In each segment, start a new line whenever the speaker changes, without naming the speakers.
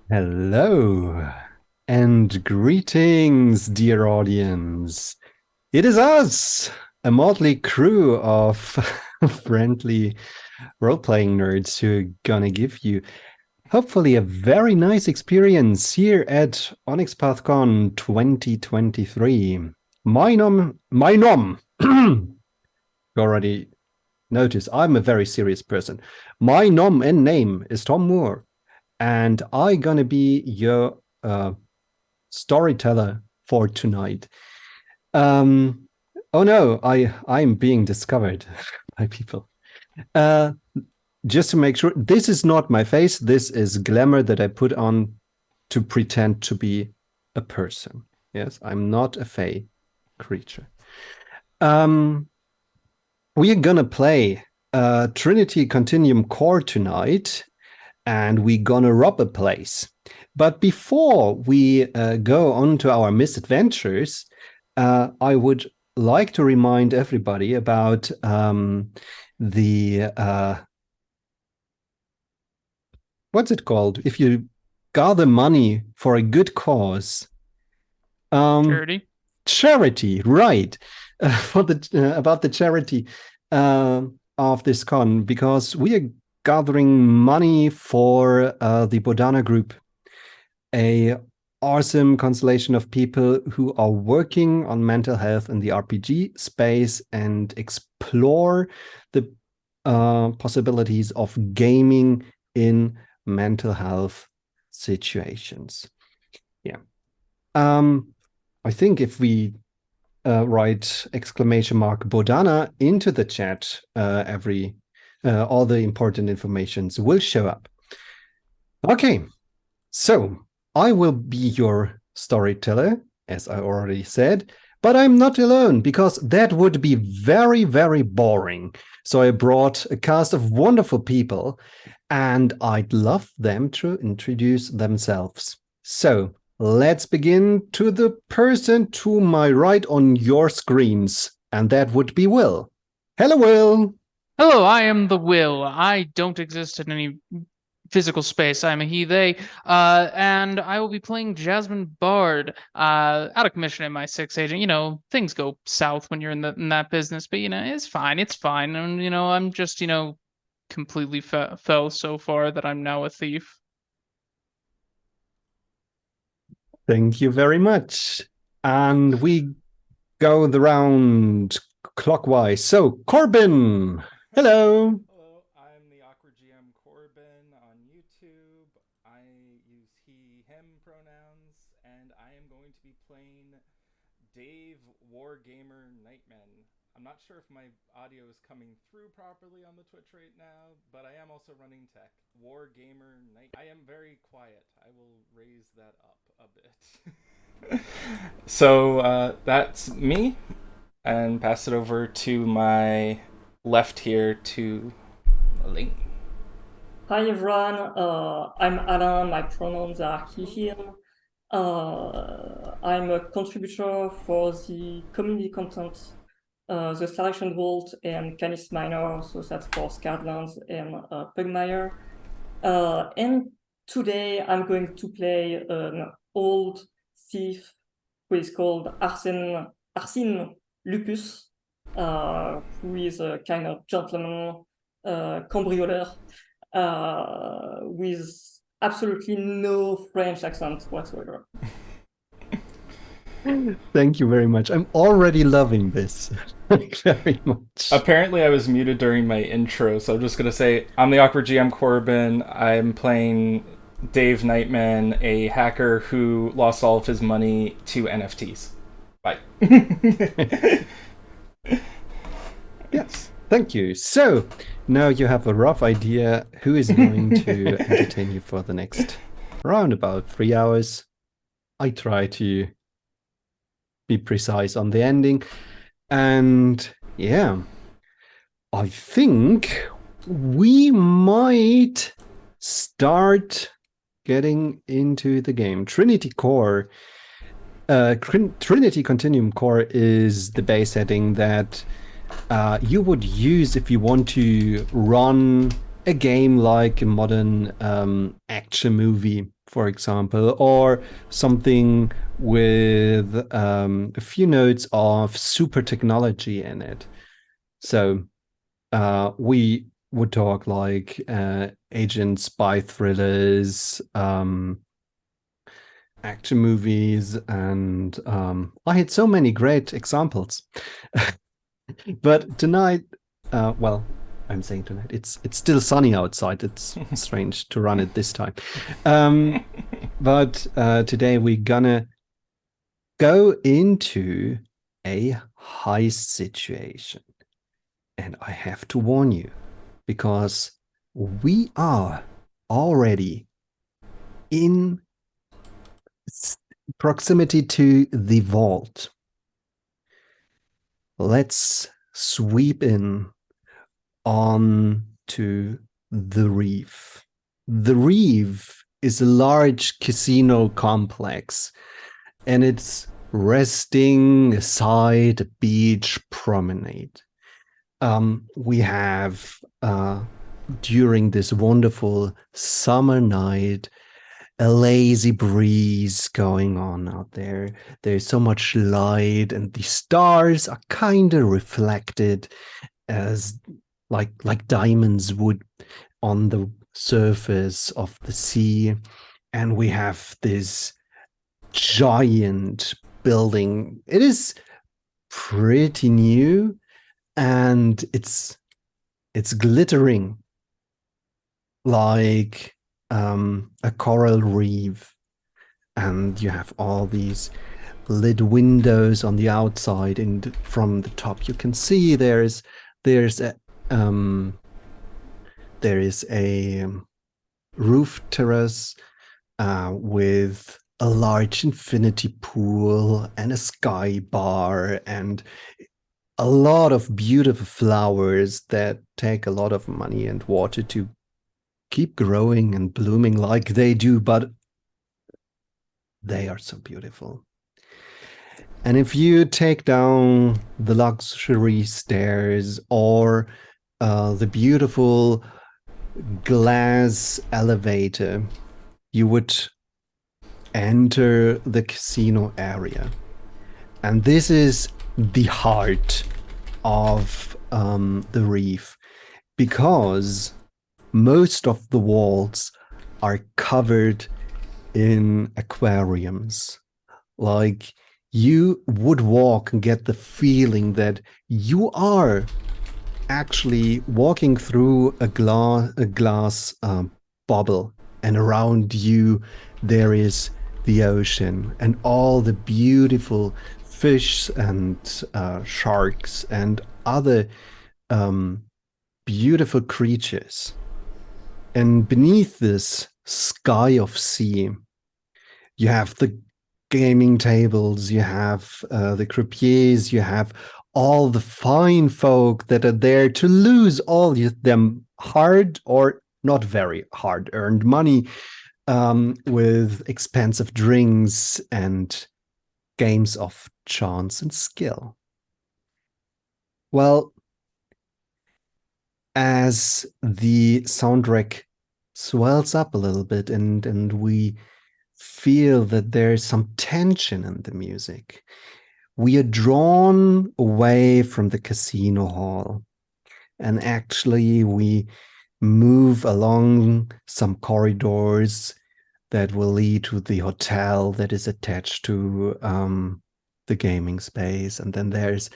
Hello and greetings, dear audience. It is us, a motley crew of friendly role-playing nerds who are gonna give you hopefully a very nice experience here at Onyx PathCon 2023. My nom. You already notice I'm a very serious person. My nom and name is Tom Moore, and I gonna be your storyteller for tonight. Um, oh no, I'm being discovered by people. Uh, just to make sure, this is not my face. This is glamour that I put on to pretend to be a person. Yes, I'm not a fey creature. Um, we are gonna play Trinity Continuum Core tonight, and we're gonna rob a place. But before we go on to our misadventures, I would like to remind everybody about the what's it called? If you gather money for a good cause, um,
Charity.
charity, right? For the about the charity of this con, because we are gathering money for the Bodana Group, a awesome constellation of people who are working on mental health in the RPG space and explore the possibilities of gaming in mental health situations. Yeah. I think if we write exclamation mark Bodana into the chat, all the important informations will show up. Okay, so I will be your storyteller, as I already said, but I'm not alone because that would be very, very boring. So I brought a cast of wonderful people and I'd love them to introduce themselves. So let's begin to the person to my right on your screens, and that would be Will. Hello, Will.
Hello, I am the Will. I don't exist in any physical space. I'm a he, they, and I will be playing Jasmine Bard, out of commission in my sixth agent. Things go south when you're in that business, but it's fine. It's fine, and I'm just completely fell so far that I'm now a thief.
Thank you very much. And we go the round clockwise. So, Corbin, hello.
Hello, I'm the Awkward GM Corbin on YouTube. I use he, him pronouns, and I am going to be playing Dave Wargamer Nightman. I'm not sure if my audio is coming through properly on the Twitch right now, but I am also running tech. Wargamer Night. I am very quiet. I will raise that up a bit. So that's me, and pass it over to my left here to Link.
Hi everyone, I'm Alain, my pronouns are he, him. I'm a contributor for the community content, the Selection Vault and Canis Minor, so that's for Scardlands and Pugmire. And today I'm going to play an old thief who is called Arsene Lupus, who is a kind of gentleman cambrioleur with absolutely no French accent whatsoever.
Thank you very much. I'm already loving this very much.
Apparently, I was muted during my intro, so I'm just gonna say I'm the Awkward GM Corbin. I'm playing Dave Nightman, a hacker who lost all of his money to NFTs. Bye.
Yes, thank you. So now you have a rough idea who is going to entertain you for the next round about 3 hours. I try to be precise on the ending. And yeah, I think we might start getting into the game. Trinity Core, Trinity Continuum Core is the base setting that you would use if you want to run a game like a modern action movie. for example, or something with a few notes of super technology in it. So we would talk like agent spy thrillers, action movies, and I had so many great examples. But tonight, well, I'm saying tonight, it's still sunny outside. It's strange to run it this time. But today we're gonna go into a heist situation. And I have to warn you, because we are already in proximity to the vault. Let's sweep in on to the Reef. The Reef is a large casino complex, and it's resting aside a beach promenade. We have, during this wonderful summer night, a lazy breeze going on out there. There's so much light, and the stars are kind of reflected as like diamonds would on the surface of the sea. And we have this giant building. It is pretty new, and it's glittering like a coral reef, and you have all these lit windows on the outside, and from the top you can see there is a roof terrace with a large infinity pool and a sky bar and a lot of beautiful flowers that take a lot of money and water to keep growing and blooming like they do, but they are so beautiful. And if you take down the luxury stairs or the beautiful glass elevator, you would enter the casino area. And this is the heart of the Reef, because most of the walls are covered in aquariums. Like, you would walk and get the feeling that you are actually walking through a glass bubble, and around you there is the ocean and all the beautiful fish and sharks and other beautiful creatures. And beneath this sky of sea, you have the gaming tables, you have the croupiers, you have all the fine folk that are there to lose all them hard or not very hard earned money with expensive drinks and games of chance and skill. Well, as the soundtrack swells up a little bit and we feel that there's some tension in the music, we are drawn away from the casino hall, and actually we move along some corridors that will lead to the hotel that is attached to the gaming space. And then there's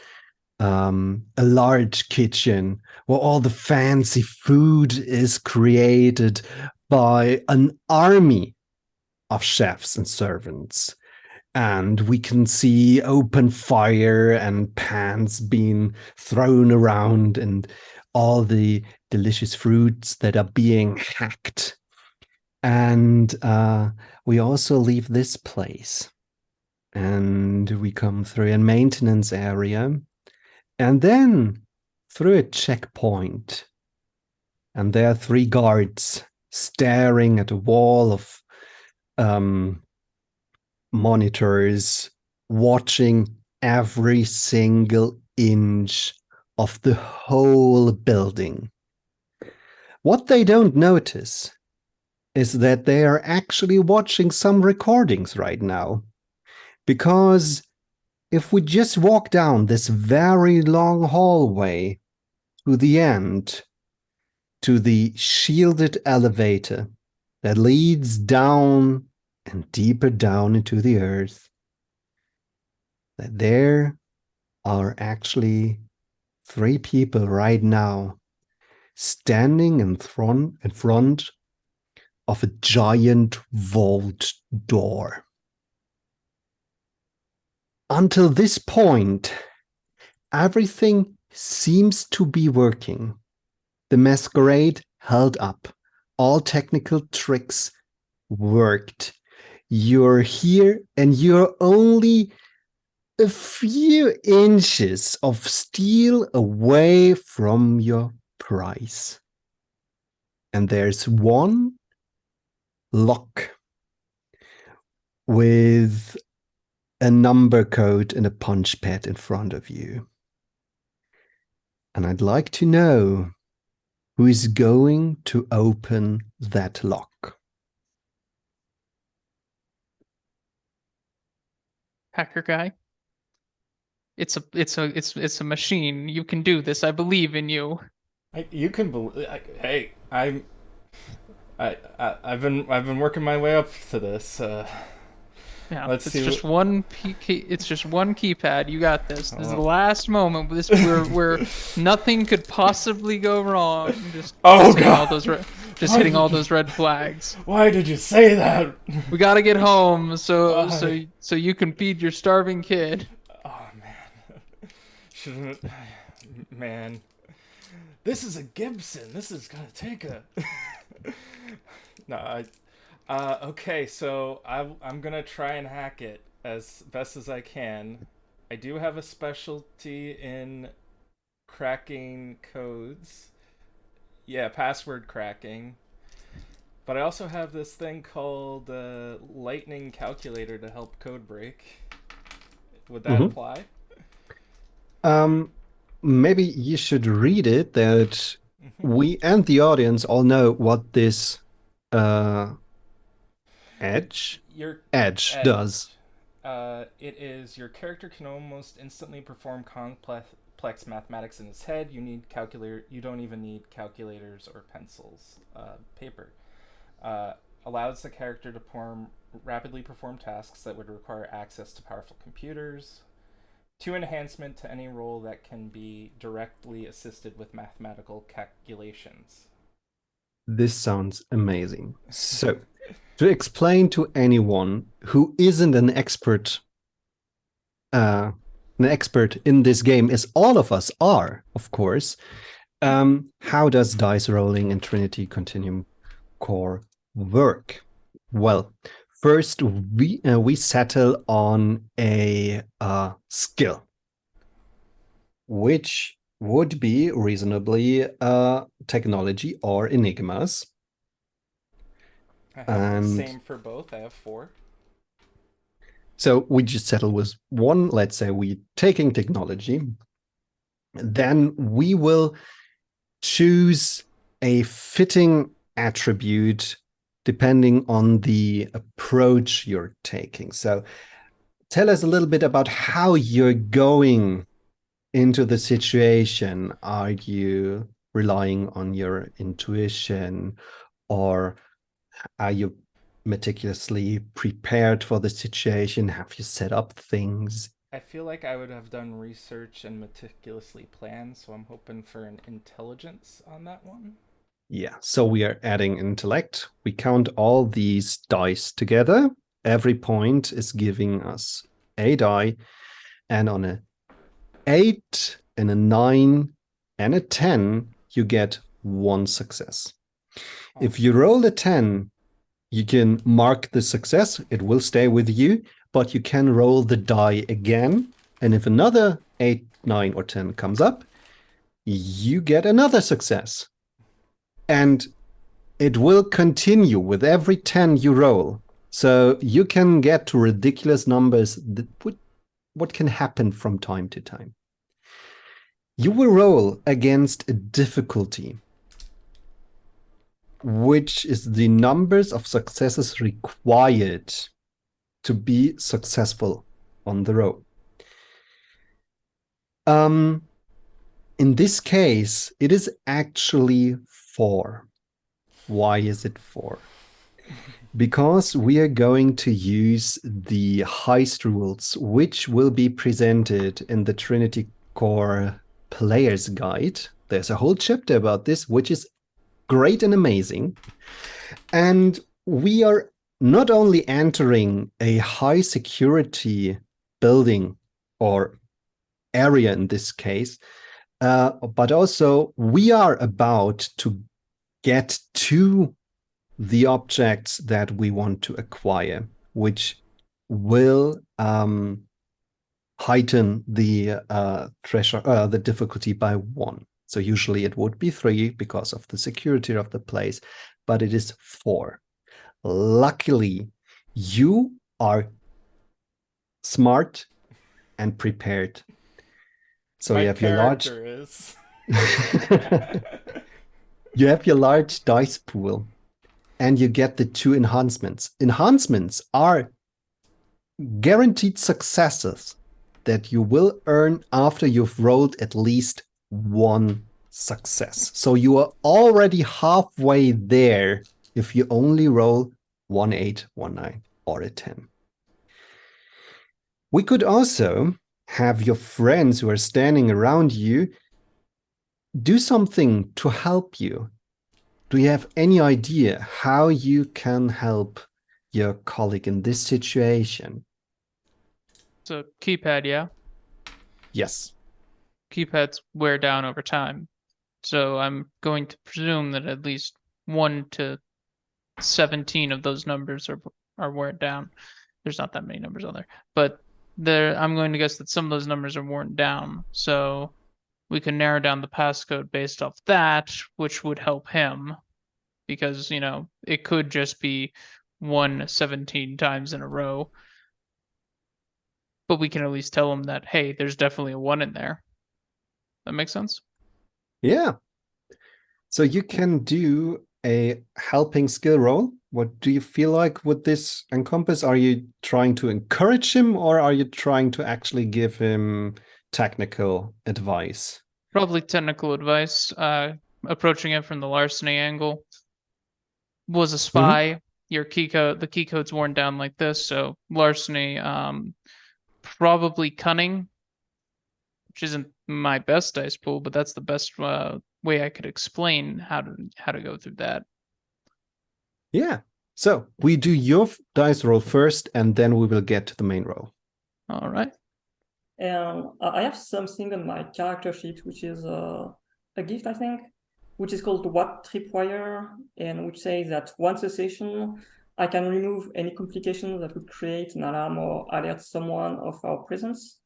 a large kitchen where all the fancy food is created by an army of chefs and servants. And we can see open fire and pans being thrown around and all the delicious fruits that are being hacked. And we also leave this place and we come through a maintenance area and then through a checkpoint. And there are 3 guards staring at a wall of monitors, watching every single inch of the whole building. What they don't notice is that they are actually watching some recordings right now. Because if we just walk down this very long hallway to the end, to the shielded elevator that leads down and deeper down into the earth, that there are actually 3 people right now standing in front of a giant vault door. Until this point, everything seems to be working. The masquerade held up. All technical tricks worked. You're here and you're only a few inches of steel away from your prize. And there's one lock with a number code and a punch pad in front of you. And I'd like to know who is going to open that lock.
Hacker guy. It's a machine. You can do this. I believe in you.
You can believe. Hey, I've been working my way up to this.
Yeah,
Let's
it's
see
just one it's just one keypad. You got this. This is the last moment. Where nothing could possibly go wrong. Just hitting all those hitting all those red flags.
Why did you say that?
We gotta get home so you can feed your starving kid.
Oh man, shouldn't. Man, this is a Gibson. This is gonna take a. No, okay, so I'm gonna try and hack it as best as I can. I do have a specialty in cracking codes. Yeah, password cracking. But I also have this thing called Lightning Calculator to help code break. Would that apply?
Maybe you should read it, that we and the audience all know what this edge does.
It is your character can almost instantly perform complex mathematics in his head. You don't even need calculators or pencils. Paper allows the character to rapidly perform tasks that would require access to powerful computers. 2 enhancement to any role that can be directly assisted with mathematical calculations.
This sounds amazing. So, to explain to anyone who isn't an expert in this game, as all of us are, of course, how does dice rolling in Trinity Continuum Core work? Well, first we settle on a skill, which would be reasonably technology or enigmas.
I have the same for both. I have 4.
So we just settle with 1. Let's say we're taking technology. Then we will choose a fitting attribute depending on the approach you're taking. So tell us a little bit about how you're going into the situation. Are you relying on your intuition, or are you meticulously prepared for the situation? Have you set up things?
I feel like I would have done research and meticulously planned, so I'm hoping for an intelligence on that one.
Yeah, so we are adding intellect. We count all these dice together. Every point is giving us a die, and on a 8 and a 9 and a 10, you get 1 success. Awesome. If you roll a 10, you can mark the success. It will stay with you, but you can roll the die again. And if another 8, 9, or 10 comes up, you get another success. And it will continue with every 10 you roll. So you can get to ridiculous numbers. What can happen from time to time? You will roll against a difficulty. which is the numbers of successes required to be successful on the row. In this case, it is actually 4. Why is it 4? Because we are going to use the heist rules, which will be presented in the Trinity Core Player's Guide. There's a whole chapter about this, which is great and amazing. And we are not only entering a high security building or area in this case, but also we are about to get to the objects that we want to acquire, which will heighten the the difficulty by 1. So usually it would be 3 because of the security of the place, but it is 4. Luckily, you are smart and prepared. So
My
you have your large
character is.
you have your large dice pool, and you get the 2 enhancements. Enhancements are guaranteed successes that you will earn after you've rolled at least 1 success. So you are already halfway there if you only roll 1 8, 1 9, or a 10. We could also have your friends who are standing around you do something to help you. Do you have any idea how you can help your colleague in this situation?
So keypad, yeah.
Yes.
Keypads wear down over time. So I'm going to presume that at least 1 to 17 of those numbers are worn down. There's not that many numbers on there, but I'm going to guess that some of those numbers are worn down. So we can narrow down the passcode based off that, which would help him, because it could just be 1 17 times in a row. But we can at least tell him that, hey, there's definitely a 1 in there. That makes sense?
Yeah. So you can do a helping skill roll. What do you feel like would this encompass? Are you trying to encourage him, or are you trying to actually give him technical advice?
Probably technical advice. Approaching it from the larceny angle. Was a spy. Your key code, the key code's worn down like this. So larceny, probably cunning, which isn't my best dice pool, but that's the best way I could explain how to go through that.
Yeah. So we do your dice roll first, and then we will get to the main roll.
All right.
And I have something on my character sheet, which is a gift, I think, which is called What Tripwire, and which says that once a session, I can remove any complication that would create an alarm or alert someone of our presence.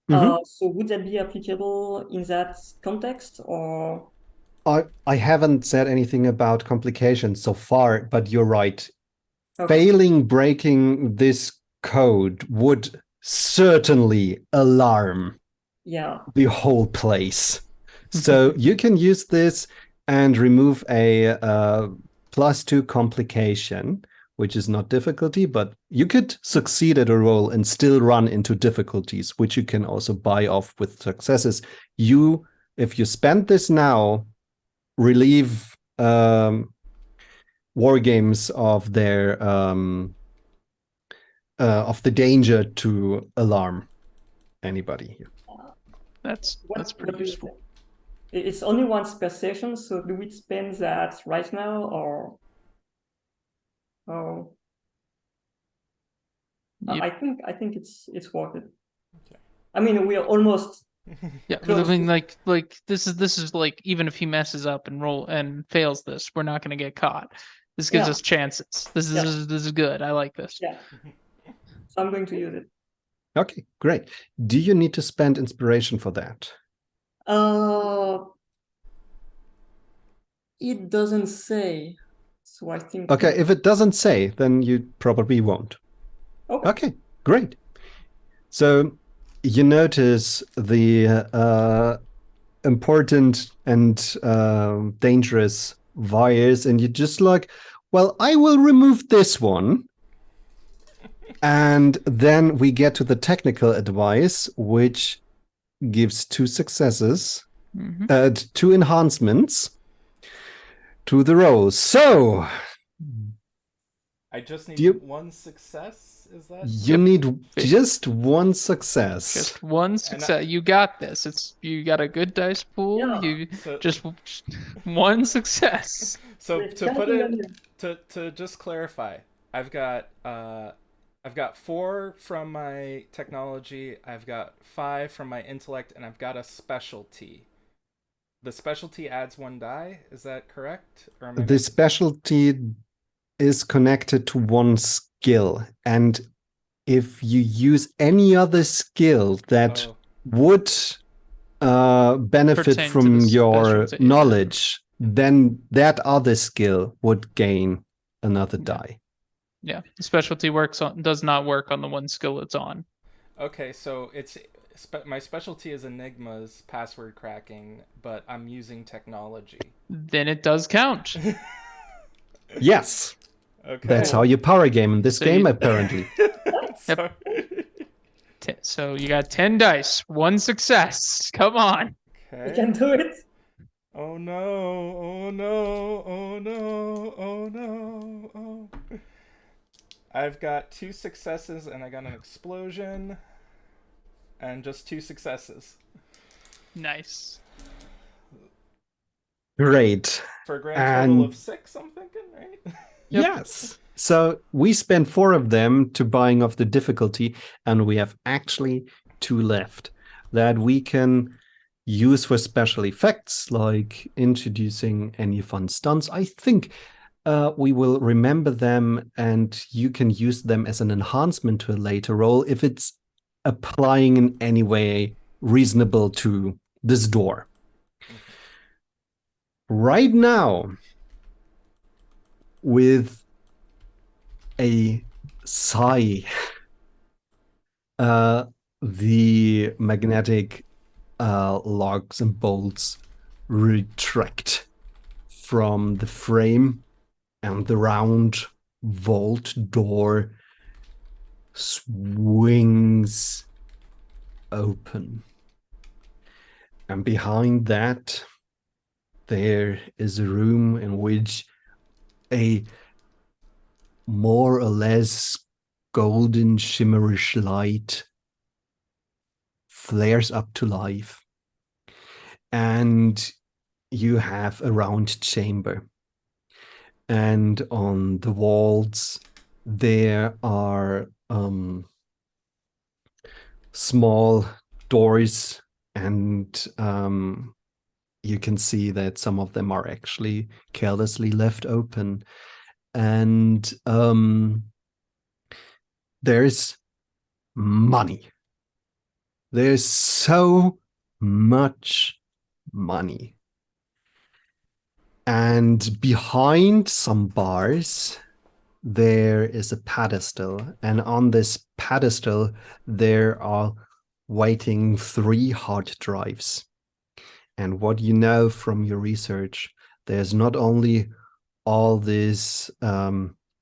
So would that be applicable in that context, or?
I haven't said anything about complications so far, but you're right.
Okay.
Breaking this code would certainly alarm the whole place. So you can use this and remove a +2 complication, which is not difficulty, but you could succeed at a roll and still run into difficulties, which you can also buy off with successes. If you spend this now, relieve war games of their of the danger to alarm anybody.
That's pretty useful.
It's only once per session, so do we spend that right now, or? Oh, I think it's worth it. Okay. I mean, we are almost.
Yeah, I mean, like this is like, even if he messes up and fails this, we're not going to get caught. This gives us chances. This is good. I like this.
Yeah. So I'm going to use it.
Okay, great. Do you need to spend inspiration for that?
It doesn't say, so I think.
Okay, if it doesn't say, then you probably won't. Okay, great. So you notice the important and dangerous wires, and you're just like, well, I will remove this one. And then we get to the technical advice, which gives 2 successes, 2 enhancements to the rolls. So
I just need
you-
1 success. Is that?
you need just 1 success.
Just 1 success. You got this. You got a good dice pool.
Yeah.
You
So-
just 1 success.
So
With
to put it
counting
to just clarify, I've got 4 from my technology, I've got 5 from my intellect, and I've got a specialty. The specialty adds 1 die. Is that correct? Or am I
The specialty is connected to 1 skill, and if you use any other skill that
Oh.
would benefit
Pertain to
from
the
your
specialty.
knowledge, then that other skill would gain another
Yeah.
die.
Yeah, the specialty does not work on the 1 skill it's on.
Okay, so my specialty is Enigma's password cracking, but I'm using technology.
Then it does count.
Yes,
Okay.
that's how you power game in this
So
game,
you-
apparently.
Sorry.
So you got 10 dice, 1 success. Come on.
You
Okay.
can do it.
Oh no! Oh no! Oh no! Oh no! Oh. I've got 2 successes and I got an explosion. And just 2 successes.
Nice.
Great.
For a grand total
And-
of 6, I'm thinking, right?
Yep.
Yes. So we spent 4 of them to buying off the difficulty, and we have actually 2 left that we can use for special effects, like introducing any fun stunts. I think we will remember them, and you can use them as an enhancement to a later roll if it's applying in any way reasonable to this door. Right now, with a sigh, the magnetic logs and bolts retract from the frame, and the round vault door swings open. And behind that, there is a room in which a more or less golden shimmerish light flares up to life. And you have a round chamber. And on the walls, there are small doors, and you can see that some of them are actually carelessly left open. And there's money. There's so much money. And behind some bars, there is a pedestal. And on this pedestal, there are waiting 3 hard drives. And what you know from your research, there's not only all this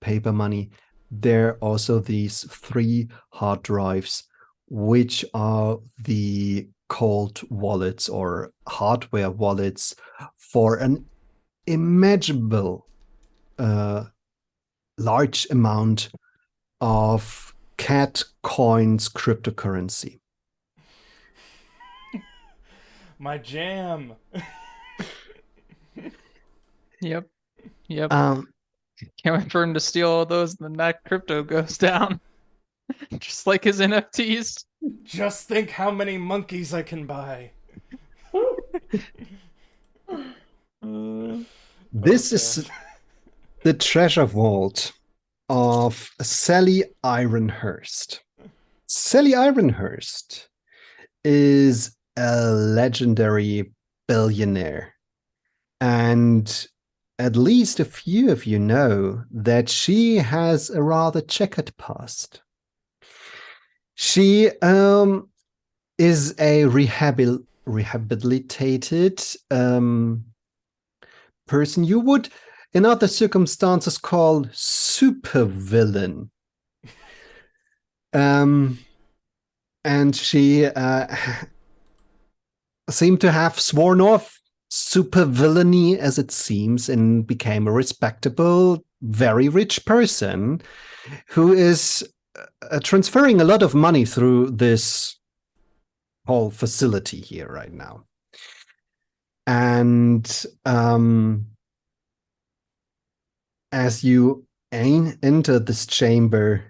paper money, there are also these 3 hard drives, which are the cold wallets or hardware wallets for an imaginable large amount of cat coins cryptocurrency.
My jam.
Yep. Yep.
Um,
Can't wait for him to steal all those, and then that crypto goes down. Just like his NFTs.
Just think how many monkeys I can buy.
This
Okay.
is the treasure vault of Sally Ironhurst. Sally Ironhurst is a legendary billionaire. And at least a few of you know that she has a rather checkered past. She is a rehabilitated person you would, in other circumstances, call supervillain. And she seemed to have sworn off supervillainy, as it seems, and became a respectable, very rich person who is transferring a lot of money through this whole facility here right now. And as you enter this chamber,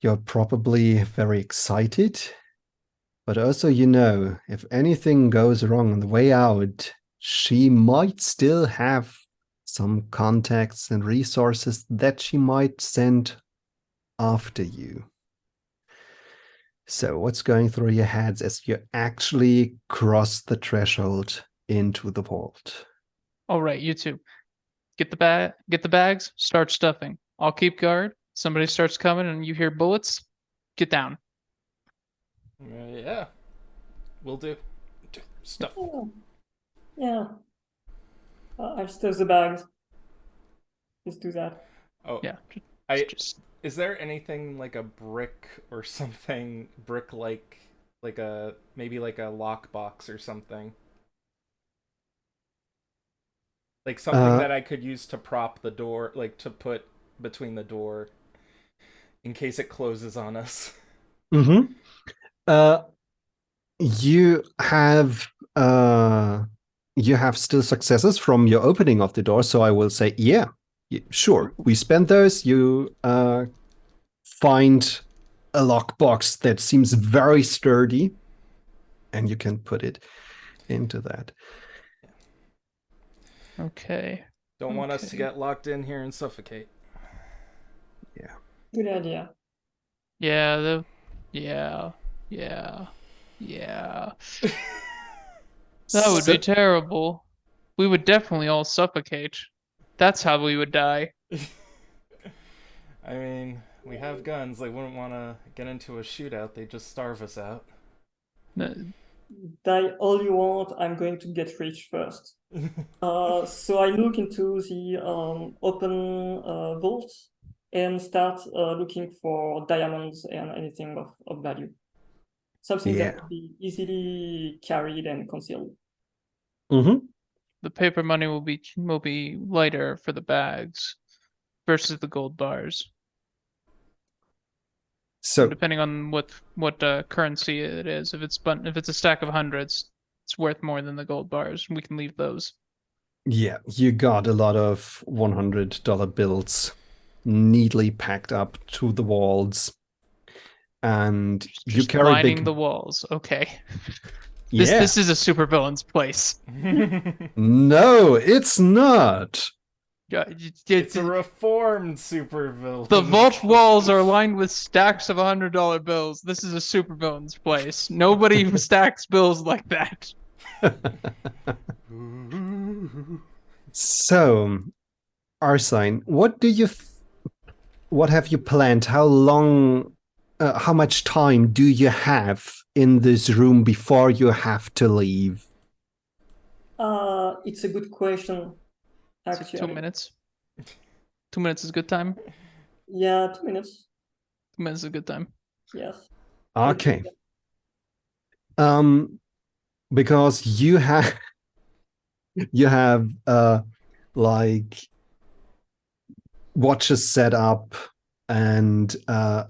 you're probably very excited, but also if anything goes wrong on the way out, she might still have some contacts and resources that she might send after you. So what's going through your heads as you actually cross the threshold into the vault?
All right, you two. Get the bags, start stuffing. I'll keep guard. Somebody starts coming and you hear bullets, get down.
Yeah. We'll do. Stuff.
Yeah. I'll stuff the bags. Just do that.
Oh,
Yeah.
Is there anything like a brick or something, maybe like a lockbox or something? Like something that I could use to prop the door, like to put between the door in case it closes on us.
Mm-hmm. You have still successes from your opening of the door, so I will say, yeah, sure. We spend those. You find a lockbox that seems very sturdy, and you can put it into that.
Okay.
Don't want us to get locked in here and suffocate.
Yeah.
Good idea.
Yeah. That would be terrible. We would definitely all suffocate. That's how we would die.
I mean, we have guns. They wouldn't want to get into a shootout. They'd just starve us out.
Die all you want. I'm going to get rich first. So I look into the open vault and start looking for diamonds and anything of value. Something that can be easily carried and concealed.
Mm-hmm.
The paper money will be lighter for the bags versus the gold bars.
So
depending on what currency it is, if it's a stack of hundreds, it's worth more than the gold bars. We can leave those.
Yeah, you got a lot of $100 bills neatly packed up to the walls, and you carry
lining the walls. Okay.
Yeah.
This is a supervillain's place.
No, it's not.
It's a reformed supervillain.
The vault walls are lined with stacks of $100 bills. This is a supervillain's place. Nobody stacks bills like that.
So, Arsine, what have you planned? How long, how much time do you have in this room before you have to leave?
It's a good question. Actually,
2 minutes. 2 minutes is a good time.
Yeah, 2 minutes.
2 minutes is a good time.
Yes.
Okay. Because you have like watches set up, and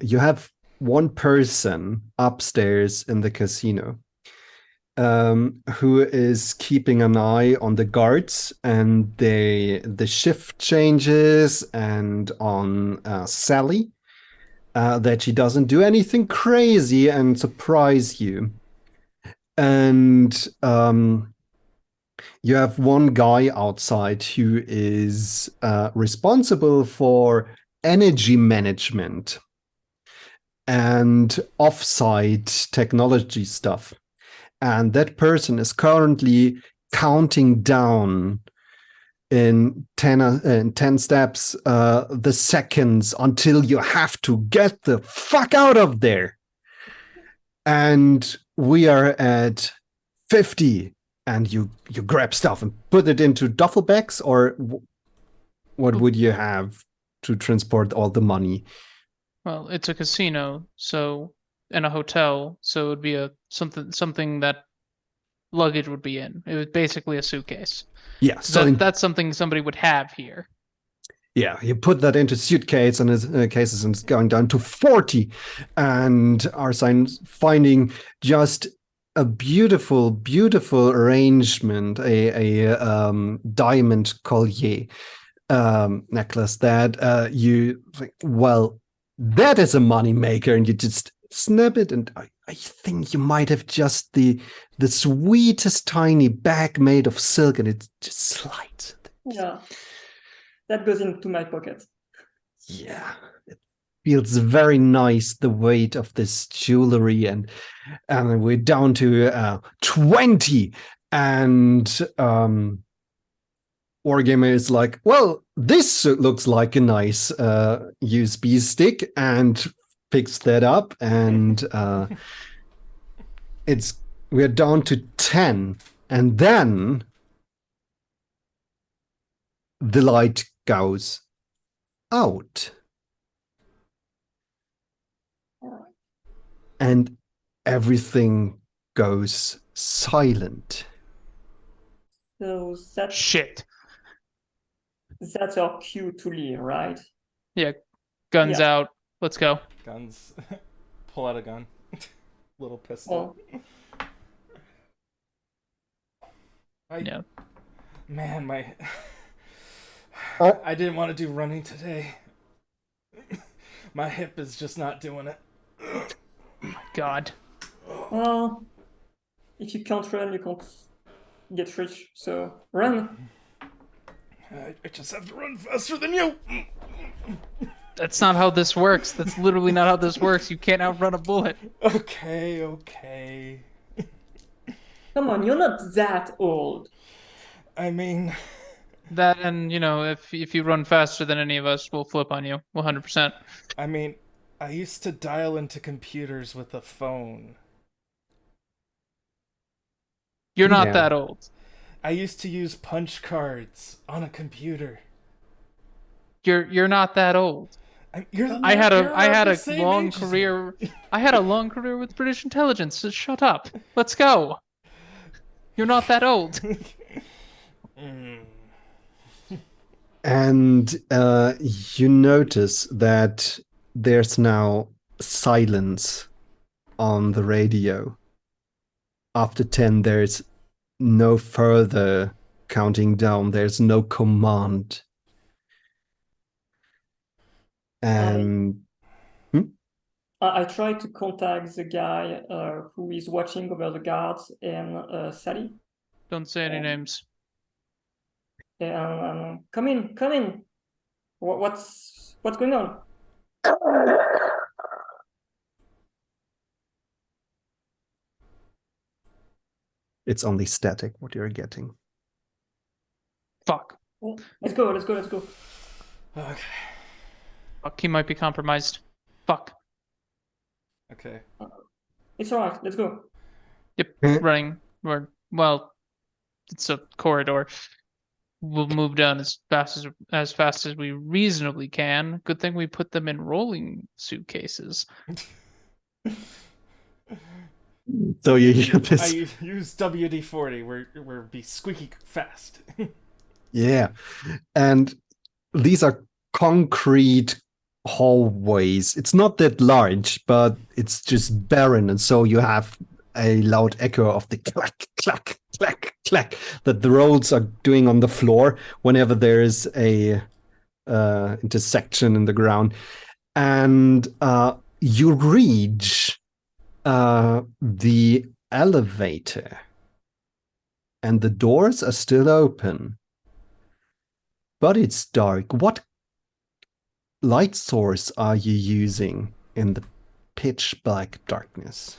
you have one person upstairs in the casino who is keeping an eye on the guards and the shift changes, and on Sally, that she doesn't do anything crazy and surprise you. And you have one guy outside who is responsible for energy management and offsite technology stuff. And that person is currently counting down in 10 steps the seconds until you have to get the fuck out of there. And we are at 50, and you grab stuff and put it into duffel bags, or what would you have to transport all the money?
Well, it's a casino, so and a hotel, so it would be something that luggage would be in. It was basically a suitcase.
Yeah, so
That's something somebody would have here.
yeah, you put that into suitcase and cases, and it's going down to 40, and Arsine's finding just a beautiful, beautiful arrangement, a diamond collier necklace that you think, well, that is a money maker, and you just snap it, and I think you might have just the sweetest tiny bag made of silk, and it just slides.
Yeah, that goes into my pocket.
Yeah, it feels very nice, the weight of this jewelry, and we're down to 20, and Wargamer is like, well, this looks like a nice USB stick, and picks that up, and we're down to 10, and then the light goes out. And everything goes silent.
So
Shit.
that's our cue to leave, right?
Yeah, guns
Yeah.
out. Let's go.
Guns. Pull out a gun. Little pistol.
Yeah.
Man, my.
Oh.
I didn't want to do running today. My hip is just not doing it.
God.
Well, if you can't run, you can't get rich. So run.
I just have to run faster than you.
That's not how this works. That's literally not how this works. You can't outrun a bullet.
Okay.
Come on, you're not that old.
I mean,
That, and if you run faster than any of us, we'll flip on you 100%.
I used to dial into computers with a phone.
You're not
Yeah.
that old.
I used to use punch cards on a computer.
You're not that old. I had a long career. I had a long career with British intelligence. So shut up. Let's go. You're not that old.
And you notice that there's now silence on the radio. After 10, there's no further counting down. There's no command. And
I tried to contact the guy who is watching over the guards and Sally.
Don't say any names.
And come in. What's going on?
it's only static, what you're getting.
Fuck.
Let's go.
Okay.
Fuck. He might be compromised. Fuck.
Okay.
It's alright. Let's go.
Yep. Running. Well, it's a corridor. We'll move down as fast as we reasonably can. Good thing we put them in rolling suitcases.
So you hear this.
I use WD-40. We're be squeaky fast.
Yeah. And these are concrete hallways. It's not that large, but it's just barren. And so you have a loud echo of the clack, clack, clack, clack that the rolls are doing on the floor whenever there is a intersection in the ground. And you reach the elevator, and the doors are still open. But it's dark. What light source are you using in the pitch black darkness?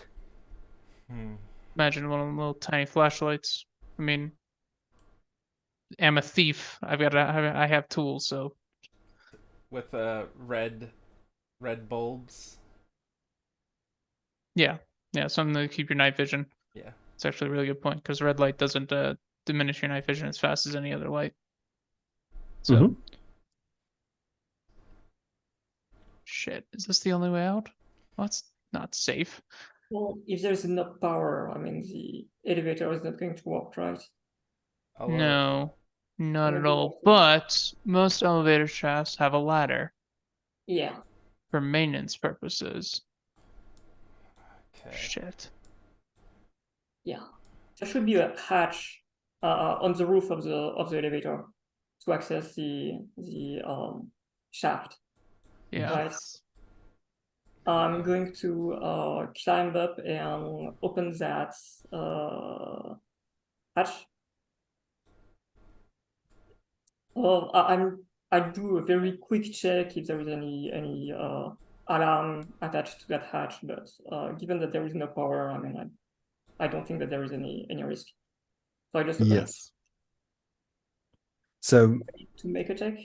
Imagine one of them little tiny flashlights. I mean, I'm a thief. I have tools, so.
With red bulbs.
Yeah, something to keep your night vision.
Yeah.
It's actually a really good point because red light doesn't diminish your night vision as fast as any other light. So,
Mhm.
shit, is this the only way out? Well, that's not safe.
Well, if there's enough power, I mean, the elevator is not going to work, right?
No, not at
Maybe
all.
that's-
But most elevator shafts have a ladder
Yeah.
for maintenance purposes.
Okay.
Shit.
Yeah. There should be a hatch on the roof of the elevator to access the shaft.
Yeah.
Right.
Yes.
I'm going to climb up and open that hatch. I do a very quick check if there is any alarm attached to that hatch, but given that there is no power, I mean, I don't think that there is any risk. So I just open it.
Yes. So,
To make a check.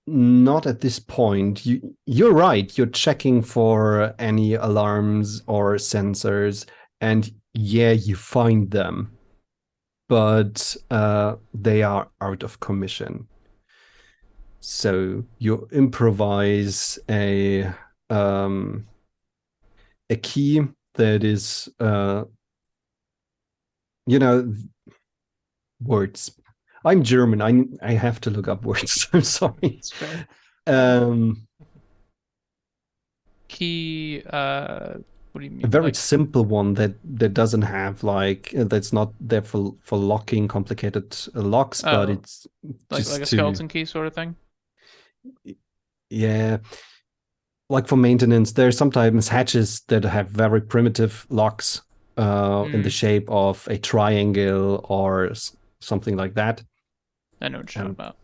not at this point. You're right. You're checking for any alarms or sensors, and yeah, you find them, but they are out of commission. So you improvise a key that is words. I'm German. I have to look up words. I'm sorry.
It's fair. Key, what do you mean?
A very
Like,
simple one that doesn't have that's not there for locking complicated locks, but it's
like
just
a skeleton key sort of thing?
Yeah, like for maintenance. There are sometimes hatches that have very primitive locks in the shape of a triangle or something like that.
I know what you're talking about.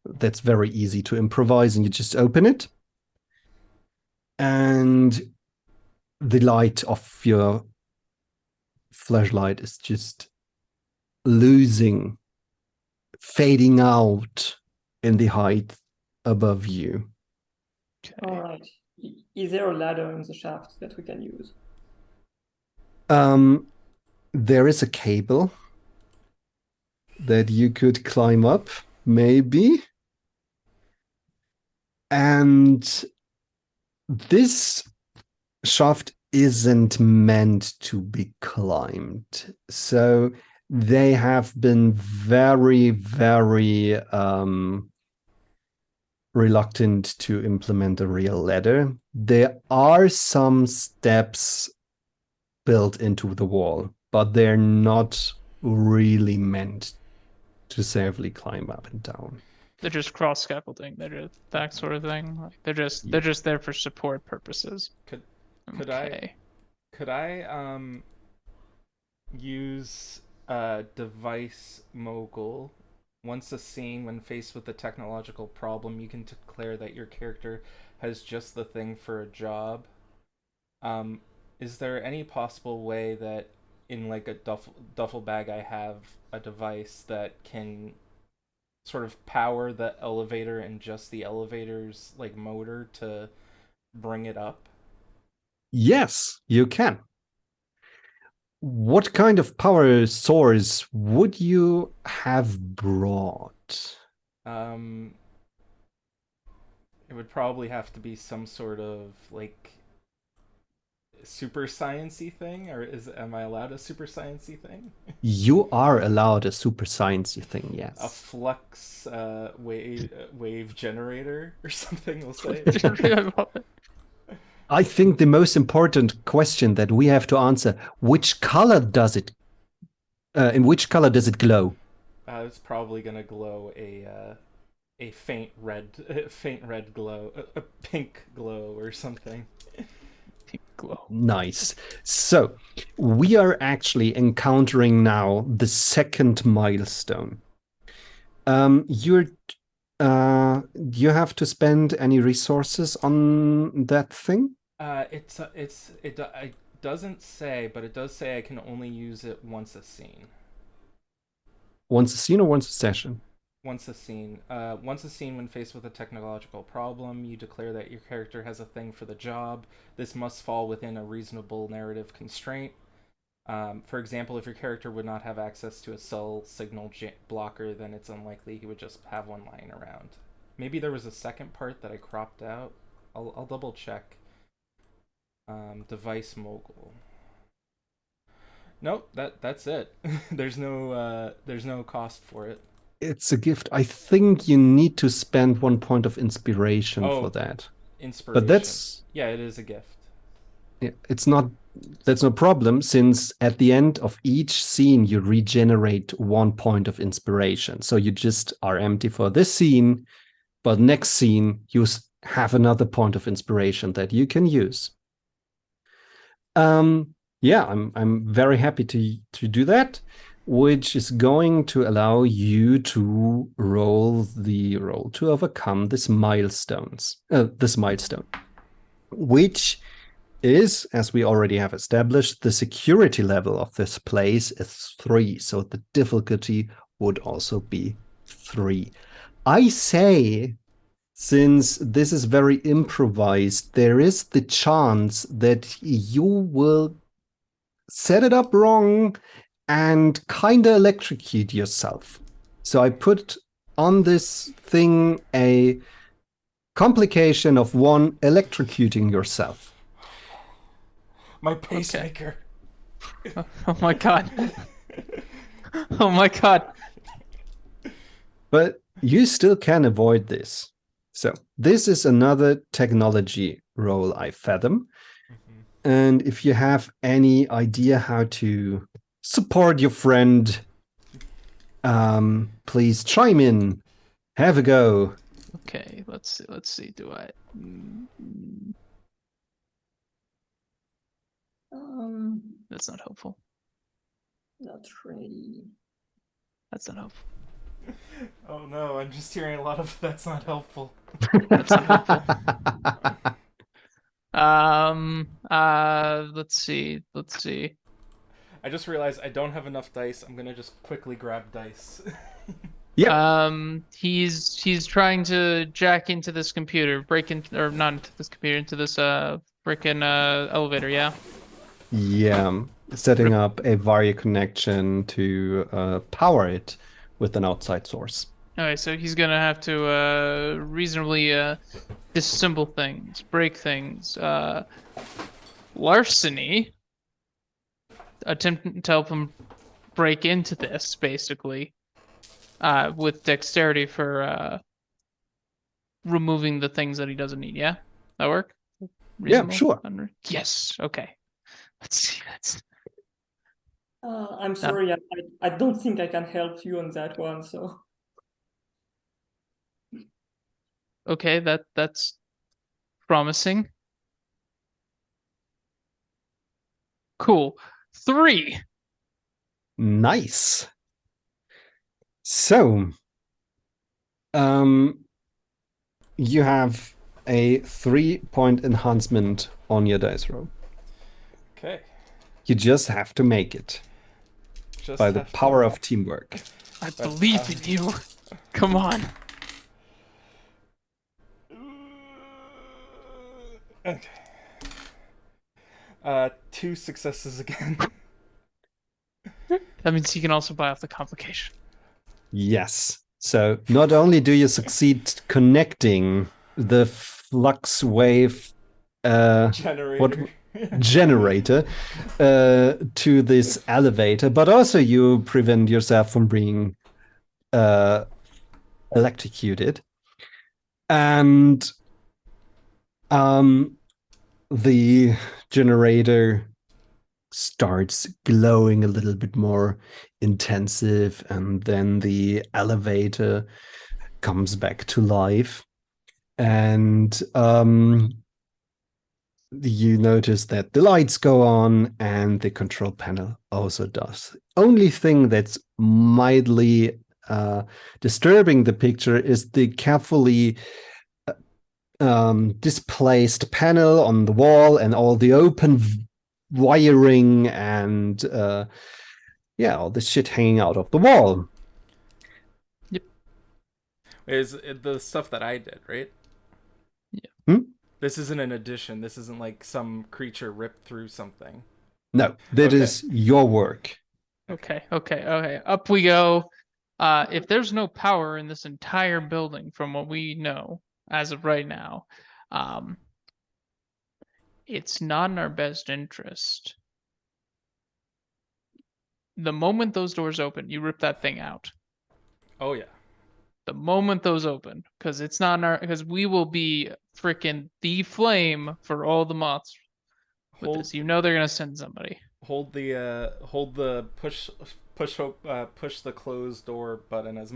That's very easy to improvise, and you just open it, and the light of your flashlight is just fading out in the height above you.
Okay.
All right. Is there a ladder in the shaft that we can use?
There is a cable that you could climb up, maybe. And this shaft isn't meant to be climbed. So they have been very, very reluctant to implement a real ladder. There are some steps built into the wall, but they're not really meant to safely climb up and down.
They're just cross scaffolding. They're just that sort of thing. Like they're just there for support purposes.
Could
Okay.
I use device mogul? Once a scene, when faced with a technological problem, you can declare that your character has just the thing for a job. Is there any possible way that in like a duffel bag I have a device that can sort of power the elevator and just the elevator's like motor to bring it up?
Yes, you can. What kind of power source would you have brought?
It would probably have to be some sort of like super sciencey thing, or am I allowed a super sciencey thing?
You are allowed a super sciencey thing, yes.
A flux wave generator or something, we'll say.
I think the most important question that we have to answer: which color does it? In which color does it glow?
It's probably gonna glow a faint red glow, a pink glow or something.
Pink glow.
Nice. So we are actually encountering now the second milestone. You have to spend any resources on that thing?
It doesn't say, but it does say I can only use it once a scene.
Once a scene or once a session?
Once a scene. Once a scene, when faced with a technological problem, you declare that your character has a thing for the job. This must fall within a reasonable narrative constraint. For example, if your character would not have access to a cell signal blocker, then it's unlikely he would just have one lying around. Maybe there was a second part that I cropped out. I'll double check. Device mogul. Nope, that's it. There's no cost for it.
It's a gift. I think you need to spend 1 point of inspiration
Oh,
for that.
Inspiration.
But that's
yeah, it is a gift.
yeah, that's no problem, since at the end of each scene you regenerate 1 point of inspiration. So you just are empty for this scene, but next scene you have another point of inspiration that you can use. Yeah, I'm very happy to do that, which is going to allow you to roll the roll to overcome this milestone, which is, as we already have established, the security level of this place is 3, so the difficulty would also be 3. I say, since this is very improvised, there is the chance that you will set it up wrong and kind of electrocute yourself. So I put on this thing a complication of 1 electrocuting yourself.
My pacemaker.
Oh my god. Oh my god.
But you still can avoid this. So this is another technology roll I fathom. And if you have any idea how to support your friend, please chime in. Have a go.
Okay, let's see. Do I? That's not helpful.
Not really.
That's not helpful.
Oh no, I'm just hearing a lot of that's not helpful.
That's not helpful. Let's see.
I just realized I don't have enough dice. I'm gonna just quickly grab dice.
Yeah.
He's trying to jack into this computer, break in, or not into this computer, into this freaking elevator. Yeah.
Yeah. Setting up a Varia connection to power it with an outside source.
Okay, so he's gonna have to reasonably disassemble things, break things, larceny, attempt to help him break into this, basically, with dexterity for removing the things that he doesn't need. Yeah, that work?
Yeah, sure.
Yes. Okay. Let's see.
I'm sorry, I don't think I can help you on that one. So
Okay, that's promising. Cool. 3.
Nice. So, you have a 3-point enhancement on your dice roll.
Okay.
You just have to make it by the power of teamwork.
I believe in you. Come on.
Okay. 2 successes again.
That means he can also buy off the complication.
Yes. So not only do you succeed connecting the flux wave generator to this elevator, but also you prevent yourself from being electrocuted. And the generator starts glowing a little bit more intensive, and then the elevator comes back to life, and you notice that the lights go on and the control panel also does. Only thing that's mildly disturbing the picture is the carefully displaced panel on the wall and all the open wiring and all this shit hanging out of the wall.
Yep.
Is it the stuff that I did, right?
Hmm?
This isn't an addition. This isn't like some creature ripped through something.
No, that
Okay.
is your work.
Okay. Up we go. If there's no power in this entire building, from what we know as of right now, um, it's not in our best interest. The moment those doors open, you rip that thing out.
Oh yeah.
The moment those open, because it's not in our, because we will be freaking the flame for all the moths with
Hold
this. You know they're gonna send somebody.
hold the push the closed door button as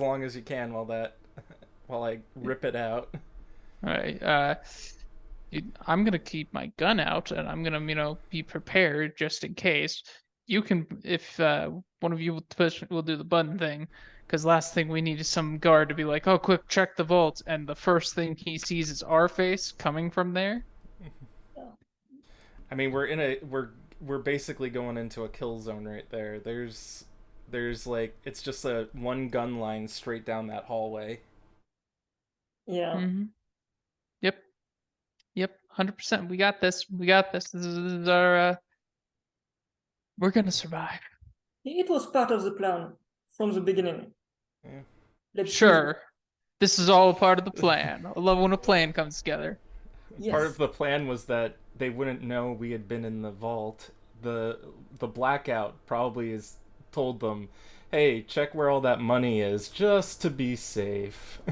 long as you can while I rip it out.
All right. I'm gonna keep my gun out and I'm gonna, be prepared just in case. You can, if one of you will do the button thing, because last thing we need is some guard to be like, "Oh, quick, check the vault," and the first thing he sees is our face coming from there.
I mean, we're basically going into a kill zone right there. There's like it's just a one gun line straight down that hallway.
Yeah.
Mm-hmm. Yep, 100%. We got this. We got this. This is our. We're gonna survive.
It was part of the plan from the beginning.
Yeah.
Let's do
Sure. This is all a part of the plan. I love when a plan comes together.
Yes.
Part of the plan was that they wouldn't know we had been in the vault. The blackout probably has told them, "Hey, check where all that money is, just to be safe."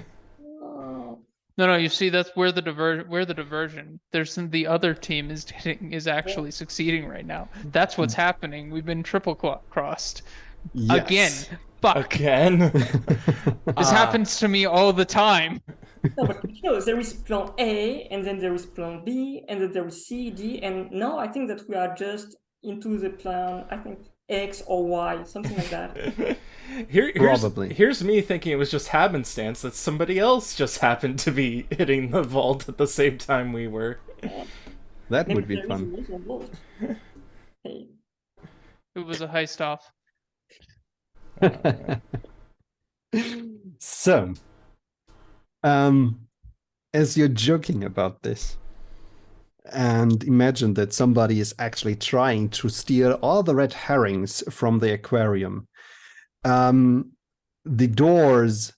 Oh,
No, you see, that's where the diversion. There's the other team is actually succeeding right now. That's what's happening. We've been triple crossed again.
Yes.
Fuck.
Again.
This happens to me all the time.
no, but there is plan A, and then there is plan B, and then there is C, D, and now I think that we are just into the plan, I think, X or Y, something like that.
Here's me thinking it was just happenstance that somebody else just happened to be hitting the vault at the same time we were.
That
Maybe
would be
there is
fun.
another vault. Hey.
It was a heist off.
So, as you're joking about this, and imagine that somebody is actually trying to steal all the red herrings from the aquarium. The doors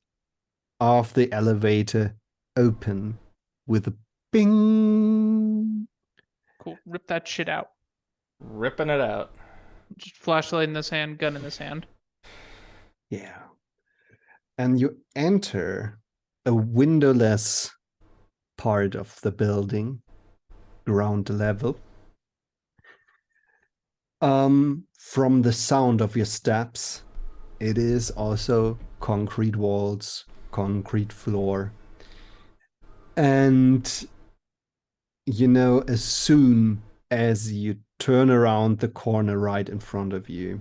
of the elevator open with a bing.
Cool. Rip that shit out.
Ripping it out.
Just flashlight in this hand, gun in this hand.
Yeah. And you enter a windowless part of the building, ground level. From the sound of your steps, it is also concrete walls, concrete floor. And, as soon as you turn around the corner right in front of you,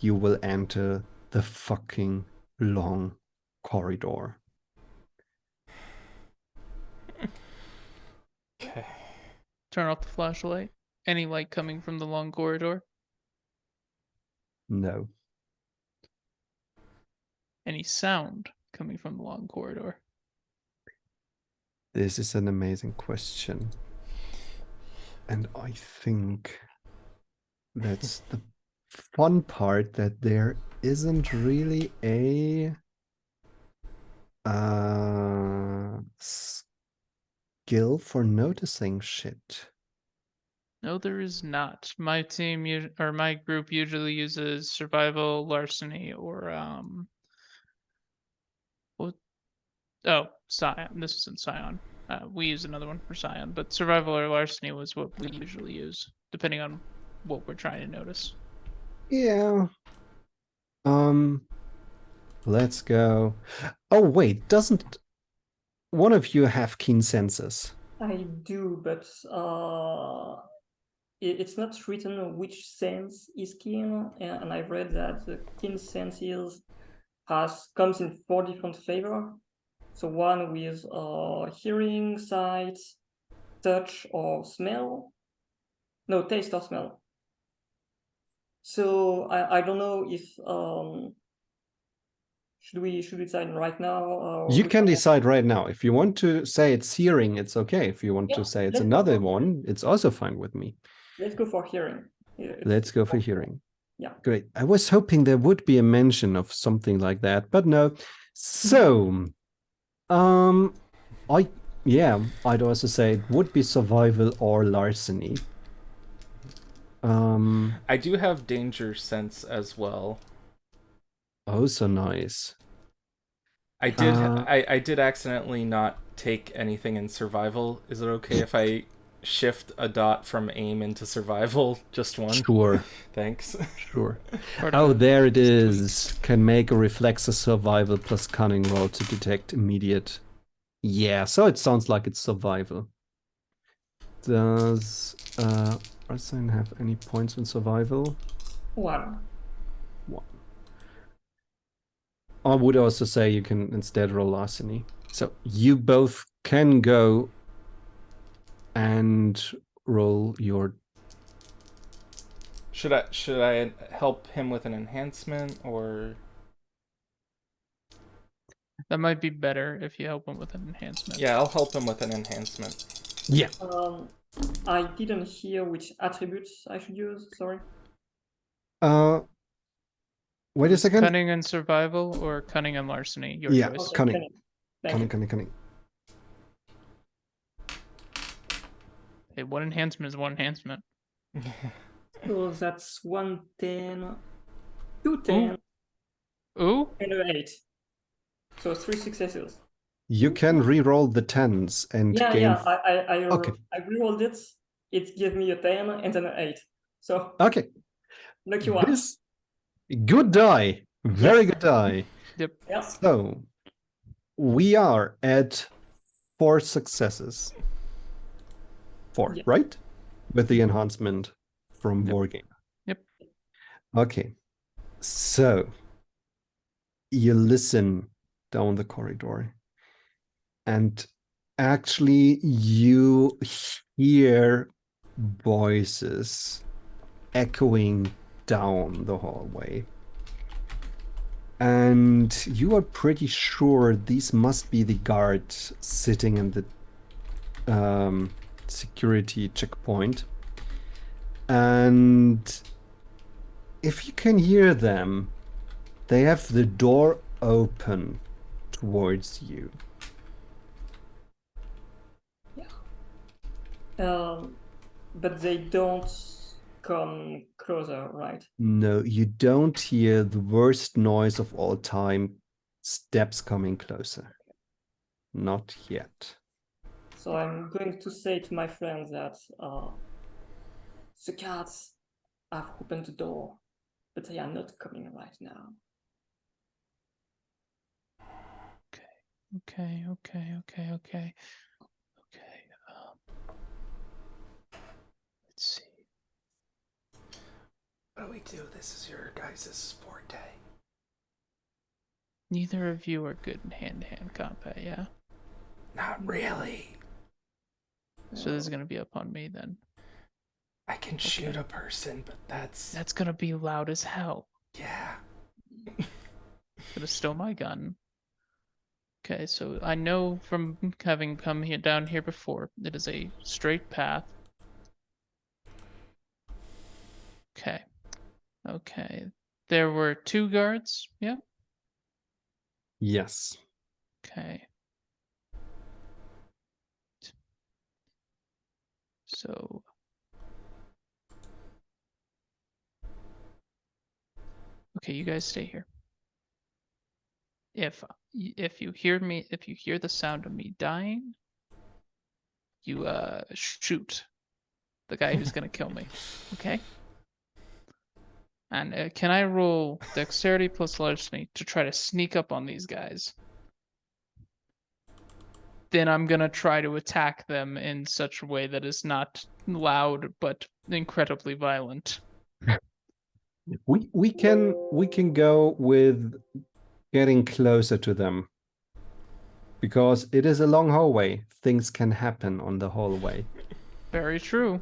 you will enter the fucking long corridor.
Okay.
Turn off the flashlight. Any light coming from the long corridor?
No.
Any sound coming from the long corridor?
This is an amazing question. And I think that's the fun part, that there isn't really a skill for noticing shit.
No, there is not. My team or my group usually uses survival, larceny, or Scion. This isn't Scion. We use another one for Scion, but survival or larceny was what we usually use, depending on what we're trying to notice.
Yeah. Let's go. Oh wait, doesn't one of you have keen senses?
I do, but it's not written which sense is keen, and I've read that the keen senses comes in 4 different flavors. So one with hearing, sight, touch, or smell. No, taste or smell. So I don't know if should we decide right now? Or
You
which
can
one?
decide right now. If you want to say it's hearing, it's okay. If you want
Yeah,
to say it's
let's
another
go.
one, it's also fine with me.
Let's go for hearing. It's
Let's go for
more-
hearing.
Yeah.
Great. I was hoping there would be a mention of something like that, but no. So, I'd also say it would be survival or larceny.
I do have danger sense as well.
Oh, so nice.
I did accidentally not take anything in survival. Is it okay if I shift a dot from aim into survival? Just one?
Sure,
Thanks.
sure.
Part of
Oh,
it.
there it is. Can make a reflexes survival plus cunning roll to detect immediate. Yeah, so it sounds like it's survival. Does Arsene have any points in survival?
One.
I would also say you can instead roll larceny. So you both can go and roll your.
Should I help him with an enhancement or?
That might be better if you help him with an enhancement.
Yeah, I'll help him with an enhancement.
Yeah.
I didn't hear which attributes I should use. Sorry.
Wait a second.
Cunning and survival or cunning and larceny? Your
Yeah,
choice.
Okay,
cunning.
Thank you.
Cunning.
Hey, one enhancement is one enhancement.
So that's 110, 210,
Ooh,
and an 8. So 3 successes.
You can re-roll the tens and
Yeah,
gain.
yeah. I
Okay.
I rerolled it. It gave me a 10 and then an 8. So
Okay.
lucky one.
This good die. Very
Yes.
good die.
yep.
Yeah.
So we are at 4 successes. 4,
Yeah.
right? With the enhancement from
Yep.
Wargame.
Yep.
Okay. So you listen down the corridor, and actually you hear voices echoing down the hallway. And you are pretty sure these must be the guards sitting in the security checkpoint. And if you can hear them, they have the door open towards you.
But they don't come closer, right?
No, you don't hear the worst noise of all time, steps coming closer. Not yet.
So I'm going to say to my friends that the guards have opened the door, but they are not coming right now.
Okay. Let's see.
What do we do? This is your guys' forte.
Neither of you are good in hand-to-hand combat, yeah?
Not really.
So this is gonna be up on me then.
I can shoot a person, but that's
gonna be loud as hell.
yeah.
Gonna steal my gun. Okay, so I know from having come here down here before, it is a straight path. Okay. There were 2 guards, yeah?
Yes.
Okay. So okay, you guys stay here. If you hear the sound of me dying, you shoot the guy who's gonna kill me. Okay? And can I roll dexterity plus larceny to try to sneak up on these guys? Then I'm gonna try to attack them in such a way that is not loud but incredibly violent.
We can go with getting closer to them, because it is a long hallway. Things can happen on the hallway.
Very true.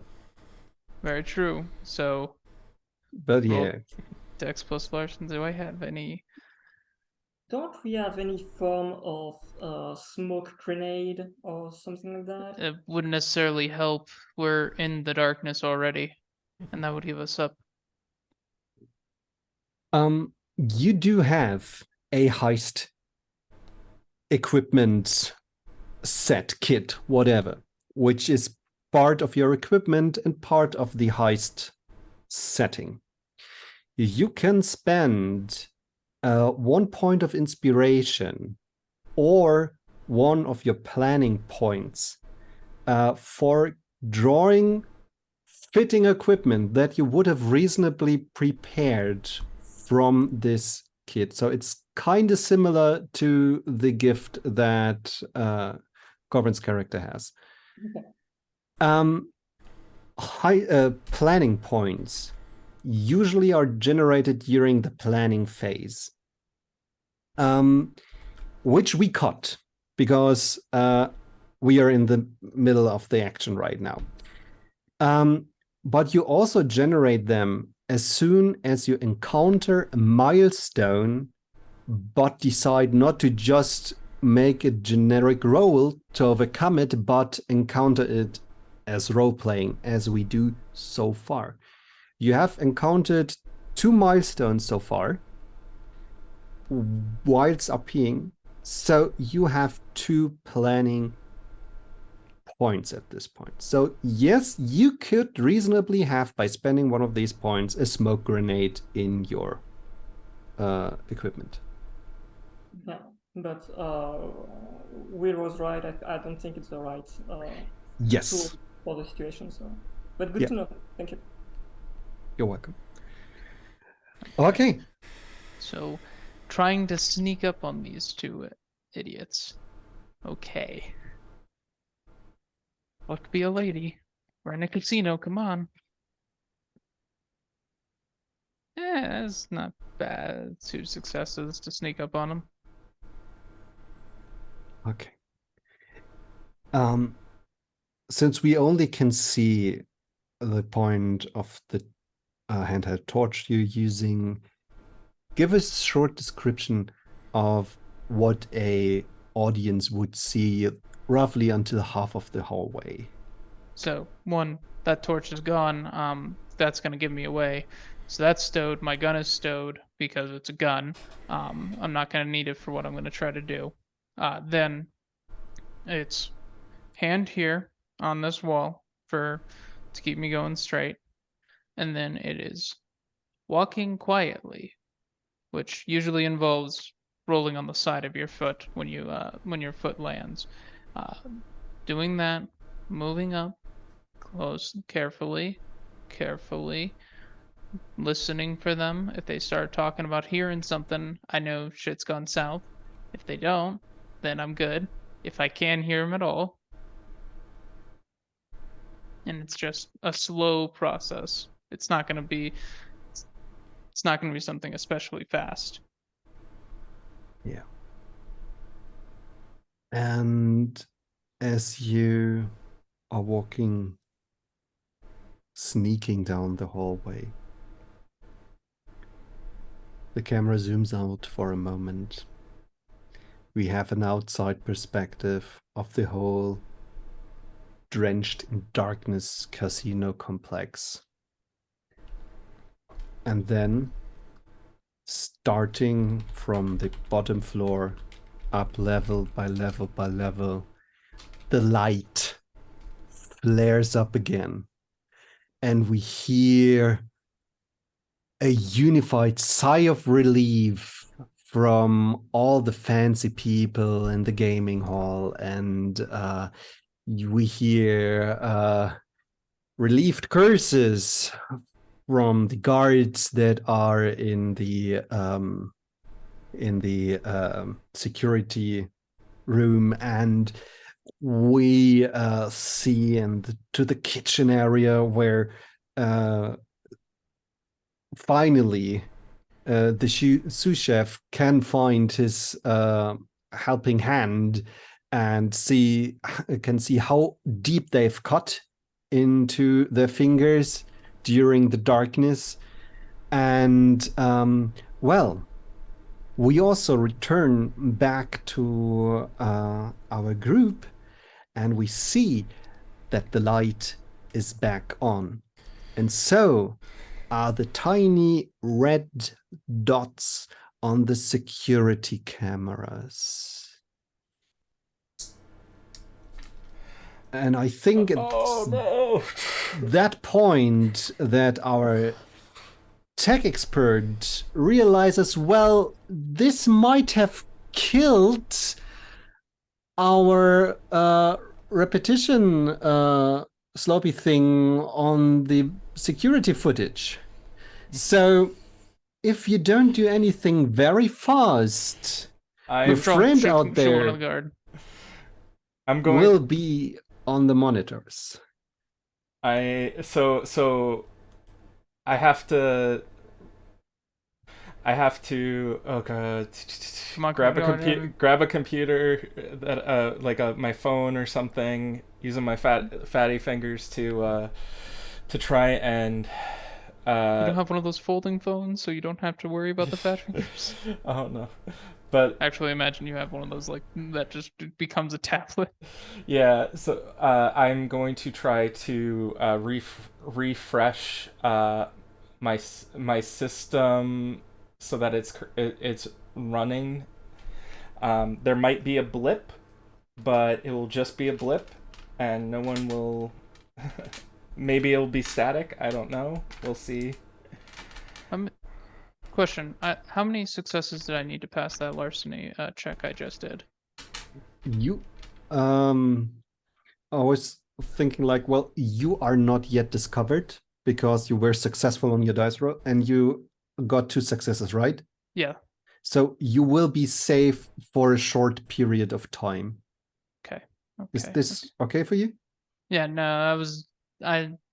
Very true. So
But
roll
yeah,
dex plus larceny. Do I have any
don't we have any form of smoke grenade or something like that?
It wouldn't necessarily help. We're in the darkness already, and that would give us up.
You do have a heist equipment set, kit, whatever, which is part of your equipment and part of the heist setting. You can spend 1 point of inspiration or one of your planning points for drawing fitting equipment that you would have reasonably prepared from this kit. So it's kind of similar to the gift that Corbin's character has.
Okay.
High planning points usually are generated during the planning phase, which we cut because we are in the middle of the action right now. But you also generate them as soon as you encounter a milestone, but decide not to just make a generic roll to overcome it, but encounter it as role-playing, as we do so far. You have encountered 2 milestones so far, whilst RPing, so you have 2 planning points at this point. So yes, you could reasonably have, by spending one of these points, a smoke grenade in your equipment.
Yeah, but Will was right. I don't think it's the right
Yes,
tool for the situation. So, but good
Yeah.
to know. Thank you.
You're welcome. Okay,
So, trying to sneak up on these 2 idiots. Okay. What could be a lady? We're in a casino, come on. That's not bad. 2 successes to sneak up on them.
okay. Since we only can see the point of the handheld torch you're using, give us a short description of what a audience would see roughly until half of the hallway.
So, 1, that torch is gone. That's gonna give me away. So that's stowed. My gun is stowed because it's a gun. I'm not gonna need it for what I'm gonna try to do. Then it's hand here on this wall to keep me going straight. And then it is walking quietly, which usually involves rolling on the side of your foot when your foot lands. Doing that, moving up close, carefully, listening for them. If they start talking about hearing something, I know shit's gone south. If they don't, then I'm good. If I can hear them at all, and it's just a slow process. It's not gonna be something especially fast.
Yeah. And as you are walking, sneaking down the hallway, the camera zooms out for a moment. We have an outside perspective of the whole drenched in darkness casino complex. And then, starting from the bottom floor, up level by level by level, the light flares up again. And we hear a unified sigh of relief from all the fancy people in the gaming hall. And we hear relieved curses from the guards that are in the security room, and we see to the kitchen area where finally the sous chef can find his helping hand and can see how deep they've cut into their fingers during the darkness. And well, we also return back to our group, and we see that the light is back on. And so are the tiny red dots on the security cameras. And I think it's that point that our tech expert realizes, well, this might have killed our repetition sloppy thing on the security footage. So if you don't do anything very fast, your friend out there will be on the monitors.
So I have to oh god, grab a computer that like my phone or something, using my fatty fingers to try and
you don't have one of those folding phones, so you don't have to worry about the fat fingers.
Oh no. But
actually, imagine you have one of those like that just becomes a tablet.
Yeah, so I'm going to try to refresh my system so that it's running. There might be a blip, but it will just be a blip, and no one will. Maybe it'll be static. I don't know. We'll see.
Question: how many successes did I need to pass that larceny check I just did?
You, I was thinking like, well, you are not yet discovered because you were successful on your dice roll and you got 2 successes, right?
Yeah.
So you will be safe for a short period of time.
Okay.
Is this okay for you?
Yeah. No,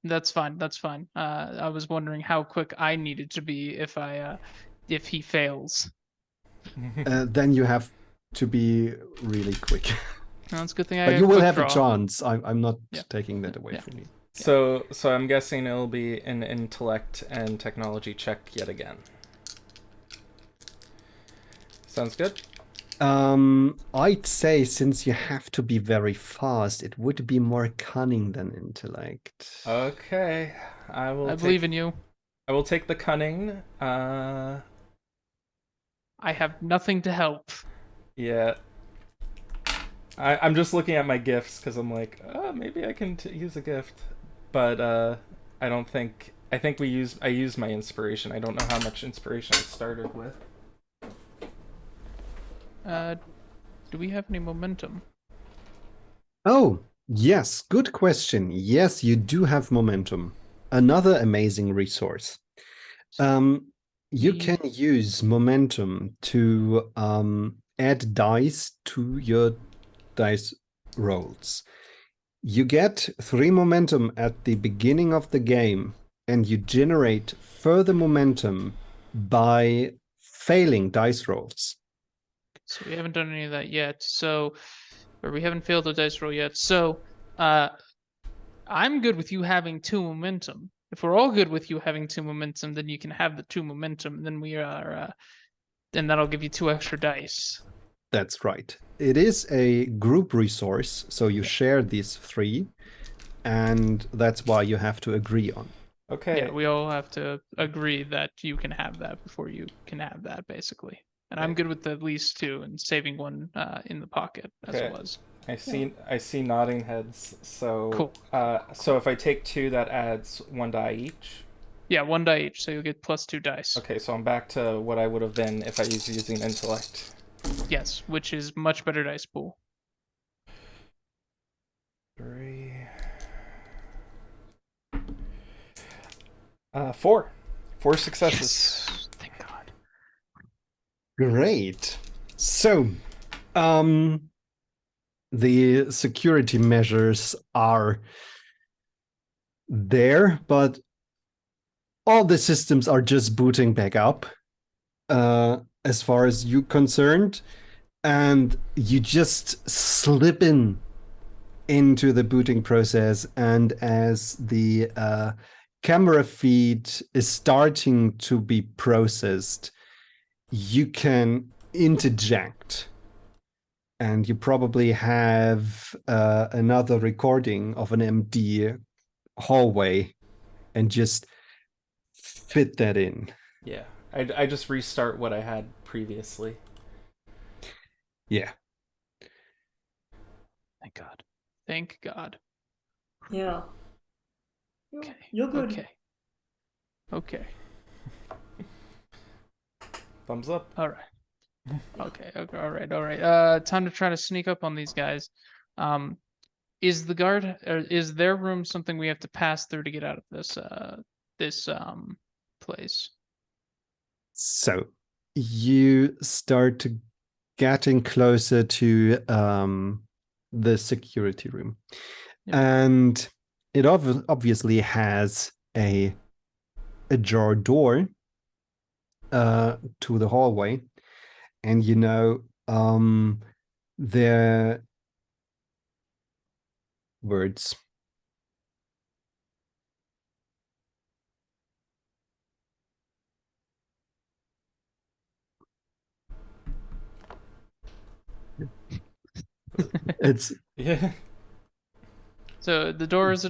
that's fine. That's fine. I was wondering how quick I needed to be if he fails.
Then you have to be really quick.
No, it's a good thing
but you will have a chance. I'm not taking that away from you.
So I'm guessing it'll be an intellect and technology check yet again. Sounds good.
I'd say since you have to be very fast, it would be more cunning than intellect.
Okay, I
believe in you.
I will take the cunning.
I have nothing to help.
Yeah. I'm just looking at my gifts because I'm like, maybe I can use a gift, but I don't think. I think I used my inspiration. I don't know how much inspiration I started with.
Do we have any momentum?
Oh, yes, good question. Yes, you do have momentum. Another amazing resource. You can use momentum to add dice to your dice rolls. You get 3 momentum at the beginning of the game, and you generate further momentum by failing dice rolls.
So we haven't done any of that yet. Or we haven't failed a dice roll yet. So I'm good with you having 2 momentum. If we're all good with you having 2 momentum, then you can have the 2 momentum. Then we are, and that'll give you 2 extra dice.
That's right. It is a group resource, so you share these 3, and that's why you have to agree on.
Okay.
Yeah, we all have to agree that you can have that before you can have that, basically. And I'm good with at least 2 and saving 1 in the pocket as it was.
I see nodding heads. So
cool.
So if I take 2, that adds 1 die each.
Yeah, 1 die each, so you'll get plus 2 dice.
Okay, so I'm back to what I would have been if I was using intellect.
Yes, which is much better dice pool.
3. 4. 4 successes.
Yes. Thank God.
Great. So, the security measures are there, but all the systems are just booting back up, as far as you're concerned, and you just slip into the booting process, and as the camera feed is starting to be processed, you can interject, and you probably have another recording of an empty hallway and just fit that in.
Yeah, I just restart what I had previously.
Yeah.
Thank God. Thank God.
Yeah.
Okay.
You're good.
Okay. Okay.
Thumbs up.
All right. Okay. Okay. All right. All right. Time to try to sneak up on these guys. Is the guard or is their room something we have to pass through to get out of this place?
So you start getting closer to the security room.
Yep.
And it obviously has a ajar door to the hallway. And their words. It's
Yeah.
So the door is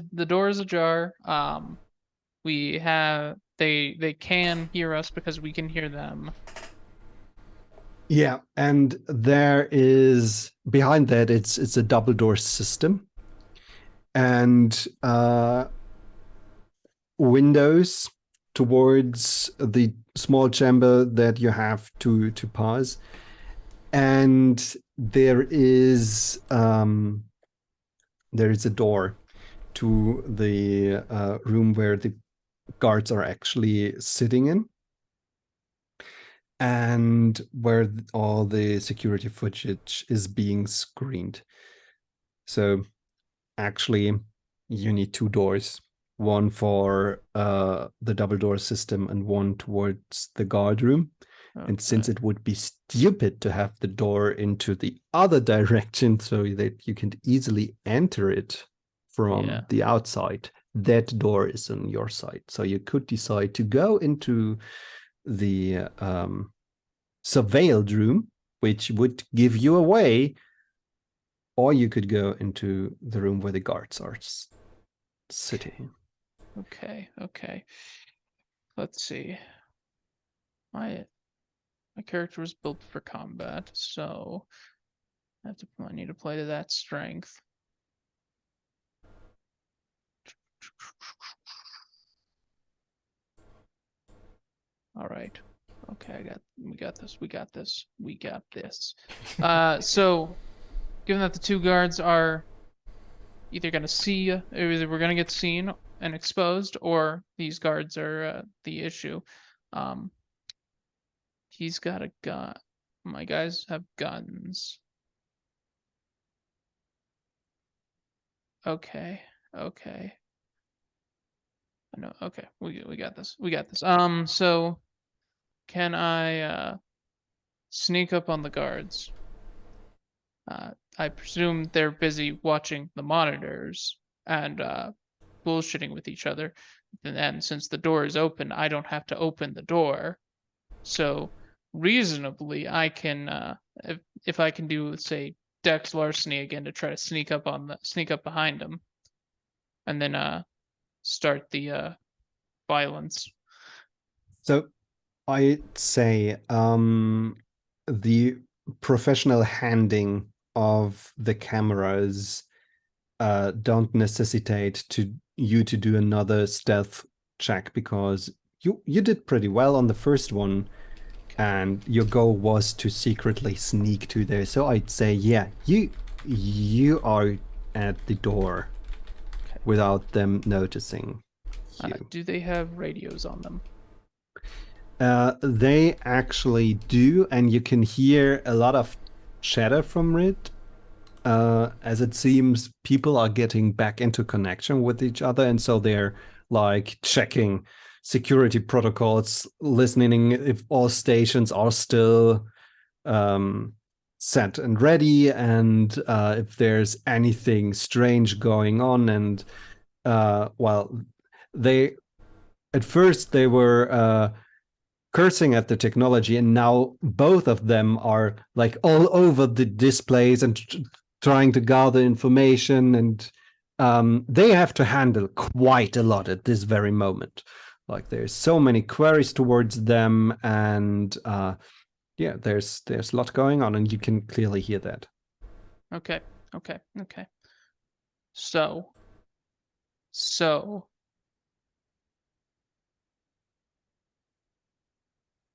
ajar. We have they can hear us because we can hear them.
yeah, and there is behind that it's a double door system, and windows towards the small chamber that you have to pass, and there is a door to the room where the guards are actually sitting in, and where all the security footage is being screened. So actually, you need two doors, one for the double door system and one towards the guard room.
Okay.
And since it would be stupid to have the door into the other direction so that you can easily enter it from the outside, that door is on your side. So you could decide to go into the surveilled room, which would give you away, or you could go into the room where the guards are sitting.
Okay. Okay. Let's see. My character was built for combat, so I need to play to that strength. All right. Okay, we got this. So given that the two guards are either gonna see, either we're gonna get seen and exposed, or these guards are the issue. He's got a gun. My guys have guns. Okay. Okay. No, okay. We got this. We got this. So can I sneak up on the guards? I presume they're busy watching the monitors and bullshitting with each other. And since the door is open, I don't have to open the door. So reasonably, I can if I can do, say, Dex larceny again to try to sneak up behind them, and then start the violence.
So I'd say the professional handing of the cameras don't necessitate you to do another stealth check, because you did pretty well on the first one, and your goal was to secretly sneak to there. So I'd say, yeah, you are at the door without them noticing you.
Do they have radios on them?
They actually do, and you can hear a lot of chatter from it. As it seems, people are getting back into connection with each other, and so they're like checking security protocols, listening if all stations are still set and ready, and if there's anything strange going on. And well, at first they were cursing at the technology, and now both of them are like all over the displays and trying to gather information, and they have to handle quite a lot at this very moment. Like there's so many queries towards them, and yeah, there's a lot going on, and you can clearly hear that.
Okay. So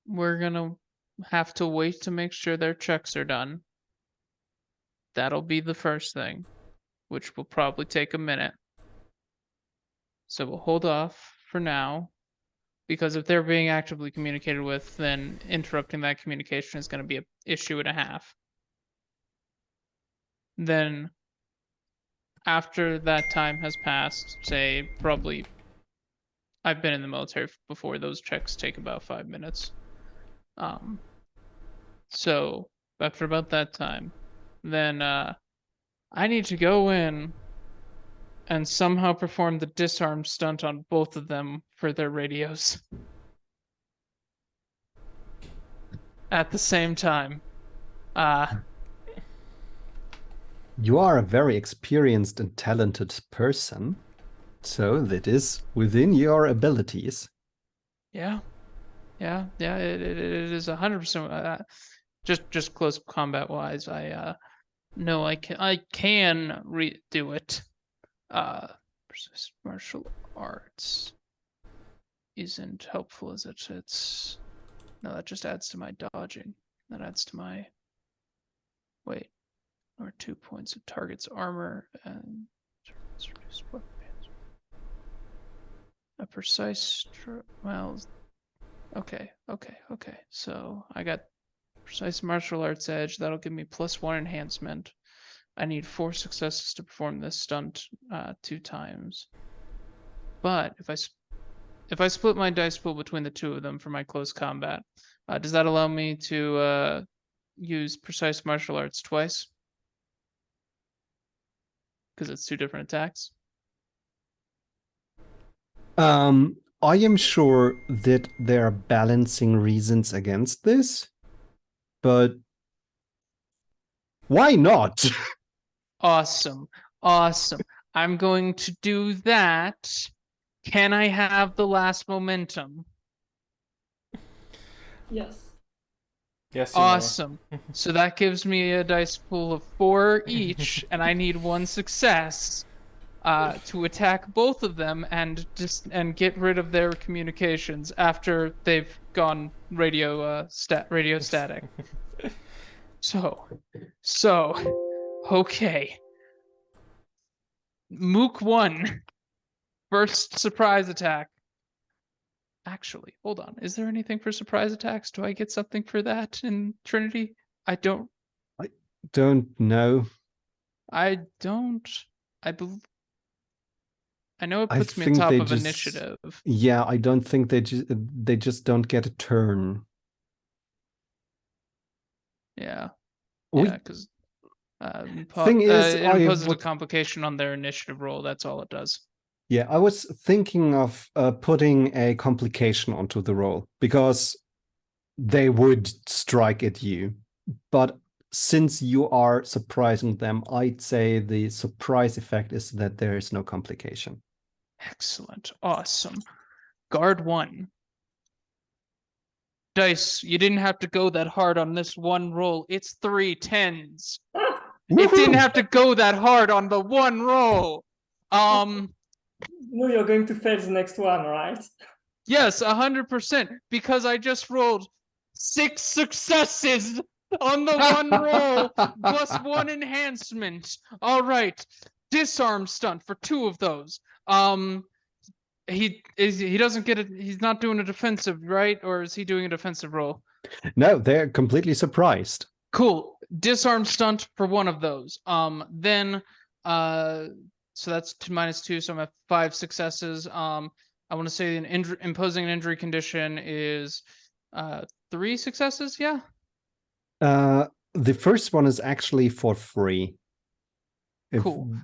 we're gonna have to wait to make sure their checks are done. That'll be the first thing, which will probably take a minute. So we'll hold off for now, because if they're being actively communicated with, then interrupting that communication is going to be an issue and a half. Then, after that time has passed, say probably, I've been in the military before, those checks take about 5 minutes. So after about that time, then I need to go in and somehow perform the disarm stunt on both of them for their radios at the same time.
You are a very experienced and talented person, so that is within your abilities.
Yeah, it is 100%. Just close combat wise, I know I can redo it. Persist martial arts isn't helpful, is it? It's no, that just adds to my dodging. That adds to my wait, or 2 points of target's armor and reduced weapon. A precise well, okay. So I got precise martial arts edge. That'll give me +1 enhancement. I need 4 successes to perform this stunt 2 times. But if I split my dice pool between the two of them for my close combat, does that allow me to use precise martial arts twice? Because it's 2 different attacks.
I am sure that there are balancing reasons against this, but why not?
Awesome. I'm going to do that. Can I have the last momentum?
Yes.
Yes, you
Awesome. So that gives me a dice pool of 4 each, and I need 1 success to attack both of them and get rid of their communications after they've gone radio static. So, okay. Mook 1. First surprise attack. Actually, hold on. Is there anything for surprise attacks? Do I get something for that in Trinity? I don't
know.
I don't. I know it
I
puts me on
think
top
they
of
just-
initiative.
Yeah, I don't think they just don't get a turn.
Yeah.
We-
Yeah, because
Thing is,
it
I
imposes a
would-
complication on their initiative roll. That's all it does.
Yeah, I was thinking of putting a complication onto the roll because they would strike at you. But since you are surprising them, I'd say the surprise effect is that there is no complication.
Excellent. Awesome. Guard 1. Dice, you didn't have to go that hard on this one roll. It's 3 10s. It didn't have to go that hard on the one roll.
No, you're going to fail the next one, right?
Yes, 100%, because I just rolled 6 successes on the one roll plus 1 enhancement. All right, disarm stunt for 2 of those. He doesn't get it. He's not doing a defensive, right? Or is he doing a defensive roll?
No, they're completely surprised.
Cool. Disarm stunt for 1 of those. Then so that's 2 -2, so I'm at 5 successes. I want to say imposing an injury condition is 3 successes, yeah?
The first one is actually for free.
Cool.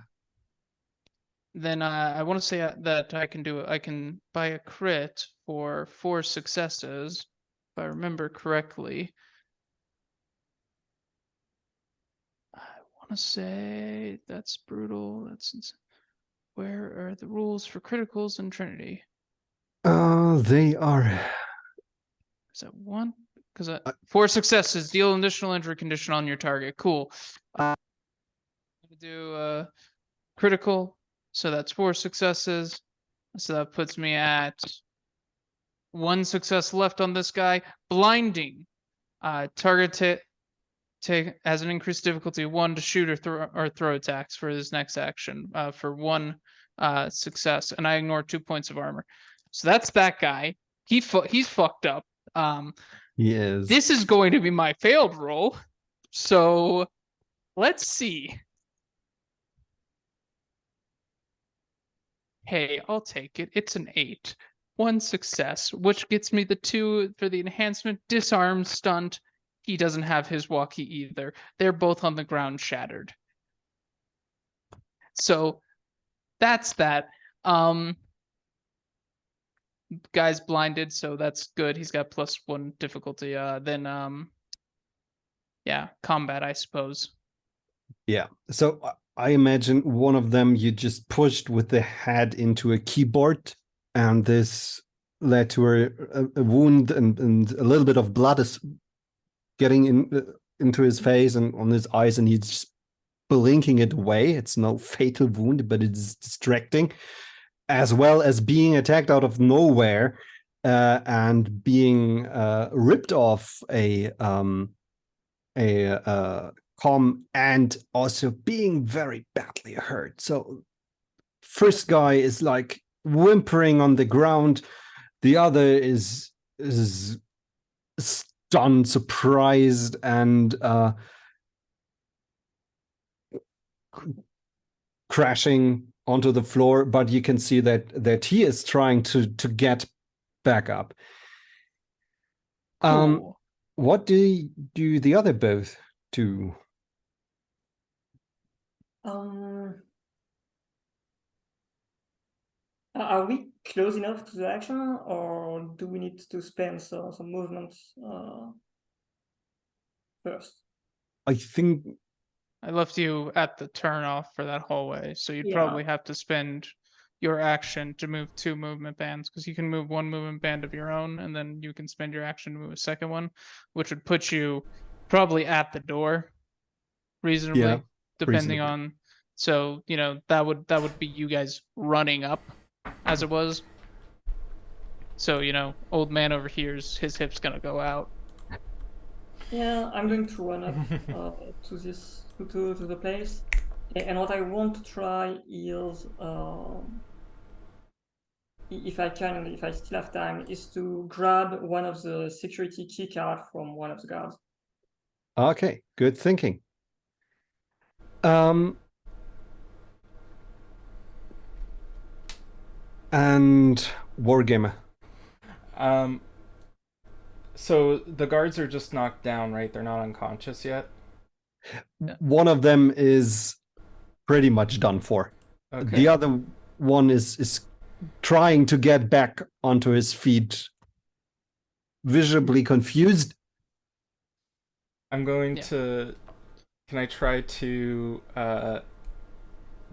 Then I want to say that I can buy a crit for 4 successes. I remember correctly. I want to say that's brutal. That's where are the rules for criticals in Trinity?
They are.
Is that 1? Because 4 successes, deal an additional injury condition on your target. Cool. I'm gonna do critical, so that's 4 successes. So that puts me at 1 success left on this guy. Blinding. Target has an increased difficulty 1 to shoot or throw attacks for his next action for 1 success, and I ignore 2 points of armor. So that's that guy. He's fucked up.
He is.
This is going to be my failed roll. So let's see. Hey, I'll take it. It's an 8. 1 success, which gets me the 2 for the enhancement. Disarm, stunt. He doesn't have his walkie either. They're both on the ground shattered. So that's that. Guy's blinded, so that's good. He's got +1 difficulty. Then yeah, combat, I suppose.
Yeah. So I imagine one of them you just pushed with the head into a keyboard, and this led to a wound and a little bit of blood is getting into his face and on his eyes, and he's just blinking it away. It's no fatal wound, but it's distracting, as well as being attacked out of nowhere and being ripped off a comm, and also being very badly hurt. So first guy is like whimpering on the ground, the other is stunned, surprised, and crashing onto the floor, but you can see that he is trying to get back up.
Cool.
What do the other both do?
Are we close enough to the action, or do we need to spend some movement first?
I think
I left you at the turnoff for that hallway, so you'd probably have to spend your action to move 2 movement bands, because you can move 1 movement band of your own, and then you can spend your action to move a second one, which would put you probably at the door, reasonably, depending on. So that would be you guys running up, as it was. So old man over here's his hip's gonna go out.
Yeah, I'm going to run up to this to the place, and what I want to try is, if I can, if I still have time, is to grab one of the security key card from one of the guards.
Okay, good thinking. And Wargamer.
So the guards are just knocked down, right? They're not unconscious yet?
One of them is pretty much done for.
Okay.
The other one is trying to get back onto his feet, visibly confused.
I'm going to... Can I try to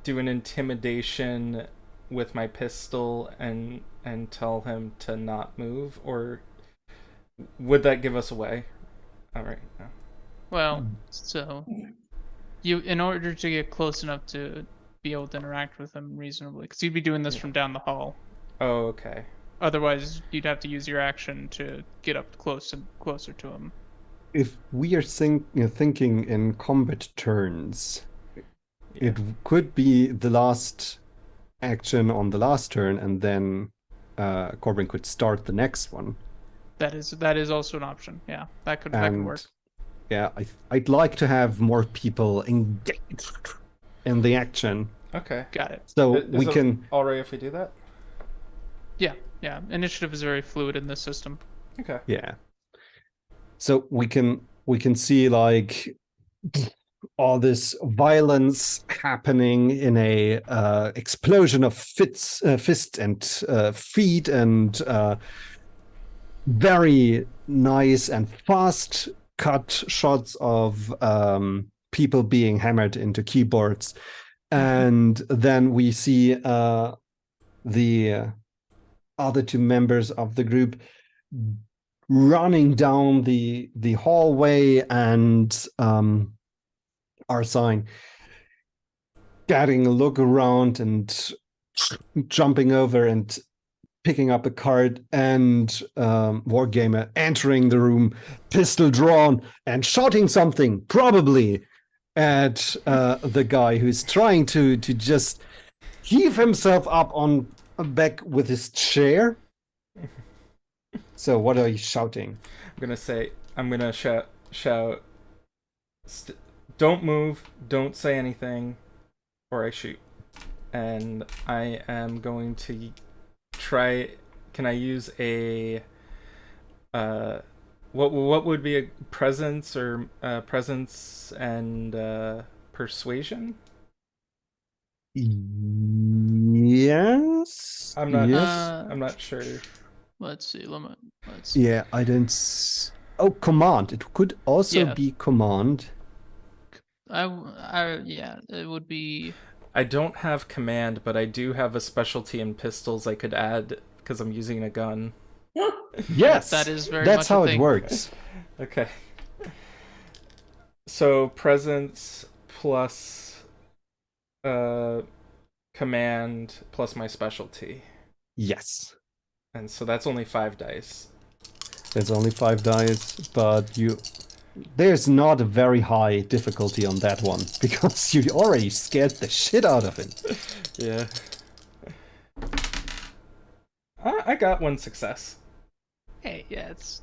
do an intimidation with my pistol and tell him to not move? Or would that give us away? All right. No.
Well, so in order to get close enough to be able to interact with him reasonably, because you'd be doing this from down the hall.
Oh, okay.
Otherwise, you'd have to use your action to get up close and closer to him.
If we are thinking in combat turns, it could be the last action on the last turn, and then Corbin could start the next one.
That is also an option. Yeah, that could work.
Yeah, I'd like to have more people engaged in the action.
Okay.
Got it.
So
Is
we
it
can.
all right if we do that?
Yeah. Initiative is very fluid in this system.
Okay.
Yeah. So we can see like all this violence happening in a explosion of fists and feet and very nice and fast cut shots of people being hammered into keyboards. And then we see the other two members of the group running down the hallway, and our sign getting a look around and jumping over and picking up a card, and Wargamer entering the room, pistol drawn, and shouting something, probably at the guy who's trying to just heave himself up on back with his chair. So what are you shouting?
I'm gonna shout, don't move, don't say anything, or I shoot. And I am going to try. Can I use a what would be a presence or presence and persuasion?
Yes.
I'm not.
Yes.
I'm not sure.
Let's see. Let's see.
Yeah, I don't. Oh, command. It could also be command.
Yeah, it would be.
I don't have command, but I do have a specialty in pistols I could add because I'm using a gun.
Yes,
that is very.
That's
much
how
a
it
thing.
works.
Okay. So presence plus command plus my specialty.
Yes.
And so that's only 5 dice.
There's only 5 dice, but there's not a very high difficulty on that one because you already scared the shit out of it.
Yeah. I got 1 success.
Hey, yeah, it's.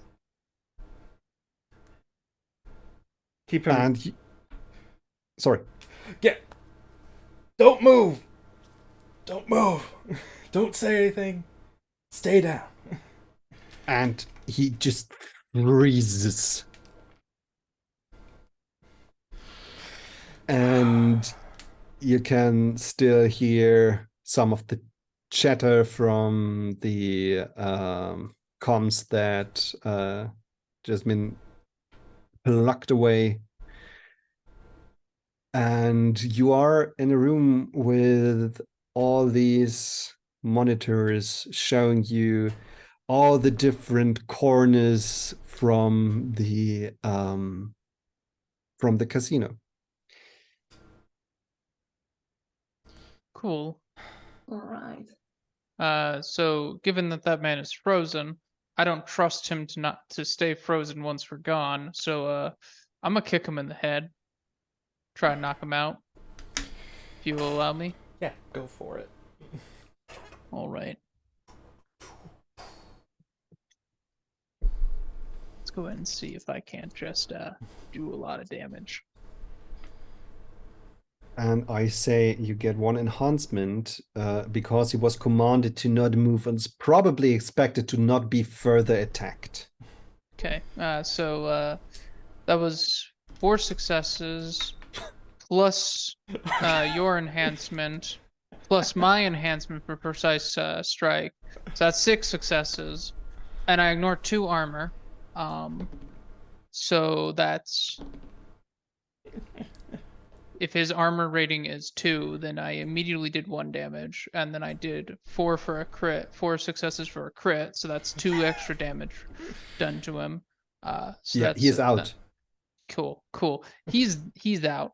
Keep him.
And sorry.
Yeah. Don't move. Don't move. Don't say anything. Stay down.
And he just freezes. And you can still hear some of the chatter from the comms that just been plucked away. And you are in a room with all these monitors showing you all the different corners from the casino.
Cool.
All right.
So given that man is frozen, I don't trust him to stay frozen once we're gone. So I'm gonna kick him in the head. Try and knock him out. If you will allow me.
Yeah, go for it.
All right. Let's go ahead and see if I can't just do a lot of damage.
And I say you get 1 enhancement because he was commanded to not move and is probably expected to not be further attacked.
Okay, so that was 4 successes plus your enhancement plus my enhancement for precise strike. So that's 6 successes, and I ignore 2 armor. So that's if his armor rating is 2, then I immediately did 1 damage, and then I did 4 for a crit, 4 successes for a crit. So that's 2 extra damage done to him. So
yeah, he is out.
Cool. He's out.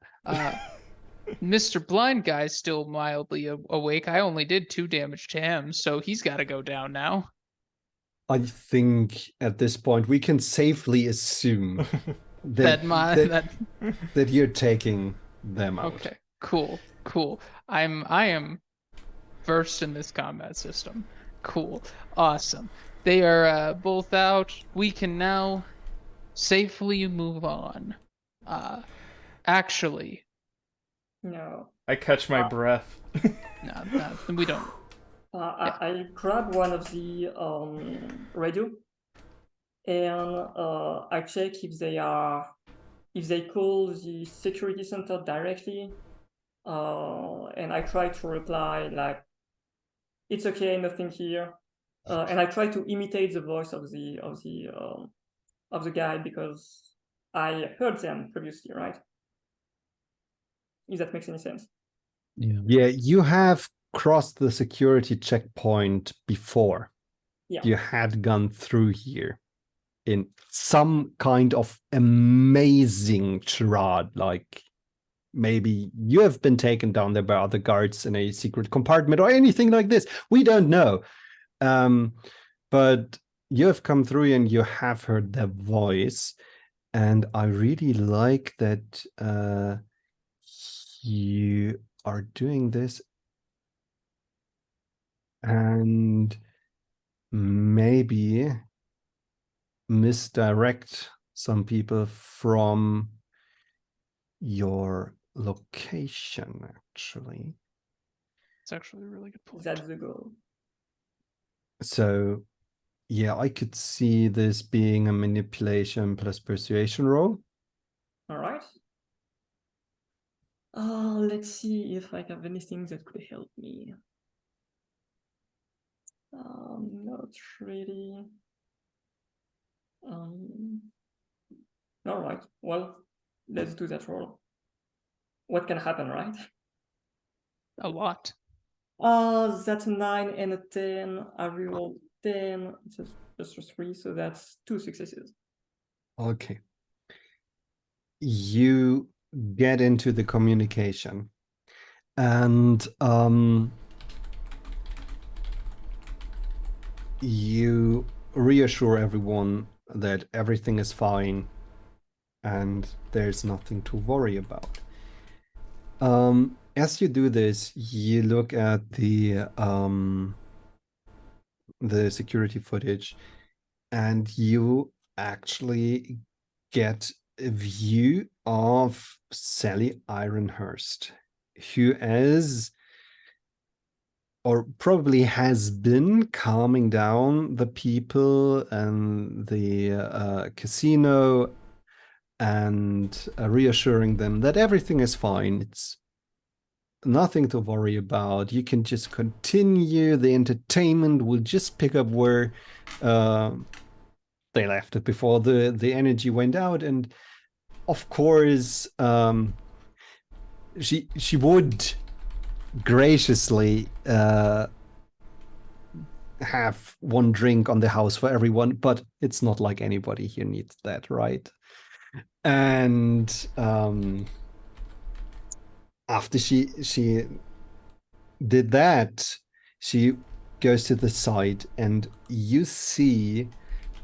Mr. Blind Guy's still mildly awake. I only did 2 damage to him, so he's got to go down now.
I think at this point we can safely assume that you're taking them out.
Okay, cool. I am versed in this combat system. Cool, awesome. They are both out. We can now safely move on. Actually.
No.
I catch my breath.
No, we don't.
I grab one of the radio and I check if they call the security center directly, and I try to reply like, "It's okay, nothing here." and I try to imitate the voice of the guy because I heard them previously, right? If that makes any sense.
Yeah, you have crossed the security checkpoint before.
Yeah.
You had gone through here in some kind of amazing charade, like maybe you have been taken down there by other guards in a secret compartment or anything like this. We don't know. But you have come through and you have heard their voice. And I really like that you are doing this. And maybe misdirect some people from your location, actually.
It's actually a really good point.
That's the goal.
So, yeah, I could see this being a manipulation plus persuasion roll.
All right. Let's see if I have anything that could help me. Not really. All right. Well, let's do that roll. What can happen, right?
A lot.
That's a 9 and a 10. I rerolled 10. It's just a 3, so that's 2 successes.
Okay. You get into the communication and you reassure everyone that everything is fine and there's nothing to worry about. As you do this, you look at the security footage and you actually get a view of Sally Ironhurst, who is or probably has been calming down the people and the casino and reassuring them that everything is fine. It's nothing to worry about. You can just continue. The entertainment will just pick up where they left it before the energy went out. And of course, she would graciously have one drink on the house for everyone, but it's not like anybody here needs that, right? And after she did that, she goes to the side and you see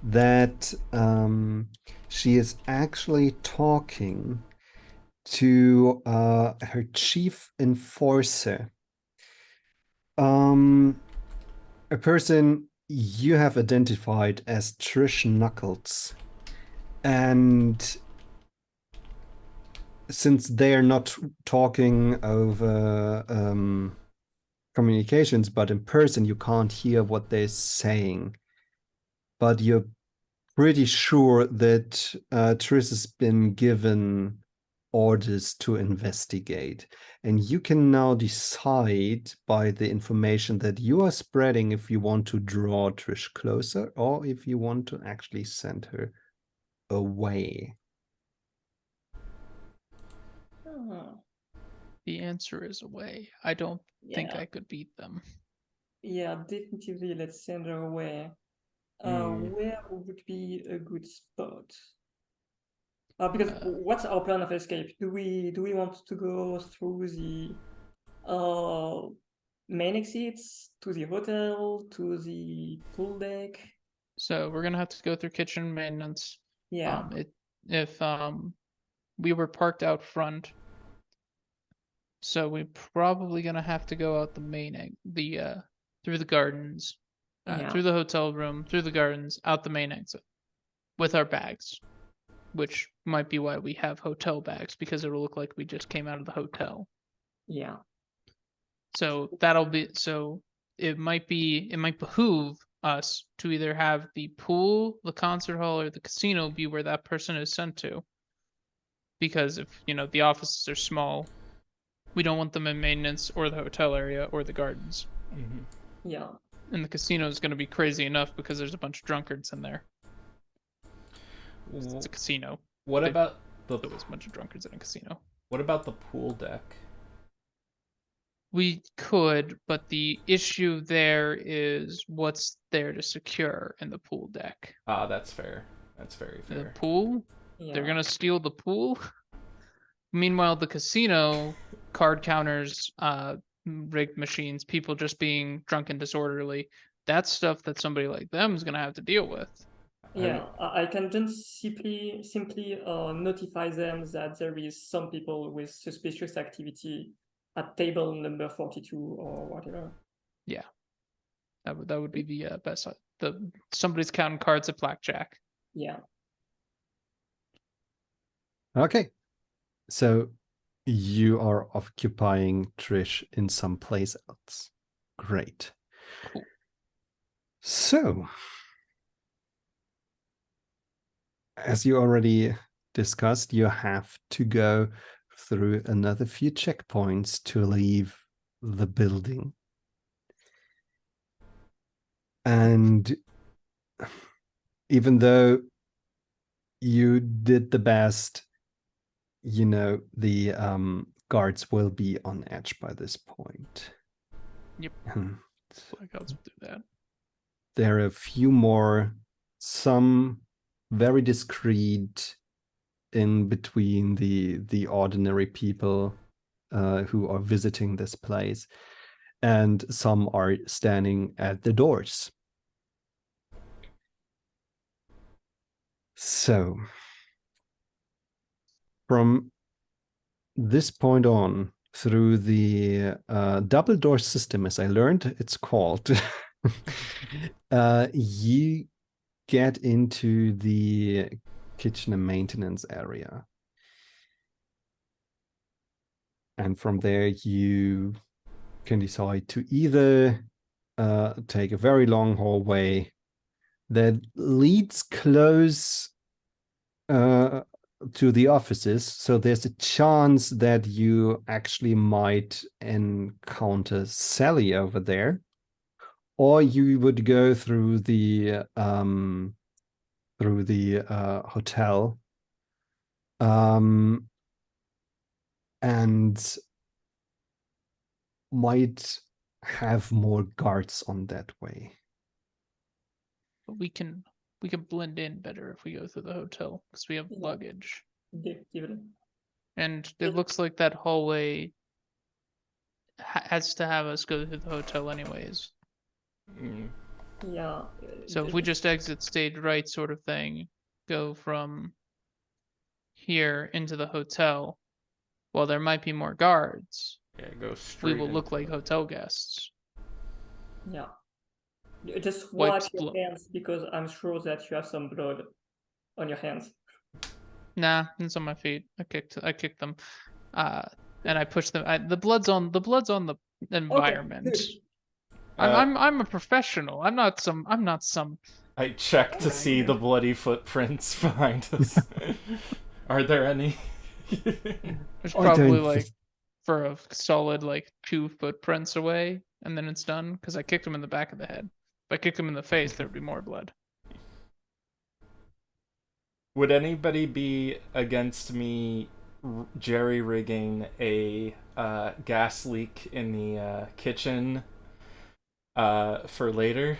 that she is actually talking to her chief enforcer, a person you have identified as Trish Knuckles. And since they're not talking over communications, but in person, you can't hear what they're saying. But you're pretty sure that Trish has been given orders to investigate. And you can now decide by the information that you are spreading if you want to draw Trish closer or if you want to actually send her away.
The answer is away. I don't think I could beat them.
Yeah, definitively. Let's send her away. Where would be a good spot? Because what's our plan of escape? Do we want to go through the main exits, to the hotel, to the pool deck?
So we're gonna have to go through kitchen maintenance.
Yeah.
If we were parked out front, so we're probably gonna have to go out the main through the gardens, through the hotel room, through the gardens, out the main exit with our bags, which might be why we have hotel bags, because it'll look like we just came out of the hotel.
Yeah.
So it might behoove us to either have the pool, the concert hall, or the casino be where that person is sent to. Because if, the offices are small, we don't want them in maintenance or the hotel area or the gardens.
Yeah.
in the casino is going to be crazy enough because there's a bunch of drunkards in there. It's a casino.
What about the?
There was a bunch of drunkards in a casino.
What about the pool deck?
We could, but the issue there is what's there to secure in the pool deck.
Ah, that's fair. That's very
The
fair.
pool?
Yeah.
They're gonna steal the pool? Meanwhile, the casino, card counters, rigged machines, people just being drunk and disorderly, that's stuff that somebody like them is gonna have to deal with.
Yeah, I can just simply notify them that there is some people with suspicious activity at table number 42 or whatever.
Yeah, that would be the best. Somebody's counting cards at blackjack.
Yeah.
Okay. So you are occupying Trish in some place else. Great.
Cool.
So, as you already discussed, you have to go through another few checkpoints to leave the building. And even though you did the best, you know, the guards will be on edge by this point.
Yep. Blackouts will do that.
There are a few more, some very discreet in between the ordinary people who are visiting this place, and some are standing at the doors. So, from this point on, through the double door system, as I learned it's called, you get into the kitchen and maintenance area. And from there, you can decide to either take a very long hallway that leads close to the offices. So there's a chance that you actually might encounter Sally over there. Or you would go through the hotel, and might have more guards on that way.
But we can blend in better if we go through the hotel because we have luggage.
Definitely.
And it looks like that hallway has to have us go through the hotel anyways.
Yeah.
So if we just exit stage right sort of thing, go from here into the hotel, while there might be more guards,
go straight.
we will look like hotel guests.
Yeah. Just wash your hands because I'm sure that you have some blood on your hands.
Nah, it's on my feet. I kicked them. And I pushed them. The blood's on the environment.
Okay,
I'm a professional. I'm not some.
I checked to see the bloody footprints behind us. Are there any?
There's probably like for a solid like 2 footprints away, and then it's done because I kicked him in the back of the head. If I kicked him in the face, there'd be more blood.
Would anybody be against me jerry-rigging a gas leak in the kitchen for later?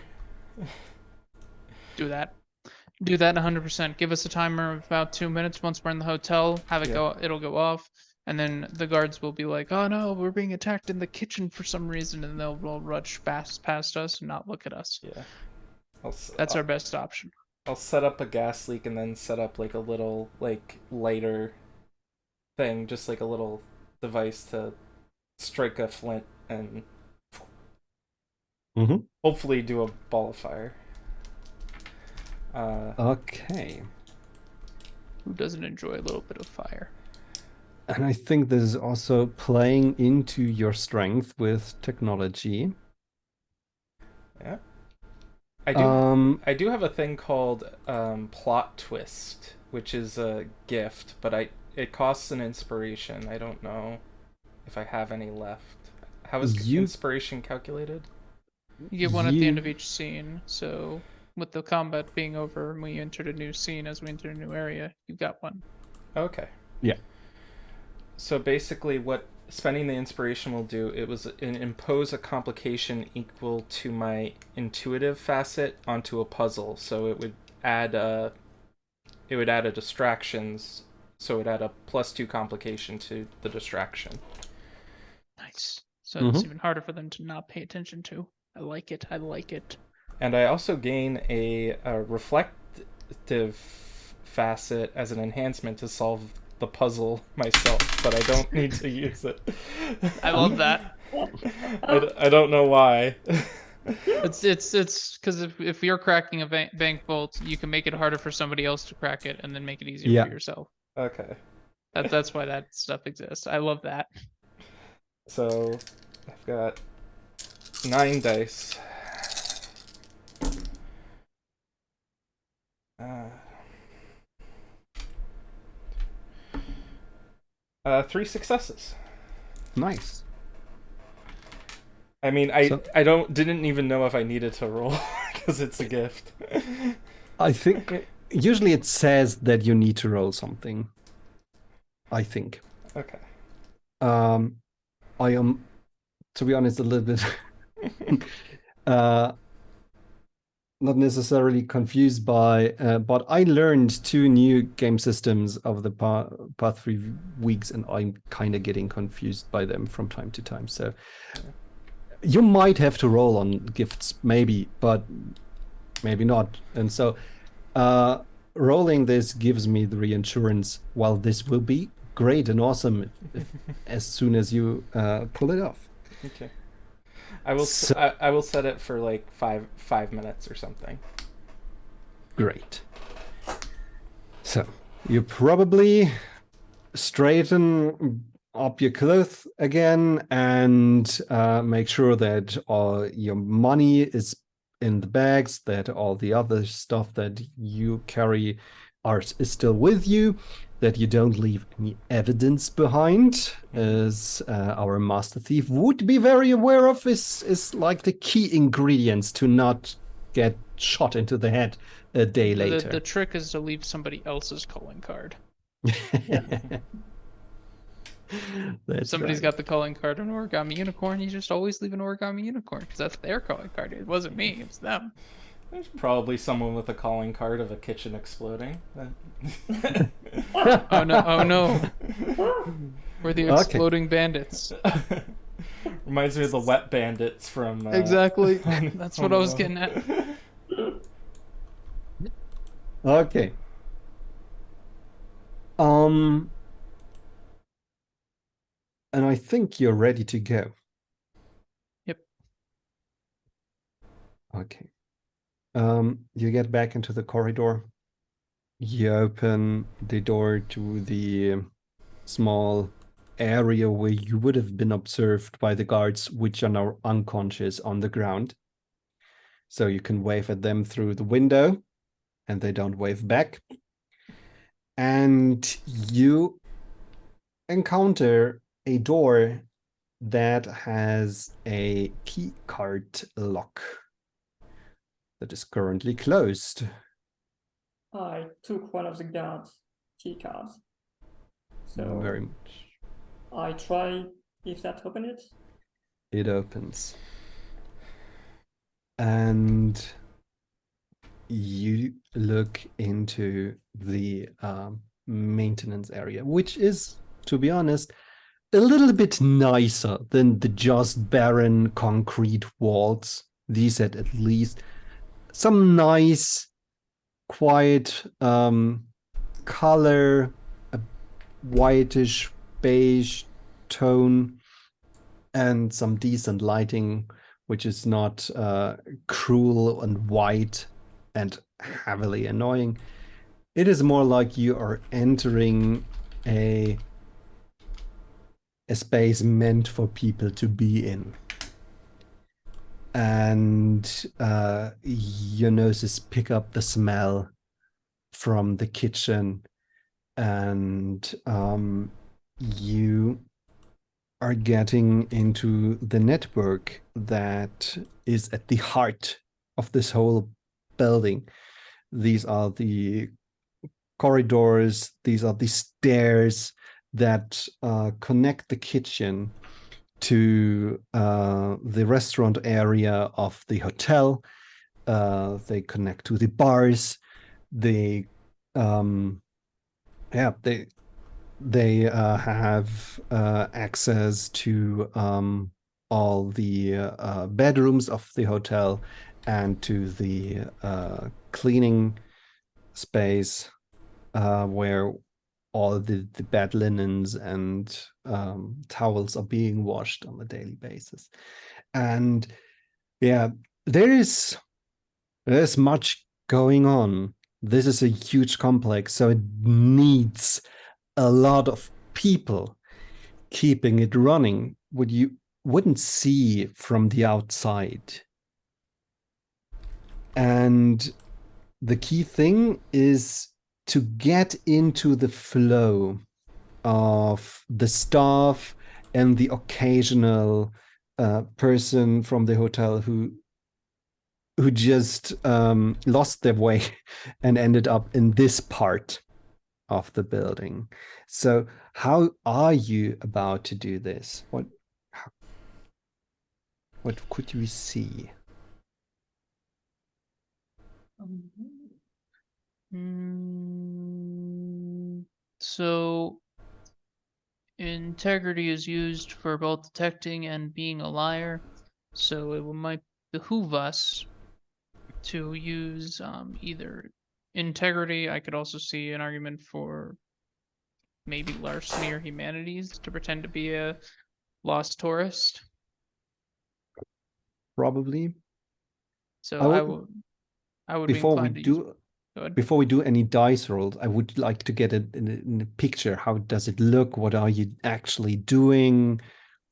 Do that 100%. Give us a timer of about 2 minutes. Once we're in the hotel, have it go. It'll go off, and then the guards will be like, "Oh no, we're being attacked in the kitchen for some reason," and they'll rush past us and not look at us.
Yeah,
that's our best option.
I'll set up a gas leak and then set up like a little like lighter thing, just like a little device to strike a flint and hopefully do a ball of fire.
Okay.
Who doesn't enjoy a little bit of fire?
And I think this is also playing into your strength with technology.
Yeah. I do have a thing called plot twist, which is a gift, but it costs an inspiration. I don't know if I have any left. How is inspiration calculated?
You get one at the end of each scene. So with the combat being over and we entered a new scene as we entered a new area, you got one.
Okay.
Yeah.
So basically, what spending the inspiration will do, it was impose a complication equal to my intuitive facet onto a puzzle. So it would add a distractions. So it would add a +2 complication to the distraction.
Nice. So it's even harder for them to not pay attention to. I like it. I like it.
And I also gain a reflective facet as an enhancement to solve the puzzle myself, but I don't need to use it.
I love that.
I don't know why.
It's because if you're cracking a bank vault, you can make it harder for somebody else to crack it, and then make it easier for yourself.
Okay.
That's why that stuff exists. I love that.
So I've got 9 dice. 3 successes.
Nice.
I mean, I didn't even know if I needed to roll because it's a gift.
I think usually it says that you need to roll something. I think.
Okay.
I am, to be honest, a little bit not necessarily confused by, but I learned 2 new game systems over the past 3 weeks, and I'm kind of getting confused by them from time to time. So you might have to roll on gifts, maybe, but maybe not. And so rolling this gives me the reinsurance. While this will be great and awesome as soon as you pull it off.
Okay. I will set it for like 5 minutes or something.
Great. So you probably straighten up your clothes again and make sure that all your money is in the bags, that all the other stuff that you carry is still with you, that you don't leave any evidence behind, as our master thief would be very aware of, is like the key ingredients to not get shot into the head a day later.
The trick is to leave somebody else's calling card. Somebody's got the calling card on Origami Unicorn. You just always leave an Origami Unicorn because that's their calling card. It wasn't me. It was them.
There's probably someone with a calling card of a kitchen exploding.
Oh no! Oh no! We're the exploding bandits.
Reminds me of the wet bandits from.
Exactly. That's what I was getting at.
Okay. And I think you're ready to go.
Yep.
Okay. You get back into the corridor. You open the door to the small area where you would have been observed by the guards, which are now unconscious on the ground. So you can wave at them through the window, and they don't wave back. And you encounter a door that has a key card lock that is currently closed.
I took one of the guards' key cards. So
very much.
I try if that opens it.
It opens. And you look into the maintenance area, which is, to be honest, a little bit nicer than the just barren concrete walls. These had at least some nice, quiet color, a whitish beige tone, and some decent lighting, which is not cruel and white and heavily annoying. It is more like you are entering a space meant for people to be in. And your noses pick up the smell from the kitchen, and you are getting into the network that is at the heart of this whole building. These are the corridors, these are the stairs that connect the kitchen to the restaurant area of the hotel. They connect to the bars. They have access to all the bedrooms of the hotel and to the cleaning space where all the bed linens and towels are being washed on a daily basis. And yeah, there's much going on. This is a huge complex, so it needs a lot of people keeping it running, what you wouldn't see from the outside. And the key thing is to get into the flow of the staff and the occasional person from the hotel who just lost their way and ended up in this part of the building. So how are you about to do this? What could you see?
So integrity is used for both detecting and being a liar. So it might behoove us to use either integrity. I could also see an argument for maybe larceny or humanities to pretend to be a lost tourist.
Probably.
So I would be
before we
inclined to
do before we do any dice rolls, I would like to get it in a picture. How does it look? What are you actually doing?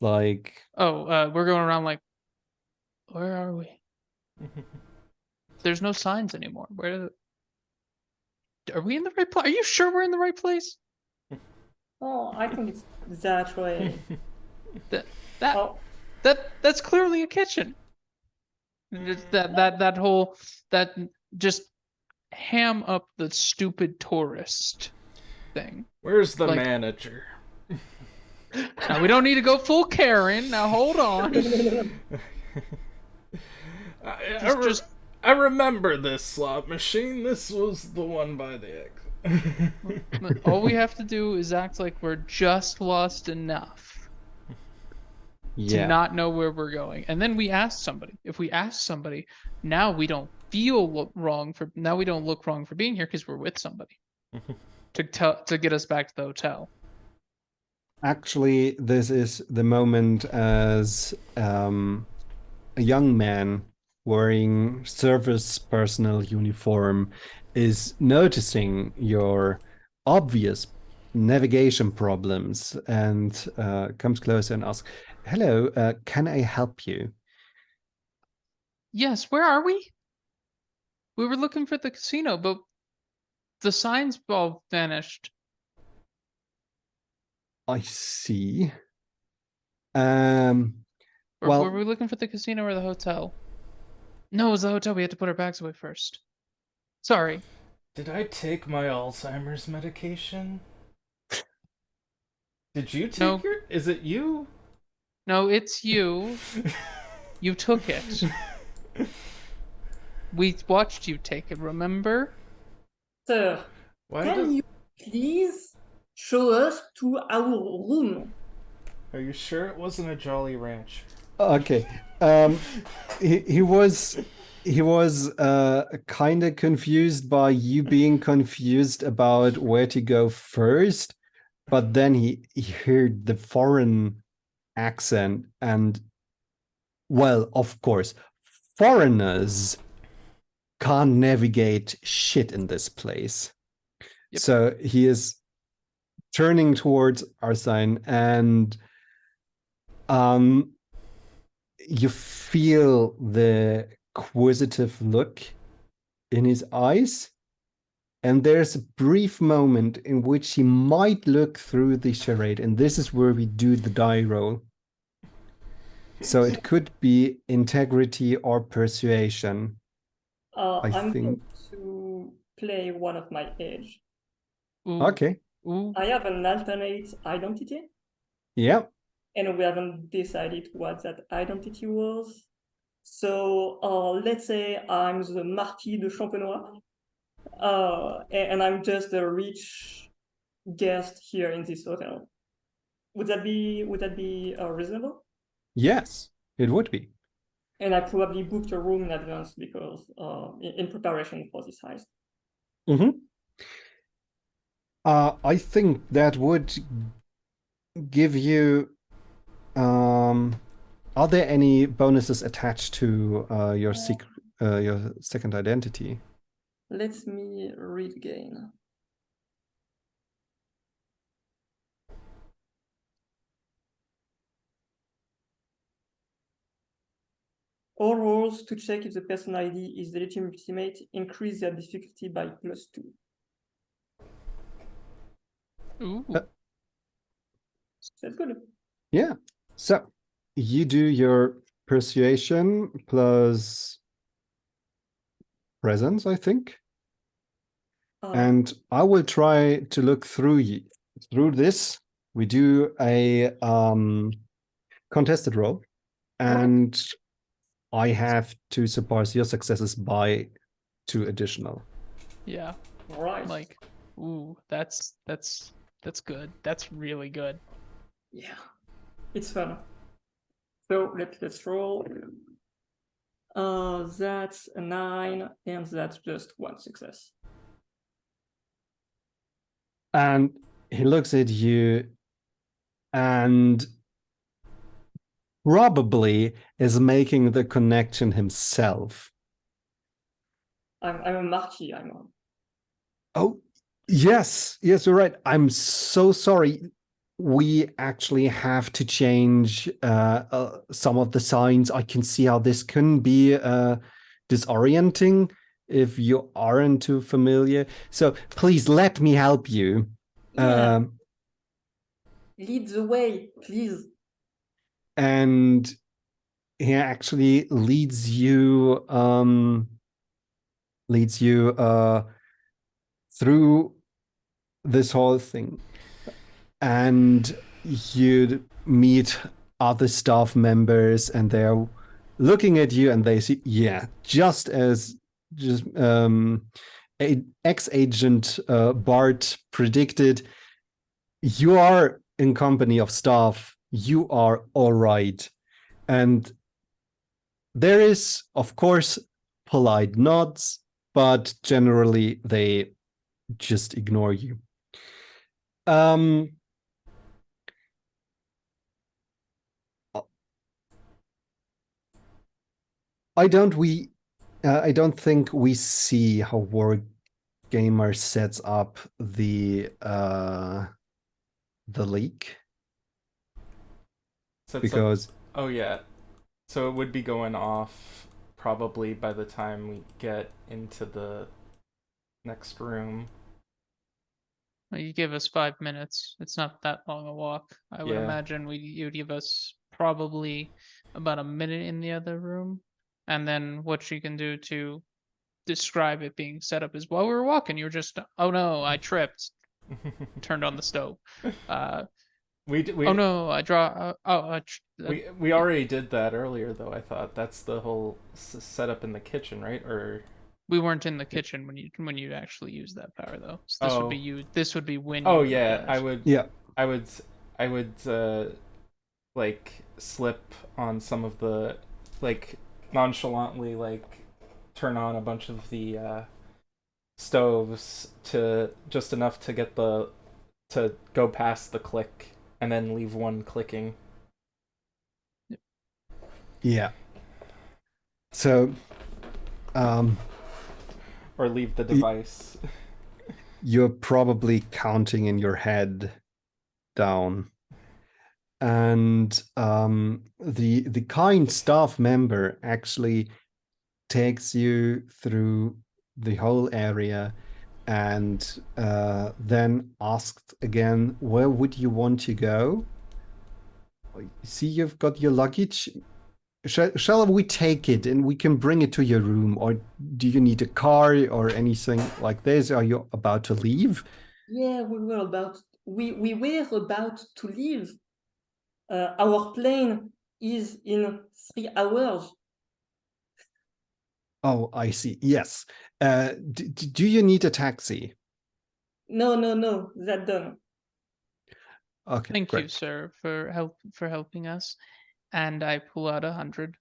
Like,
we're going around like, where are we? There's no signs anymore. Are we in the right place? Are you sure we're in the right place?
Oh, I think it's that way.
That's clearly a kitchen. Just that whole just ham up the stupid tourist thing.
Where's the manager?
Now we don't need to go full Karen. Now hold on.
I remember this slot machine. This was the one by the exit.
All we have to do is act like we're just lost enough to not know where we're going, and then we ask somebody. If we ask somebody, now we don't look wrong for being here because we're with somebody to get us back to the hotel.
Actually, this is the moment as a young man wearing service personnel uniform is noticing your obvious navigation problems and comes closer and asks, "Hello, can I help you?"
Yes, where are we? We were looking for the casino, but the signs all vanished.
I see.
Were we looking for the casino or the hotel? No, it was the hotel. We had to put our bags away first. Sorry.
Did I take my Alzheimer's medication? Did you take your... Is it you?
No, it's you. You took it. We watched you take it, remember?
Sir, can you please show us to our room?
Are you sure it wasn't a Jolly Rancher?
Okay. He was kind of confused by you being confused about where to go first, but then he heard the foreign accent and, well, of course, foreigners can't navigate shit in this place. Yep. So he is turning towards Arsine and you feel the inquisitive look in his eyes, and there's a brief moment in which he might look through the charade, and this is where we do the die roll. So it could be integrity or persuasion.
I'm
think.
going to play one of my edge.
Ooh.
Okay.
Ooh.
I have an alternate identity,
Yeah.
and we haven't decided what that identity was. So let's say I'm the Marquis de Champenois, and I'm just a rich guest here in this hotel. Would that be reasonable?
Yes, it would be.
And I probably booked a room in advance because in preparation for this heist.
Mm-hmm. I think that would give you. Are there any bonuses attached to your second identity?
Let me read again. All rolls to check if the person ID is legitimate increase their difficulty by +2.
Ooh.
That's good.
Yeah. So you do your persuasion plus presence, I think. And I will try to look through this. We do a contested roll, and I have to surpass your successes by 2 additional.
Yeah.
Right.
Like, ooh, that's good. That's really good.
Yeah, it's fun. So let's roll. That's a 9, and that's just 1 success.
And he looks at you and probably is making the connection himself.
I'm a Marquis,
Oh, yes, you're right. I'm so sorry. We actually have to change some of the signs. I can see how this can be disorienting if you aren't too familiar. So please let me help you.
Yeah. Lead the way, please.
And he actually leads you through this whole thing, and you meet other staff members, and they're looking at you, and they see, yeah, just ex-agent Bart predicted, you are in company of staff. You are all right. And there is, of course, polite nods, but generally they just ignore you. I don't think we see how Wargamer sets up the leak. Because
oh yeah, so it would be going off probably by the time we get into the next room.
Well, you give us 5 minutes. It's not that long a walk. I would imagine you'd give us probably about a minute in the other room, and then what you can do to describe it being set up is while we were walking, you were just, oh no, I tripped, turned on the stove. Oh no, I draw.
We already did that earlier, though. I thought that's the whole setup in the kitchen, right? Or
we weren't in the kitchen when you actually used that power, though. So this would be you. This would be when.
Oh
you
yeah,
dash.
I would like slip on some of the, like, nonchalantly, like, turn on a bunch of the stoves to just enough to get to go past the click, and then leave one clicking.
Yeah. So,
or leave the device.
You're probably counting in your head down, and the kind staff member actually takes you through the whole area, and then asked again, where would you want to go? See, you've got your luggage. Shall we take it and we can bring it to your room? Or do you need a car or anything like this? Are you about to leave?
Yeah, we were about to leave. Our plane is in 3 hours.
Oh, I see. Yes. Do you need a taxi?
No, that done.
Okay,
Thank you,
great.
sir, for helping us. And I pull out 100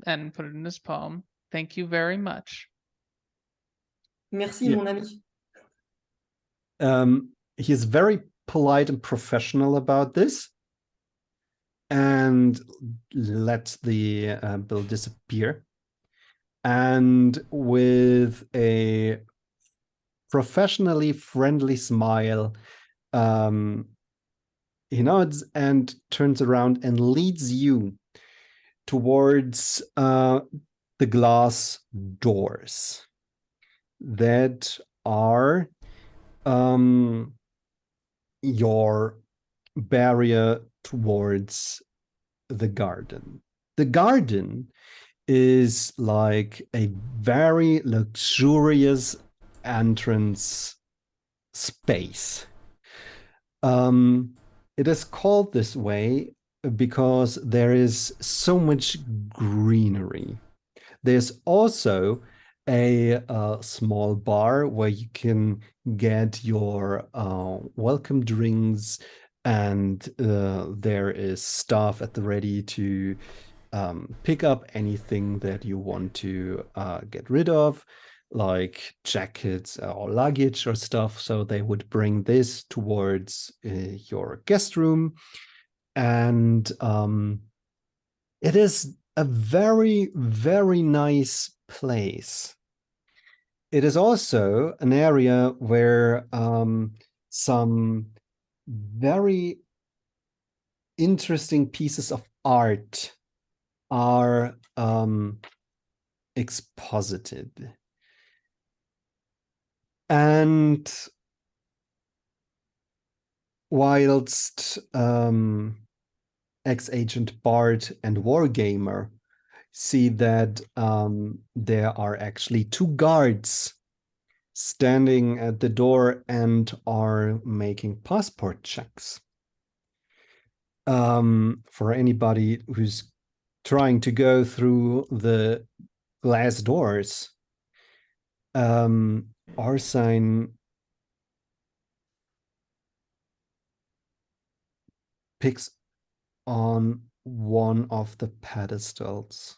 and put it in his palm. Thank you very much.
Merci,
Yeah.
mon ami.
He's very polite and professional about this, and let the bill disappear. And with a professionally friendly smile, he nods and turns around and leads you towards the glass doors that are your barrier towards the garden. The garden is like a very luxurious entrance space. It is called this way because there is so much greenery. There's also a small bar where you can get your welcome drinks, and there is staff at the ready to pick up anything that you want to get rid of, like jackets or luggage or stuff. So they would bring this towards your guest room. And it is a very, very nice place. It is also an area where some very interesting pieces of art are exposited. And whilst ex-agent Bart and Wargamer see that there are actually two guards standing at the door and are making passport checks. For anybody who's trying to go through the glass doors, Arsine picks on one of the pedestals.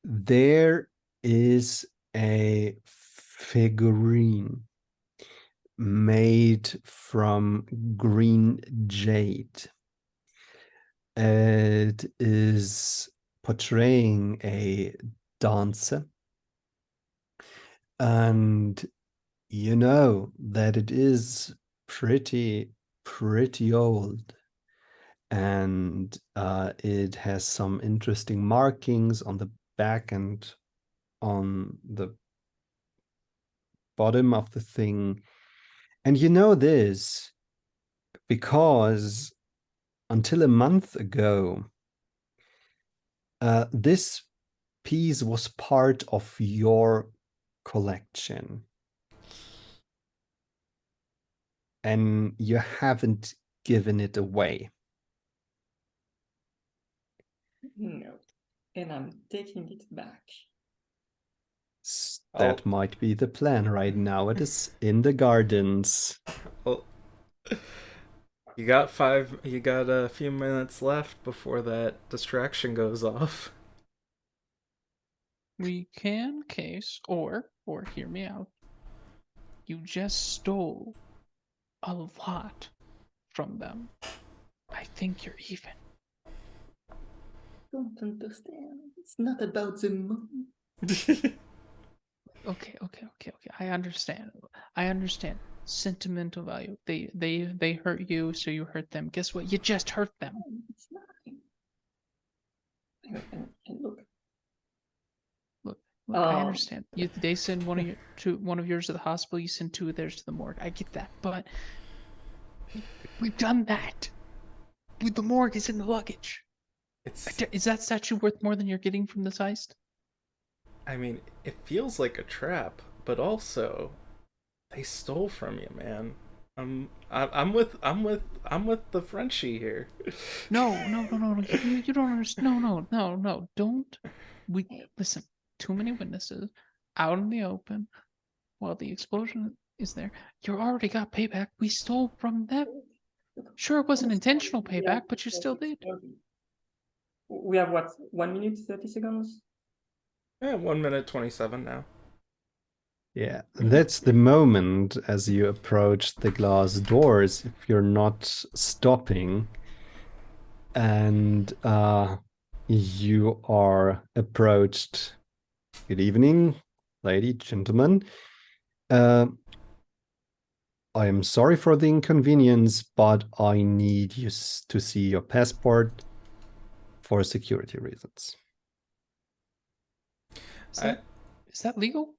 There is a figurine made from green jade. It is portraying a dancer, and you know that it is pretty old, and it has some interesting markings on the back and on the bottom of the thing. And you know this because until a month ago, this piece was part of your collection. And you haven't given it away.
No, and I'm taking it back.
That might be the plan right now. It is in the gardens.
Well, you got a few minutes left before that distraction goes off.
We can case, or hear me out. You just stole a lot from them. I think you're even.
Don't understand. It's not about the money.
Okay. I understand. Sentimental value. They hurt you, so you hurt them. Guess what? You just hurt them.
It's nothing. And look.
Look, Look, I understand. They send one of yours to the hospital. You send 2 of theirs to the morgue. I get that, but we've done that. The morgue is in the luggage. Is that statue worth more than you're getting from this heist?
I mean, it feels like a trap, but also they stole from you, man. I'm with the Frenchie here.
No. You don't understand. No. Don't. Listen. Too many witnesses out in the open while the explosion is there. You already got payback. We stole from them. Sure, it wasn't intentional payback, but you still did.
We have what? 1 minute, 30 seconds?
Yeah, 1 minute 27 now.
Yeah, that's the moment as you approach the glass doors, if you're not stopping, and you are approached. Good evening, lady, gentlemen. I am sorry for the inconvenience, but I need you to see your passport for security reasons.
Is that legal?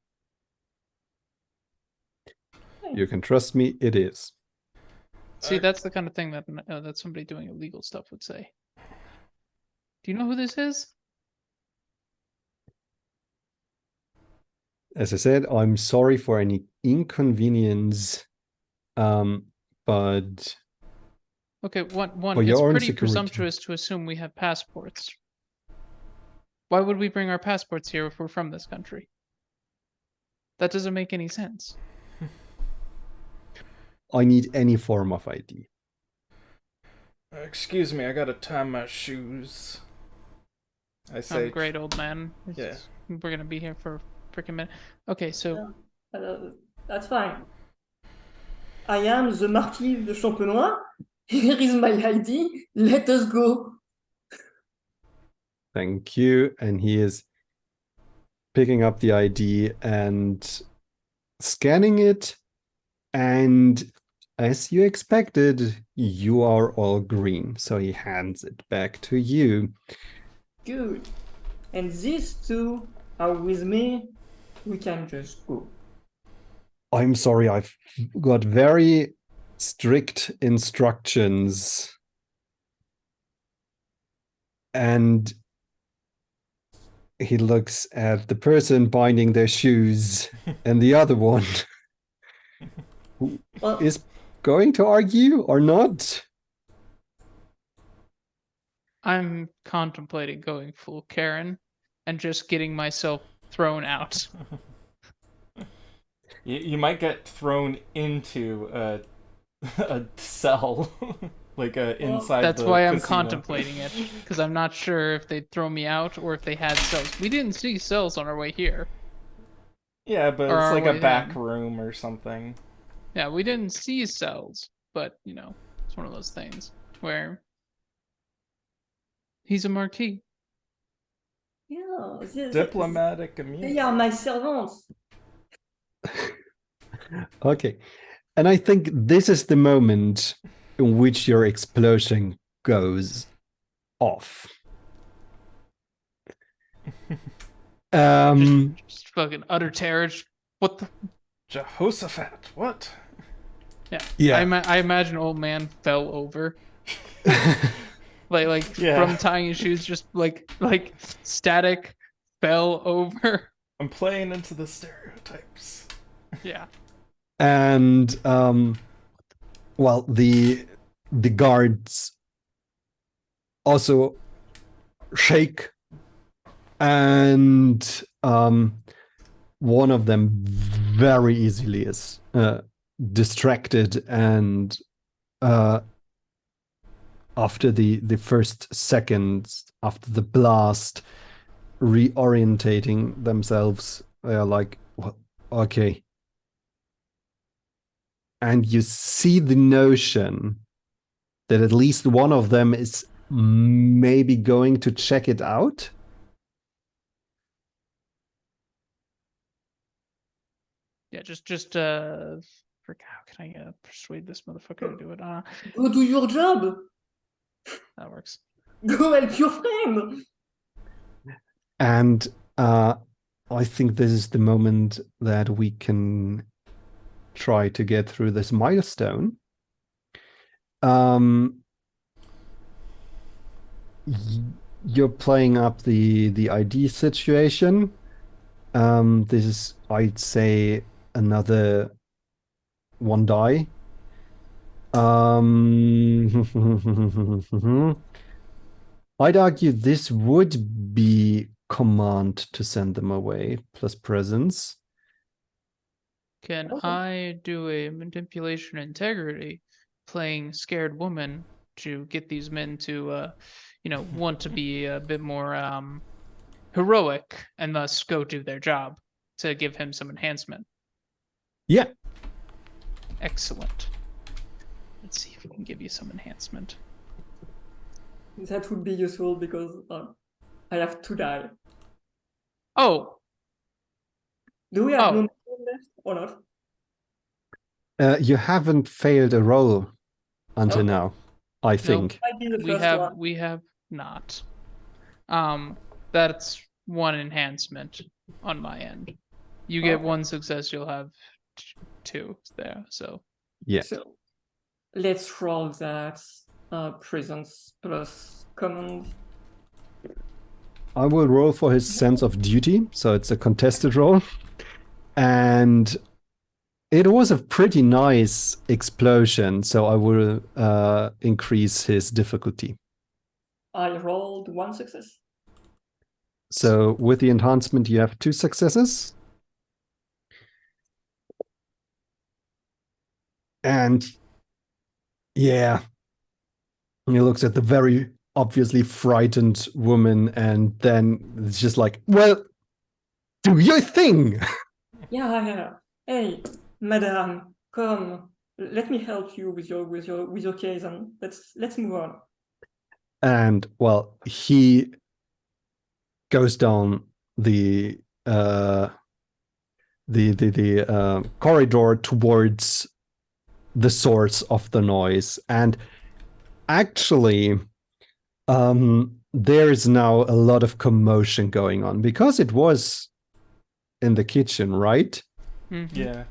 You can trust me, it is.
See, that's the kind of thing that somebody doing illegal stuff would say. Do you know who this is?
As I said, I'm sorry for any inconvenience, but
Okay, one.
for
It's
your own
pretty
security.
presumptuous to assume we have passports. Why would we bring our passports here if we're from this country? That doesn't make any sense.
I need any form of ID.
Excuse me, I gotta tie my shoes. I say,
I'm great, old man.
Yeah.
We're gonna be here for a freaking minute. Okay, so
That's fine. I am the Marquis de Champenois. Here is my ID. Let us go.
Thank you. And he is picking up the ID and scanning it. And as you expected, you are all green. So he hands it back to you.
Good. And these 2 are with me. We can just go.
I'm sorry, I've got very strict instructions. And he looks at the person binding their shoes and the other one who is going to argue or not.
I'm contemplating going full Karen and just getting myself thrown out.
you might get thrown into a cell, like inside.
That's
the
why I'm
casino.
contemplating it, because I'm not sure if they'd throw me out or if they had cells. We didn't see cells on our way here.
Yeah, but
Or
it's
our
like a
way
back
down.
room or something.
Yeah, we didn't see cells, but it's one of those things where he's a marquis.
Yeah,
Diplomatic immunity.
they are my servants.
Okay. And I think this is the moment in which your explosion goes off.
Just fucking utter terror. What the?
Jehoshaphat, what?
Yeah. I imagine old man fell over. like from tying his shoes, just like static fell over.
I'm playing into the stereotypes.
Yeah.
And well, the guards also shake, and one of them very easily is distracted, and after the first seconds after the blast, reorientating themselves, they are like, well, okay. And you see the notion that at least one of them is maybe going to check it out.
Yeah, just how can I persuade this motherfucker to do it?
Go do your job.
That works.
Go help your friend.
And I think this is the moment that we can try to get through this milestone. You're playing up the ID situation. This is, I'd say, another 1 die. I'd argue this would be command to send them away plus presence.
Can I do a manipulation integrity, playing scared woman to get these men to, want to be a bit more heroic and thus go do their job to give him some enhancement?
Yeah.
Excellent. Let's see if we can give you some enhancement.
That would be useful because I have 2 die.
Oh.
Do we have no left or not?
You haven't failed a roll until now, I think.
Might be the first one.
We have not. That's 1 enhancement on my end. You get 1 success, you'll have 2 there. So
yeah.
So let's roll that presence plus command.
I will roll for his sense of duty, so it's a contested roll. And it was a pretty nice explosion, so I will increase his difficulty.
I rolled 1 success.
So with the enhancement, you have 2 successes. And yeah, he looks at the very obviously frightened woman, and then it's just like, well, do your thing.
Yeah. Hey, madam, come. Let me help you with your case, and let's move on.
And well, he goes down the corridor towards the source of the noise, and actually there is now a lot of commotion going on because it was in the kitchen, right?
Mm-hmm.
Yeah.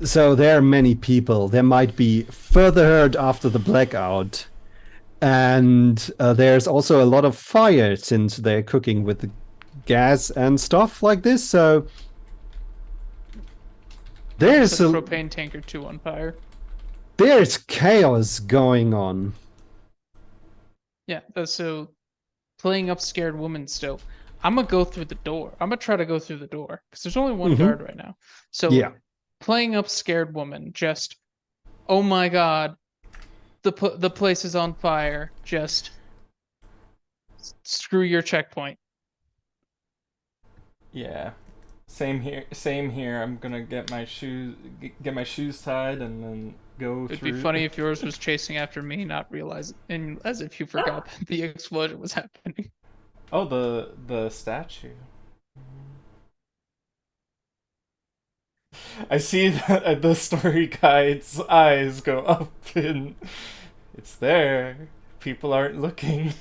So there are many people. There might be further hurt after the blackout, and there's also a lot of fire since they're cooking with the gas and stuff like this. So there's
a propane tank or 2 on fire.
There's chaos going on.
Yeah, so playing up scared woman still. I'm gonna go through the door. I'm gonna try to go through the door because there's only 1 guard right now. So
yeah,
playing up scared woman, just oh my god, the place is on fire. Just screw your checkpoint.
Yeah. Same here. I'm gonna get my shoes tied and then go
It'd
through.
be funny if yours was chasing after me, not realizing, and as if you forgot that the explosion was happening.
Oh, the statue. I see the story guide's eyes go up, and it's there. People aren't looking.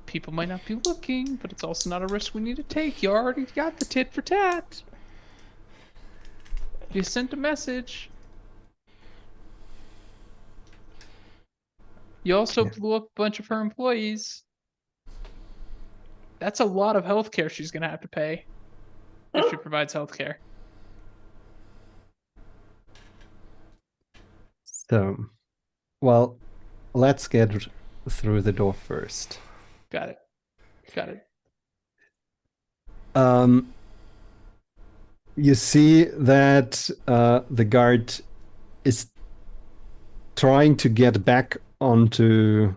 People might not be looking, but it's also not a risk we need to take. You already got the tit for tat. You sent a message. You also blew up a bunch of her employees. That's a lot of healthcare she's gonna have to pay if she provides healthcare.
So, well, let's get through the door first.
Got it.
You see that the guard is trying to get back into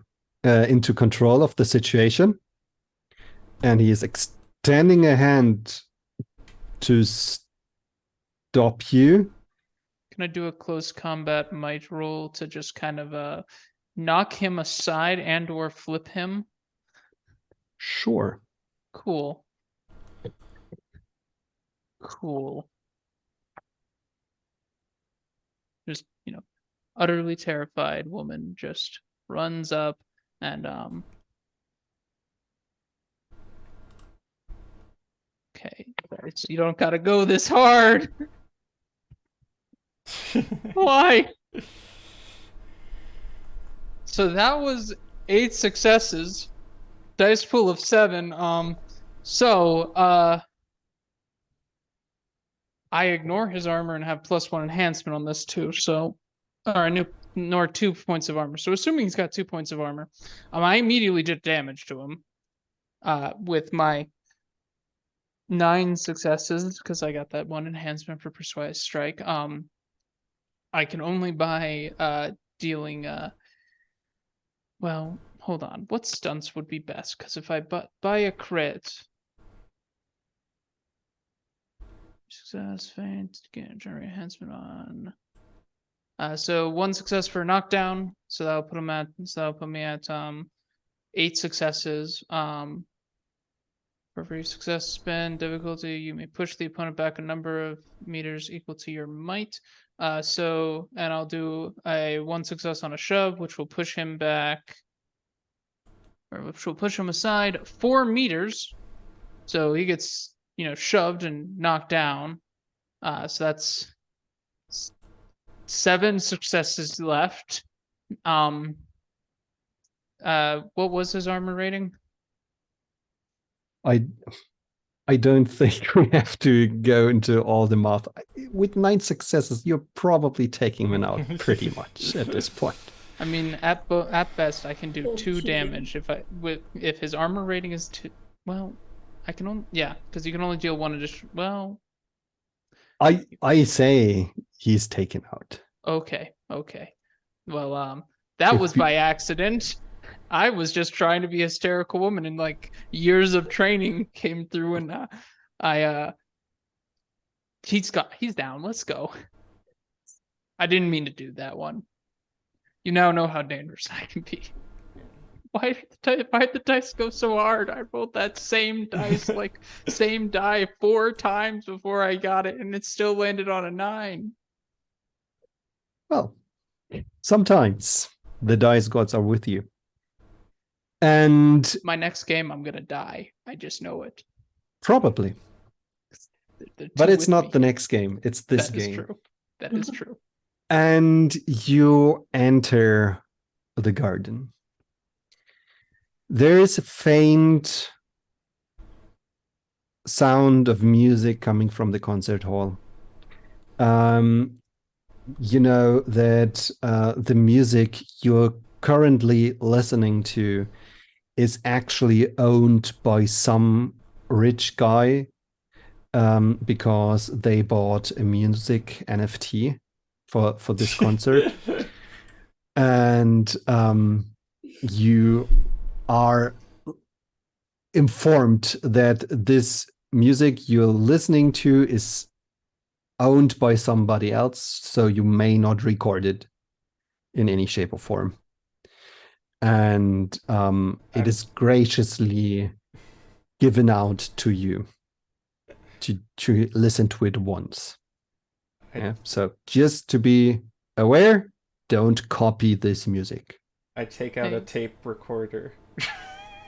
control of the situation, and he is extending a hand to stop you.
Can I do a close combat might roll to just kind of knock him aside and or flip him?
Sure.
Cool. Just, utterly terrified woman just runs up and Okay, you don't gotta go this hard. Why? So that was 8 successes. Dice pool of 7. I ignore his armor and have +1 enhancement on this too. So, or I ignore 2 points of armor. So assuming he's got 2 points of armor, I immediately did damage to him. With my 9 successes, because I got that 1 enhancement for Persuade Strike. I can only buy dealing well, hold on. What stunts would be best? Because if I buy a crit, success, feint, generate enhancement on. So 1 success for a knockdown. So that'll put me at 8 successes. For every success spend difficulty, you may push the opponent back a number of meters equal to your might. And I'll do a 1 success on a shove, which will push him back, or which will push him aside 4 meters. So he gets, shoved and knocked down. So that's 7 successes left. What was his armor rating?
I don't think we have to go into all the math. With 9 successes, you're probably taking him out pretty much at this point.
I mean, at best, I can do 2 damage if his armor rating is 2. Well, I can only because you can only deal 1 additional. Well,
I say he's taken out.
Okay. Well, that was by accident. I was just trying to be a hysterical woman, and like years of training came through, and he's down. Let's go. I didn't mean to do that one. You now know how dangerous I can be. Why did the dice go so hard? I rolled that same dice, same die 4 times before I got it, and it still landed on a 9.
Well, sometimes the dice gods are with you. And
my next game, I'm gonna die. I just know it.
Probably. But it's not the next game. It's this game.
That is true. That is true.
And you enter the garden. There is a faint sound of music coming from the concert hall. You know that the music you're currently listening to is actually owned by some rich guy because they bought a music NFT for this concert. And you are informed that this music you're listening to is owned by somebody else, so you may not record it in any shape or form. And it is graciously given out to you to listen to it once. Yeah. So just to be aware, don't copy this music.
I take out a tape recorder.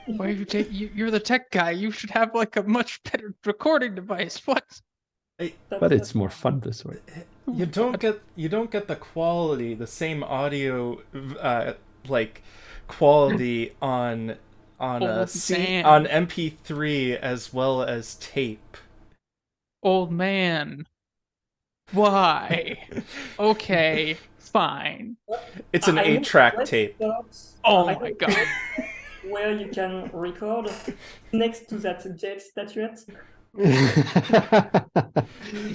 Why you're the tech guy. You should have like a much better recording device. What?
But it's more fun this way.
You don't get the quality, the same audio quality on MP3 as well as tape.
Old man. Why? Okay, fine.
It's an 8-track tape.
Oh my god.
Where you can record next to that jet statuette.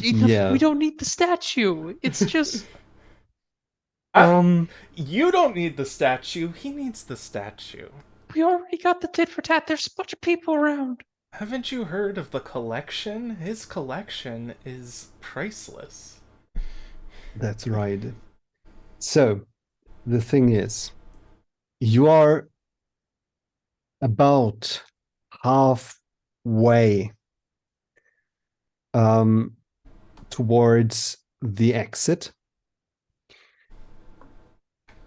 Yeah.
We don't need the statue. It's just
you don't need the statue. He needs the statue.
We already got the tit for tat. There's a bunch of people around.
Haven't you heard of the collection? His collection is priceless.
That's right. So, the thing is, you are about halfway towards the exit,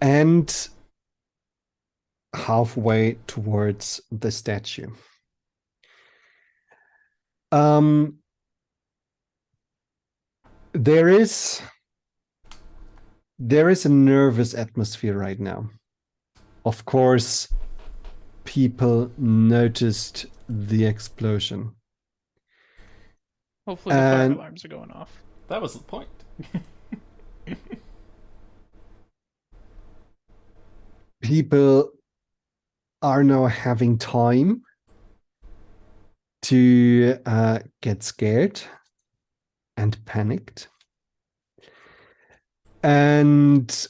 and halfway towards the statue. There is a nervous atmosphere right now. Of course, people noticed the explosion.
Hopefully the fire alarms are going off.
That was the point.
People are now having time to get scared and panicked. And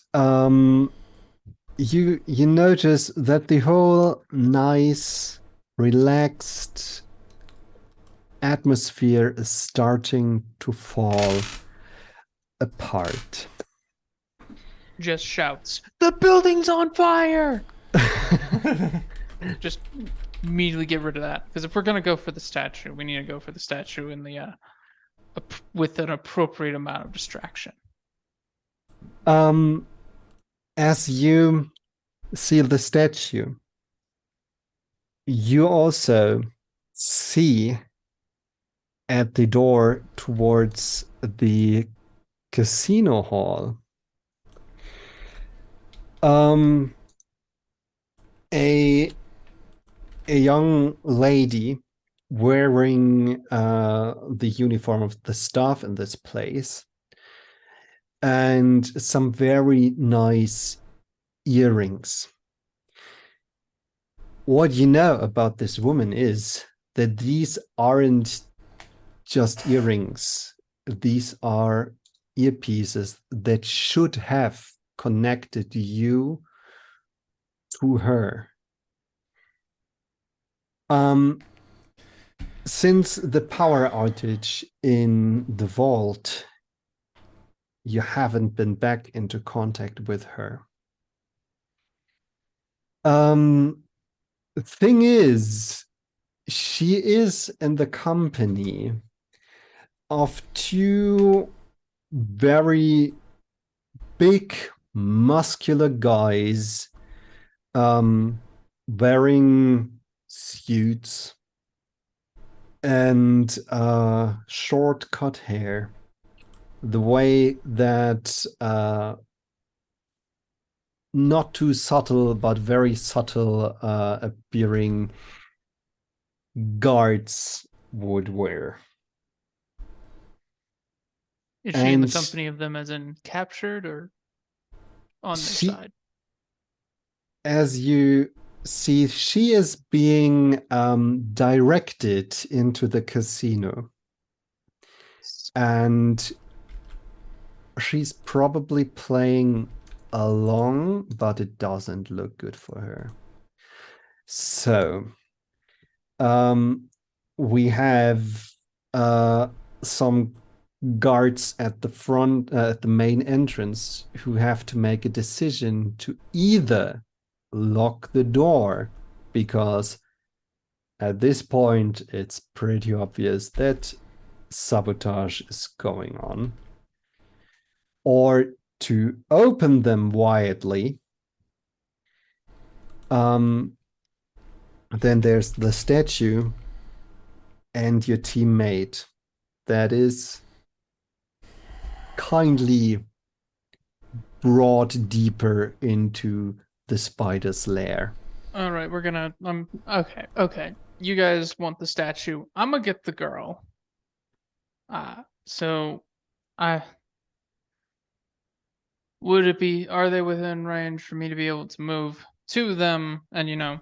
you notice that the whole nice, relaxed atmosphere is starting to fall apart.
Just shouts, "The building's on fire!" Just immediately get rid of that. Because if we're gonna go for the statue, we need to go for the statue in the with an appropriate amount of distraction.
As you see the statue, you also see at the door towards the casino hall a young lady wearing the uniform of the staff in this place and some very nice earrings. What you know about this woman is that these aren't just earrings. These are earpieces that should have connected you to her. Since the power outage in the vault, you haven't been back into contact with her. Thing is, she is in the company of two very big, muscular guys wearing suits and short cut hair, the way that not too subtle but very subtle appearing guards would wear.
Is she in the company of them as in captured or on their side?
As you see, she is being directed into the casino. And she's probably playing along, but it doesn't look good for her. So, we have some guards at the front, at the main entrance, who have to make a decision to either lock the door, because at this point it's pretty obvious that sabotage is going on, or to open them quietly. Then there's the statue and your teammate that is kindly brought deeper into the spider's lair.
All right, we're gonna. Okay. You guys want the statue? I'm gonna get the girl. So, would it be? Are they within range for me to be able to move to them and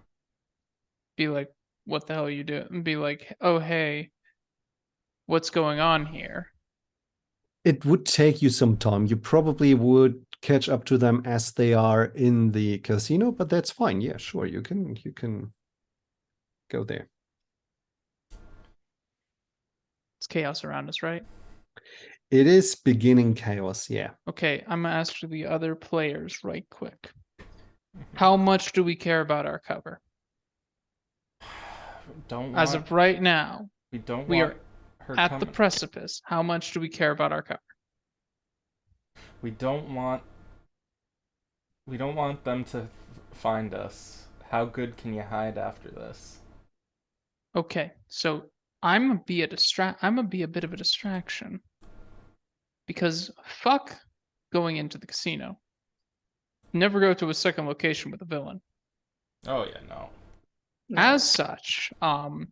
be like, "What the hell are you doing?" And be like, "Oh hey, what's going on here?"
It would take you some time. You probably would catch up to them as they are in the casino, but that's fine. Yeah, sure. You can go there.
It's chaos around us, right?
It is beginning chaos, yeah.
Okay, I'm gonna ask the other players right quick. How much do we care about our cover? As of right now, we are at the precipice. How much do we care about our cover?
We don't want them to find us. How good can you hide after this?
Okay, so I'm gonna be a bit of a distraction. Because fuck going into the casino. Never go to a second location with a villain.
Oh yeah, no.
As such, I'm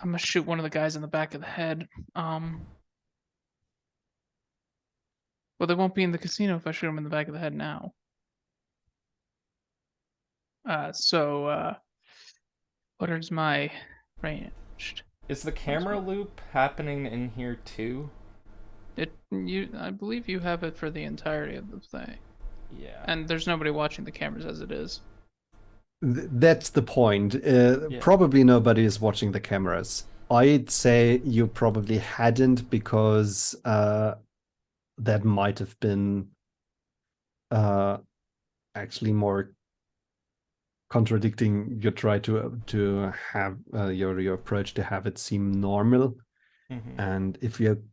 gonna shoot one of the guys in the back of the head. Well, they won't be in the casino if I shoot them in the back of the head now. What is my ranged?
Is the camera loop happening in here too?
I believe you have it for the entirety of the thing.
Yeah.
And there's nobody watching the cameras as it is.
That's the point.
Yeah.
Probably nobody is watching the cameras. I'd say you probably hadn't, because that might have been actually more contradicting your try to have your approach to have it seem normal.
Mhm.
And if you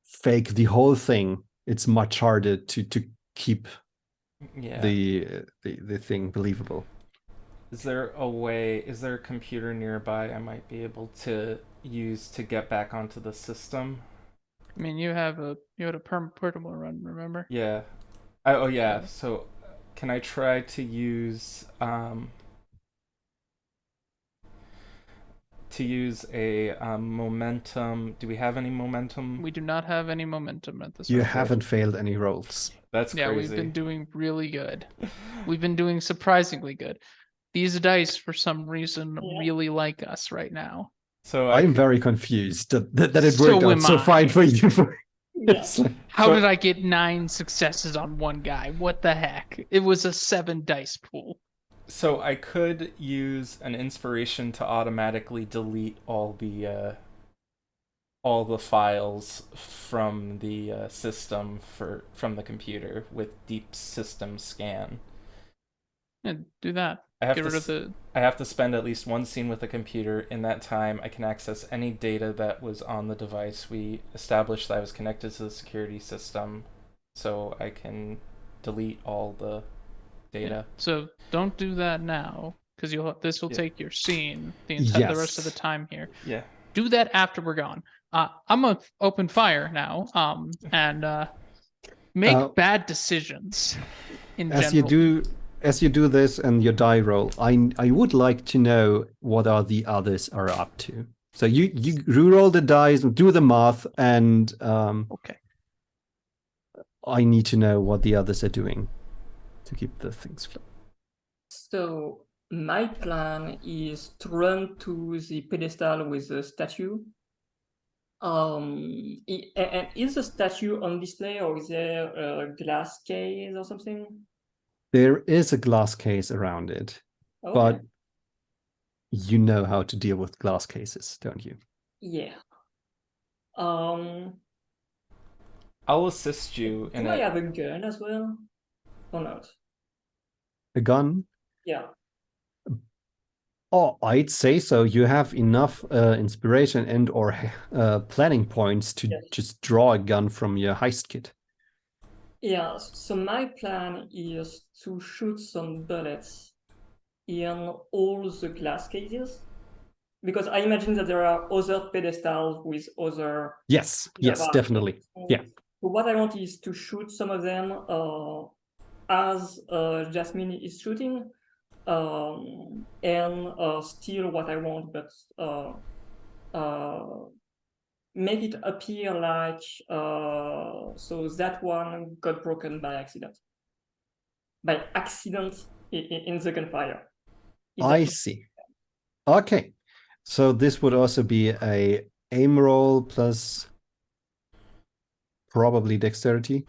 fake the whole thing, it's much harder to keep
Yeah.
the thing believable.
Is there a computer nearby I might be able to use to get back onto the system?
I mean, you had a portable run, remember?
Yeah. Oh yeah. So, can I try to use a momentum? Do we have any momentum?
We do not have any momentum at this
You
moment.
haven't failed any rolls.
That's
Yeah,
crazy.
we've been doing really good. We've been doing surprisingly good. These dice, for some reason, really like us right now.
So
I'm very confused that it
So
worked out
am
so
I.
fine for you.
How did I get 9 successes on one guy? What the heck? It was a 7 dice pool.
So I could use an inspiration to automatically delete all the files from the system from the computer with deep system scan.
Yeah, do that.
I have
Get rid of the.
I have to spend at least one scene with the computer. In that time, I can access any data that was on the device. We established that I was connected to the security system, so I can delete all the data.
Yeah. So don't do that now, because this will take your scene the rest of the time here.
Yeah.
Do that after we're gone. I'm gonna open fire now. And make bad decisions. In general.
As you do this and your die roll, I would like to know what the others are up to. So you re-roll the dice, do the math, and
okay.
I need to know what the others are doing to keep the things flowing.
So my plan is to run to the pedestal with the statue. And is the statue on display, or is there a glass case or something?
There is a glass case around it,
Okay.
but you know how to deal with glass cases, don't you?
Yeah.
I'll assist you.
Do I have a gun as well, or not?
A gun?
Yeah.
Oh, I'd say so. You have enough inspiration and or planning points to just draw a gun from your heist kit.
Yeah, so my plan is to shoot some bullets in all the glass cases, because I imagine that there are other pedestals with other...
Yes, definitely. Yeah.
So what I want is to shoot some of them as Jasmine is shooting, and steal what I want, but make it appear like so that one got broken by accident. By accident in the gunfire.
I see. Okay. So this would also be a aim roll plus probably dexterity.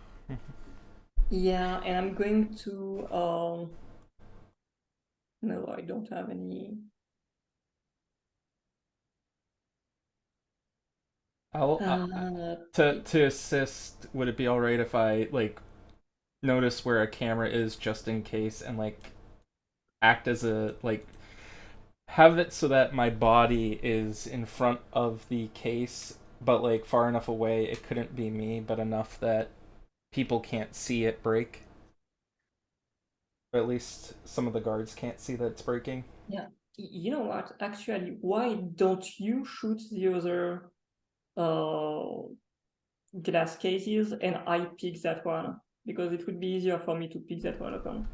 Yeah, and I'm going to no, I don't have any.
To assist, would it be all right if I notice where a camera is just in case, and act as a have it so that my body is in front of the case, but far enough away it couldn't be me, but enough that people can't see it break, or at least some of the guards can't see that it's breaking?
Yeah. You know what? Actually, why don't you shoot the other glass cases and I pick that one? Because it would be easier for me to pick that one open.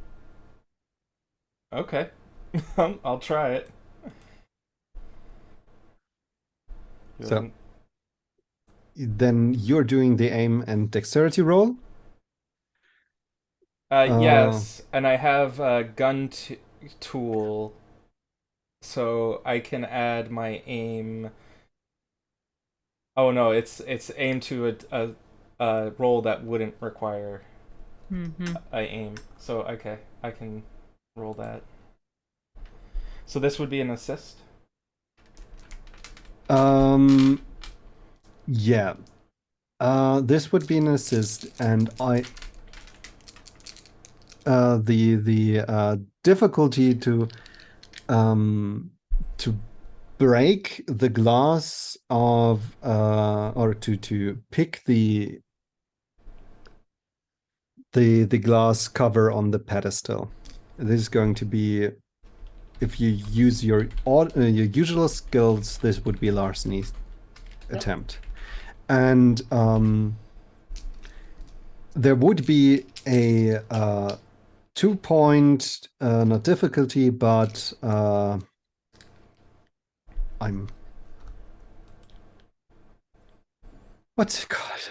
Okay. I'll try it.
So then you're doing the aim and dexterity roll?
Yes, and I have a gun tool, so I can add my aim. Oh no, it's aim to a roll that wouldn't require a aim. So okay, I can roll that. So this would be an assist.
Yeah. This would be an assist, and the difficulty to break the glass of or to pick the glass cover on the pedestal. This is going to be, if you use your usual skills, this would be larceny attempt. And there would be a 2-point not difficulty, but what's it called?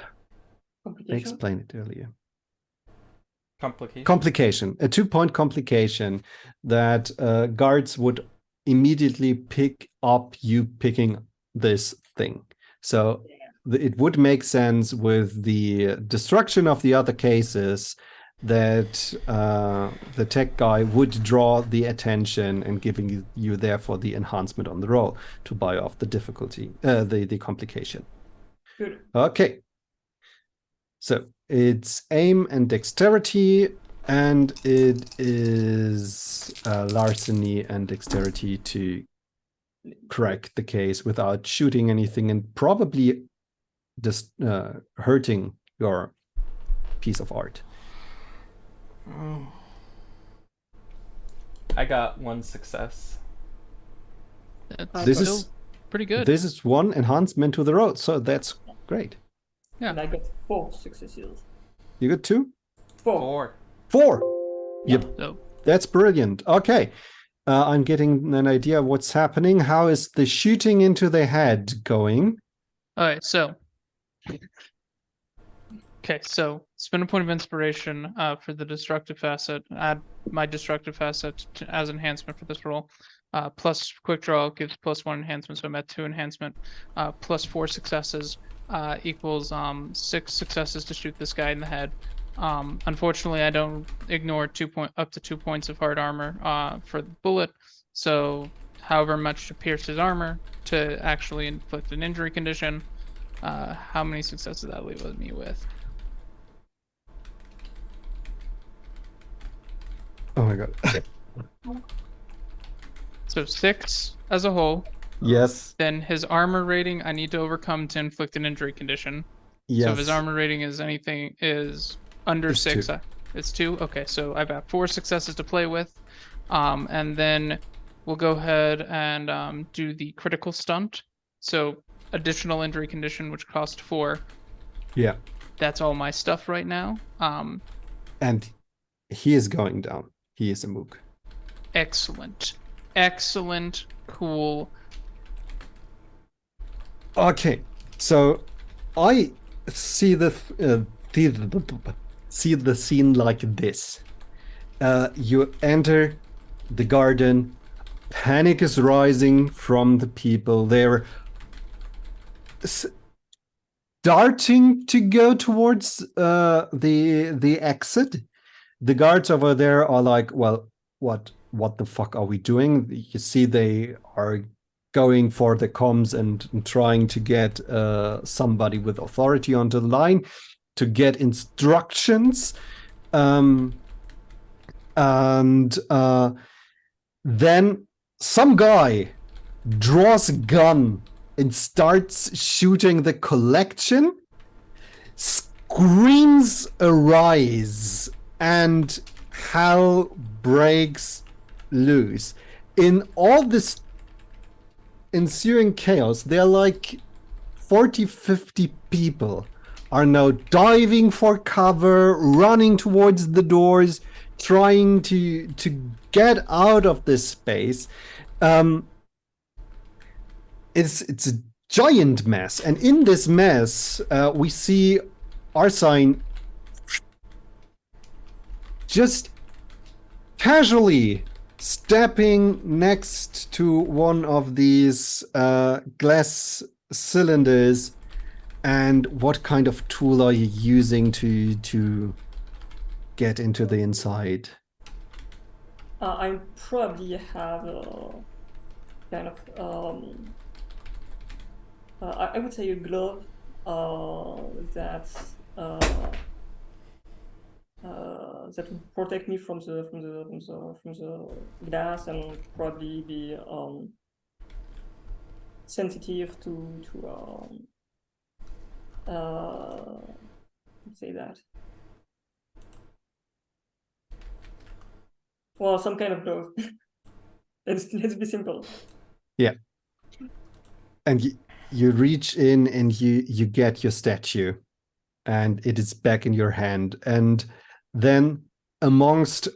I explained it earlier. Complication. A 2-point complication that guards would immediately pick up you picking this thing. So it would make sense with the destruction of the other cases that the tech guy would draw the attention and giving you therefore the enhancement on the roll to buy off the difficulty, the complication.
Good.
Okay. So it's aim and dexterity, and it is larceny and dexterity to crack the case without shooting anything and probably just hurting your piece of art.
I got 1 success.
This is pretty good.
This is 1 enhancement to the roll, so that's great.
Yeah.
And I got 4 successes.
You got 2?
4.
4. Yep.
So,
That's brilliant. Okay. I'm getting an idea of what's happening. How is the shooting into the head going?
all right, so spend a point of inspiration for the destructive facet. Add my destructive facet as enhancement for this roll. Plus quick draw gives +1 enhancement, so I'm at 2 enhancement. Plus 4 successes equals 6 successes to shoot this guy in the head. Unfortunately, I don't ignore up to 2 points of hard armor for the bullet. So, however much to pierce his armor to actually inflict an injury condition. How many successes did that leave me with?
Oh my god.
So 6 as a whole.
Yes.
Then his armor rating I need to overcome to inflict an injury condition.
Yes.
So if his armor rating is under
It's
6,
2.
It's 2. Okay, so I've got 4 successes to play with, and then we'll go ahead and do the critical stunt. So additional injury condition, which cost 4.
Yeah.
That's all my stuff right now.
And he is going down. He is a mook.
Excellent. Cool.
Okay, so I see the scene like this. You enter the garden. Panic is rising from the people. They're starting to go towards the exit. The guards over there are like, well, what the fuck are we doing? You see, they are going for the comms and trying to get somebody with authority onto the line to get instructions. And then some guy draws a gun and starts shooting the collection. Screams arise, and hell breaks loose. in all this ensuing chaos, there are like 40, 50 people are now diving for cover, running towards the doors, trying to get out of this space. It's a giant mess, and in this mess, we see Arsine just casually stepping next to one of these glass cylinders. And what kind of tool are you using to get into the inside?
I probably have a kind of I would say a glove that that would protect me from the glass and probably be sensitive to say that. Well, some kind of glove. let's be simple.
Yeah. And you reach in and you get your statue, and it is back in your hand. And then amongst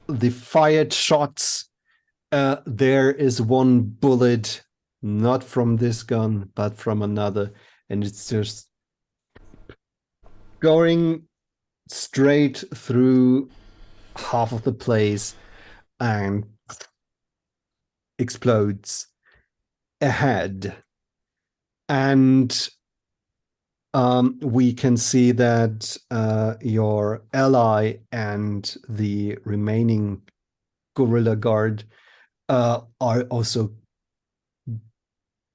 the fired shots, there is one bullet, not from this gun, but from another. And it's just going straight through half of the place and explodes ahead. And we can see that your ally and the remaining gorilla guard are also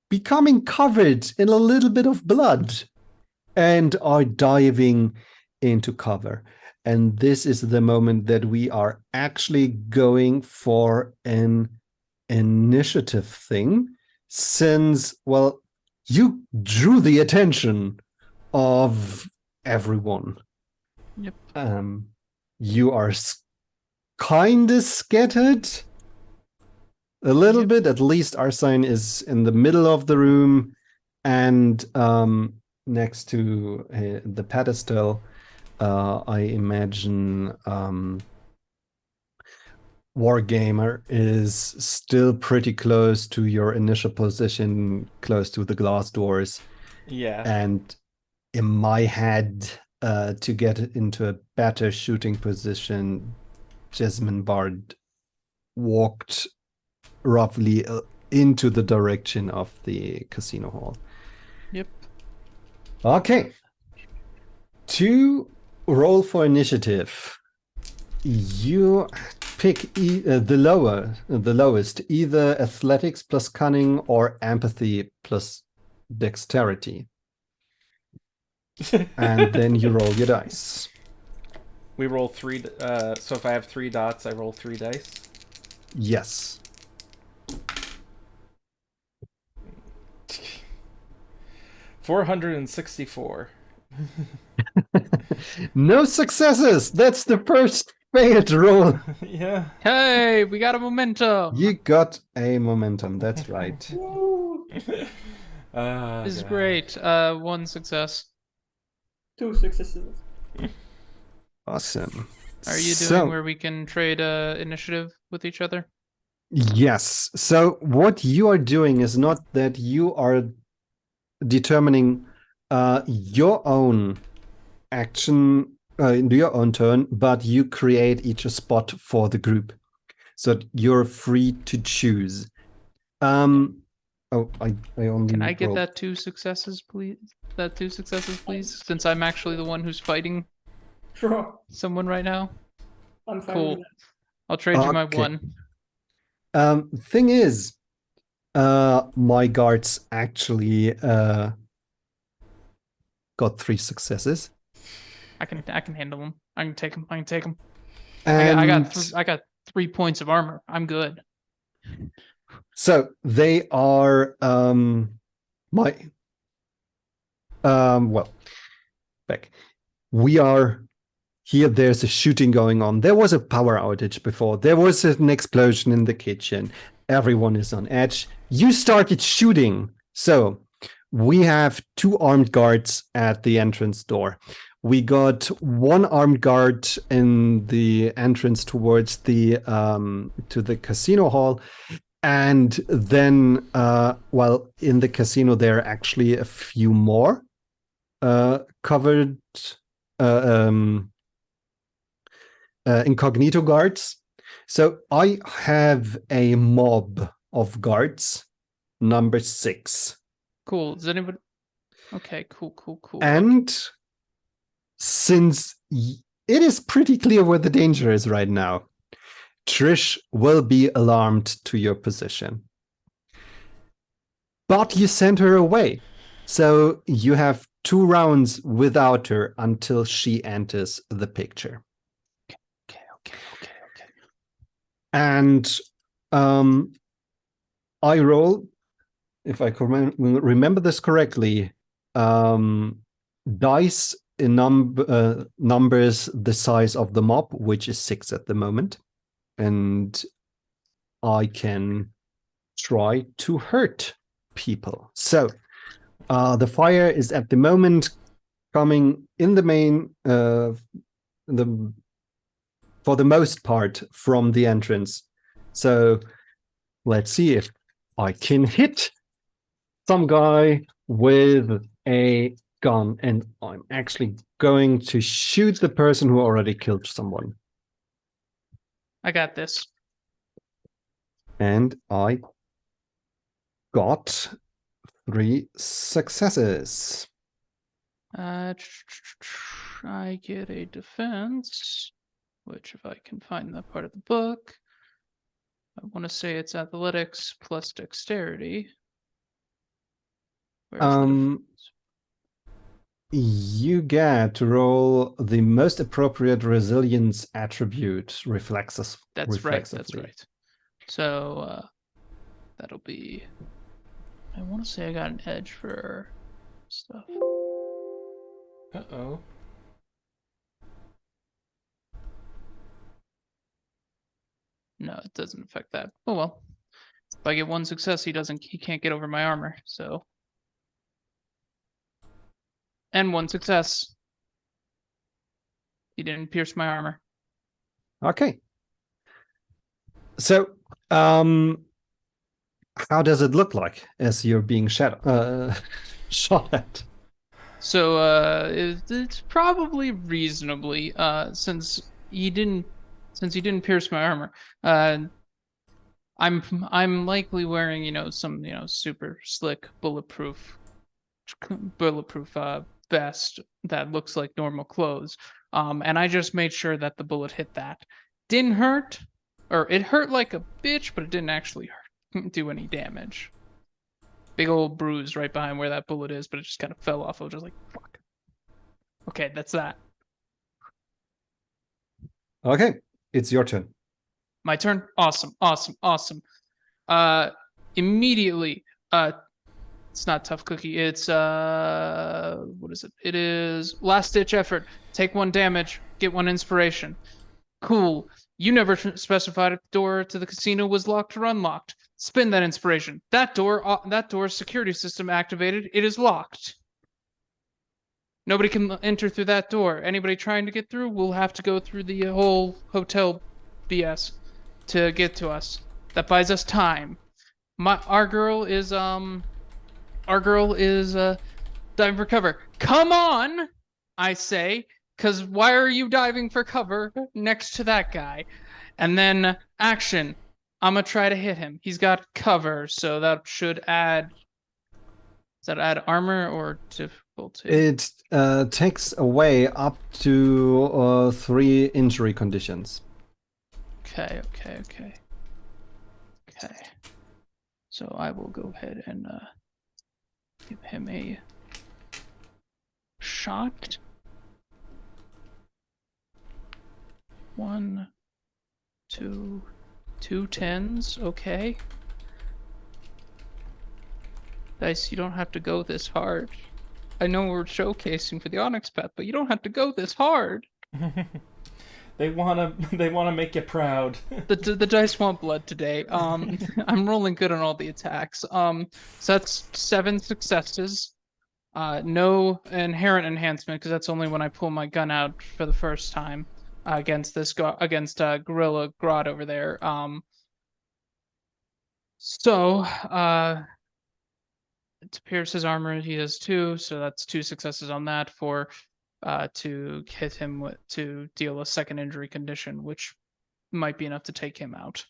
becoming covered in a little bit of blood and are diving into cover. And this is the moment that we are actually going for an initiative thing, since, well, you drew the attention of everyone.
Yep.
You are kind of scattered a little bit. At least Arsine is in the middle of the room and next to the pedestal. I imagine Wargamer is still pretty close to your initial position, close to the glass doors.
Yeah.
And in my head, to get into a better shooting position, Jasmine Bard walked roughly into the direction of the casino hall.
Yep.
Okay. To roll for initiative, you pick the lowest, either athletics plus cunning or empathy plus dexterity. And then you roll your dice.
We roll 3. So if I have 3 dots, I roll 3 dice.
Yes.
$464.
No successes. That's the first failed roll.
Yeah.
Hey, we got a momentum.
You got a momentum. That's right.
This is great. 1 success.
2 successes.
Awesome.
Are you doing where we can trade initiative with each other?
Yes. So what you are doing is not that you are determining your own action in your own turn, but you create each a spot for the group, so you're free to choose. I only
Can I get
rolled.
that 2 successes, please? That 2 successes, please, since I'm actually the one who's fighting
Sure.
someone right now.
I'm fine
Cool.
with that.
I'll trade you my
Okay.
1.
Thing is, my guards actually got 3 successes.
I can handle them. I can take them.
And
I got 3 points of armor. I'm good.
so they are back. We are here. There's a shooting going on. There was a power outage before. There was an explosion in the kitchen. Everyone is on edge. You started shooting. So we have 2 armed guards at the entrance door. We got 1 armed guard in the entrance towards the to the casino hall. And then, in the casino, there are actually a few more covered incognito guards. So I have a mob of guards, number 6.
Cool. Does anybody? Okay. Cool.
And since it is pretty clear where the danger is right now, Trish will be alarmed to your position. But you sent her away. So you have 2 rounds without her until she enters the picture.
Okay.
And I roll, if I can remember this correctly, dice in numbers the size of the mob, which is 6 at the moment. And I can try to hurt people. So the fire is at the moment coming in the main, for the most part, from the entrance. So let's see if I can hit some guy with a gun. And I'm actually going to shoot the person who already killed someone.
I got this.
And I got 3 successes.
I get a defense, which if I can find that part of the book, I want to say it's athletics plus dexterity. Where's the defense?
You get to roll the most appropriate resilience attribute, reflexes.
That's right. So that'll be. I want to say I got an edge for stuff.
Uh-oh.
No, it doesn't affect that. Oh well. If I get 1 success, he can't get over my armor, so. And 1 success. He didn't pierce my armor.
Okay. So, how does it look like as you're being shot at?
So it's probably reasonably since he didn't pierce my armor. I'm likely wearing some super slick bulletproof vest that looks like normal clothes. And I just made sure that the bullet hit that. Didn't hurt, or it hurt like a bitch, but it didn't actually do any damage. Big old bruise right behind where that bullet is, but it just kind of fell off. I was just like, fuck. Okay, that's that.
Okay, it's your turn.
My turn? Awesome. Immediately, it's not tough cookie. It's, what is it? It is last ditch effort. Take 1 damage, get 1 inspiration. Cool. You never specified if the door to the casino was locked or unlocked. Spin that inspiration. That door's security system activated. It is locked. Nobody can enter through that door. Anybody trying to get through will have to go through the whole hotel BS to get to us. That buys us time. Our girl is diving for cover. Come on, I say, because why are you diving for cover next to that guy? And then action. I'm gonna try to hit him. He's got cover, so that should add. Does that add armor or difficulty?
It takes away up to 3 injury conditions.
Okay. So I will go ahead and give him a shot. 1, 2, 2 10s. Okay. Dice, you don't have to go this hard. I know we're showcasing for the Onyx path, but you don't have to go this hard.
They wanna make you proud.
The dice want blood today. I'm rolling good on all the attacks. So that's 7 successes. No inherent enhancement because that's only when I pull my gun out for the first time against Gorilla Grodd over there. So to pierce his armor, he has 2, so that's 2 successes on that for to hit him to deal a second injury condition, which might be enough to take him out.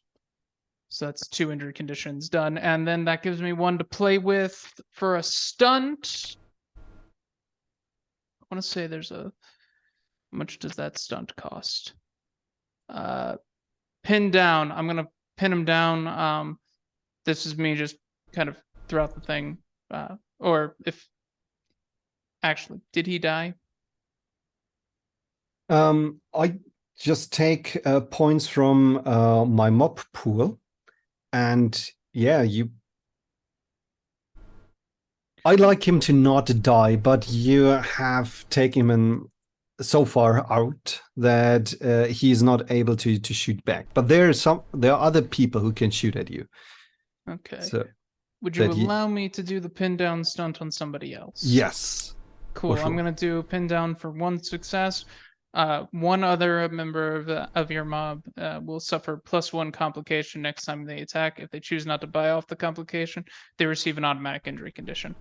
So that's 2 injury conditions done, and then that gives me 1 to play with for a stunt. I want to say there's a. How much does that stunt cost? Pin down. I'm gonna pin him down. This is me just kind of throughout the thing. Or if actually, did he die?
I just take points from my mob pool, and yeah, I'd like him to not die, but you have taken him so far out that he is not able to shoot back. But there are other people who can shoot at you.
Okay.
So
would you allow me to do the pin down stunt on somebody else?
Yes.
Cool. Sure. I'm gonna do a pin down for 1 success. 1 other member of your mob will suffer +1 complication next time they attack. If they choose not to buy off the complication, they receive an automatic injury condition.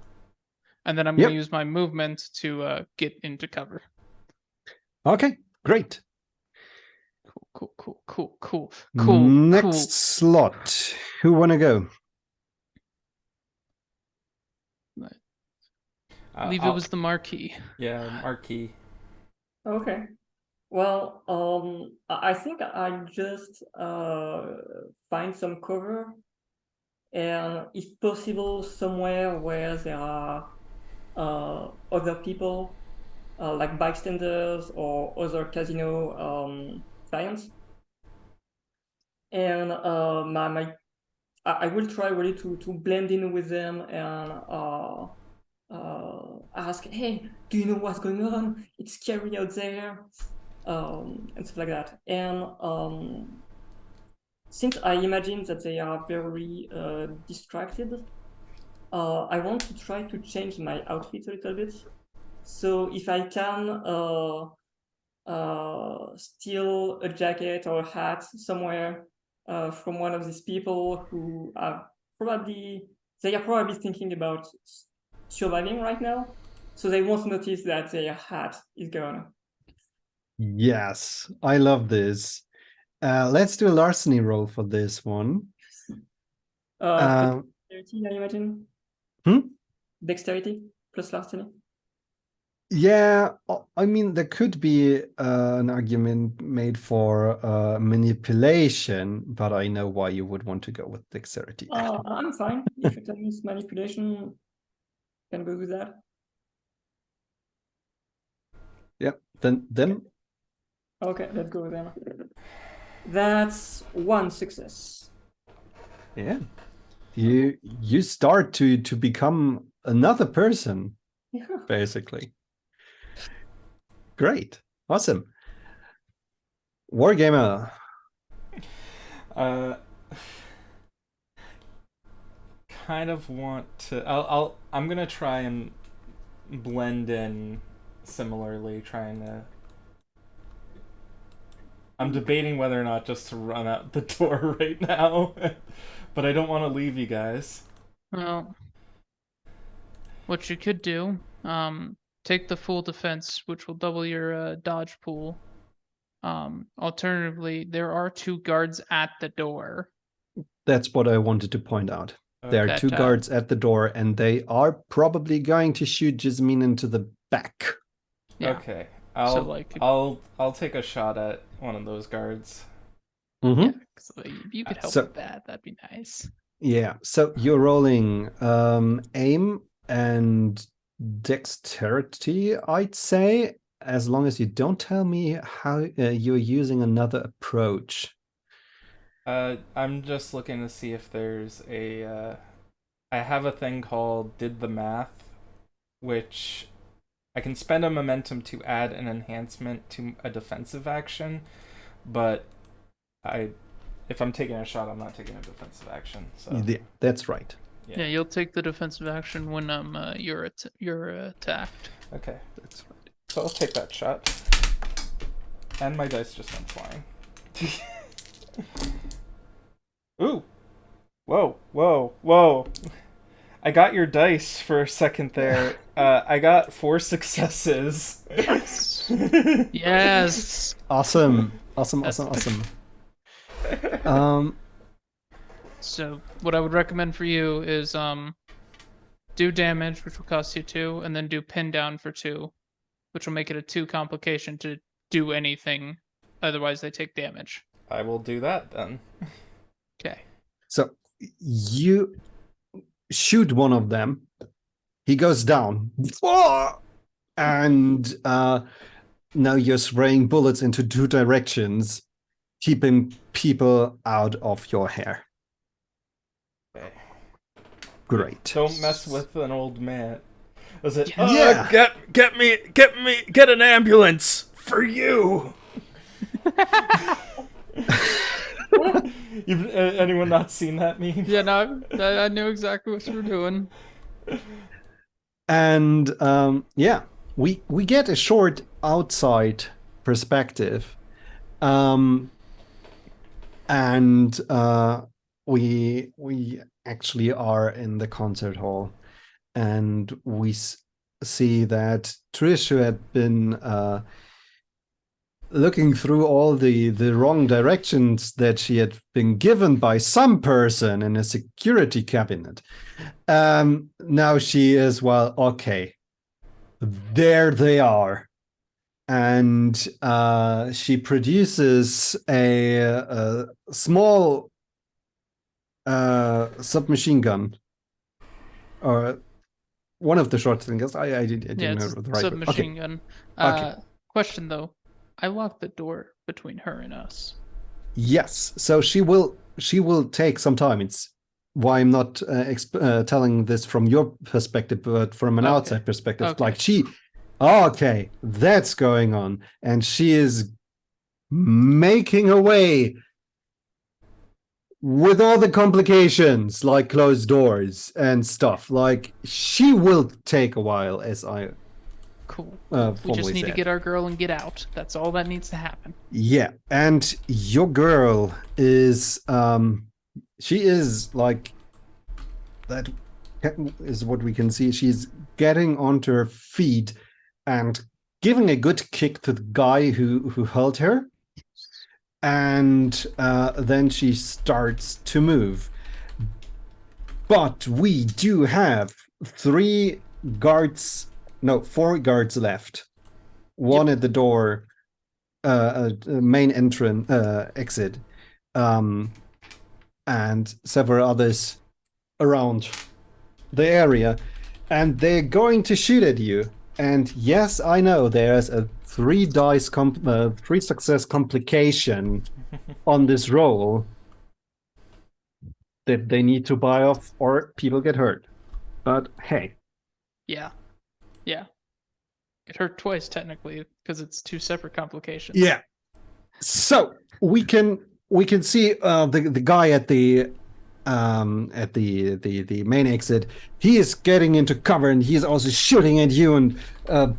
And then I'm going to use my movement to get into cover.
Okay, great.
Cool.
Next slot. Who want to go?
I believe it was the Marquis.
Yeah, Marquis.
Okay. Well, I think I just find some cover, and if possible, somewhere where there are other people, like bystanders or other casino clients. And I will try really to blend in with them and ask, hey, do you know what's going on? It's scary out there, and stuff like that. And since I imagine that they are very distracted, I want to try to change my outfit a little bit. So if I can steal a jacket or a hat somewhere from one of these people who are probably thinking about surviving right now, so they won't notice that their hat is gone.
Yes, I love this. Let's do a larceny roll for this one.
Dexterity, I imagine. Dexterity plus larceny.
Yeah, I mean, there could be an argument made for manipulation, but I know why you would want to go with dexterity.
I'm fine. If it means manipulation, can go with that.
Yeah, then.
Okay, let's go with them. That's 1 success.
Yeah, you start to become another person, basically. Great, awesome. Wargamer.
Kind of want to. I'm gonna try and blend in similarly, trying to. I'm debating whether or not just to run out the door right now, but I don't want to leave you guys.
Well, what you could do, take the full defense, which will double your dodge pool. Alternatively, there are 2 guards at the door.
That's what I wanted to point out.
Okay.
There are 2 guards at the door, and they are probably going to shoot Jasmine into the back.
Yeah.
Okay, I'll take a shot at one of those guards.
Mm-hmm.
Yeah, so you could help with that. That'd be nice.
Yeah. So you're rolling aim and dexterity, I'd say, as long as you don't tell me how you're using another approach.
I'm just looking to see if there's a. I have a thing called Did the Math, which I can spend a momentum to add an enhancement to a defensive action, but if I'm taking a shot, I'm not taking a defensive action. So
Yeah, that's right.
Yeah, you'll take the defensive action when you're attacked.
Okay,
That's right.
so I'll take that shot. And my dice just went flying. Ooh. Whoa. I got your dice for a second there. I got 4 successes.
Yes. Yes.
Awesome.
So what I would recommend for you is do damage, which will cost you 2, and then do pin down for 2, which will make it a 2 complication to do anything. Otherwise, they take damage.
I will do that then.
Okay.
So you shoot one of them. He goes down. And now you're spraying bullets into 2 directions, keeping people out of your hair.
Okay.
Great.
Don't mess with an old man. Was it?
Yeah.
Get an ambulance for you. Anyone not seen that meme?
Yeah, no, I knew exactly what you were doing.
And we get a short outside perspective, and we actually are in the concert hall, and we see that Trish, who had been looking through all the wrong directions that she had been given by some person in a security cabinet. Now she is, well, okay, there they are. And she produces a small submachine gun, or one of the short things. I didn't know
it's
the
a
right word.
submachine gun.
Okay.
Question though, I locked the door between her and us.
Yes, so she will take some time. It's why I'm not telling this from your perspective, but from an outside perspective.
Okay.
Like okay, that's going on, and she is making her way with all the complications, like closed doors and stuff. Like, she will take a while, as I
Cool. We just need
said.
to get our girl and get out. That's all that needs to happen.
Yeah, and your girl is she is like, that is what we can see. She's getting onto her feet and giving a good kick to the guy who held her, and then she starts to move. But we do have 4 guards left. One at the door, main entrance, exit, and several others around the area, and they're going to shoot at you. And yes, I know there's a 3 success complication on this roll that they need to buy off, or people get hurt. But hey.
Yeah. Get hurt twice technically, because it's 2 separate complications.
Yeah. So we can see the guy at the main exit. He is getting into cover, and he's also shooting at you, and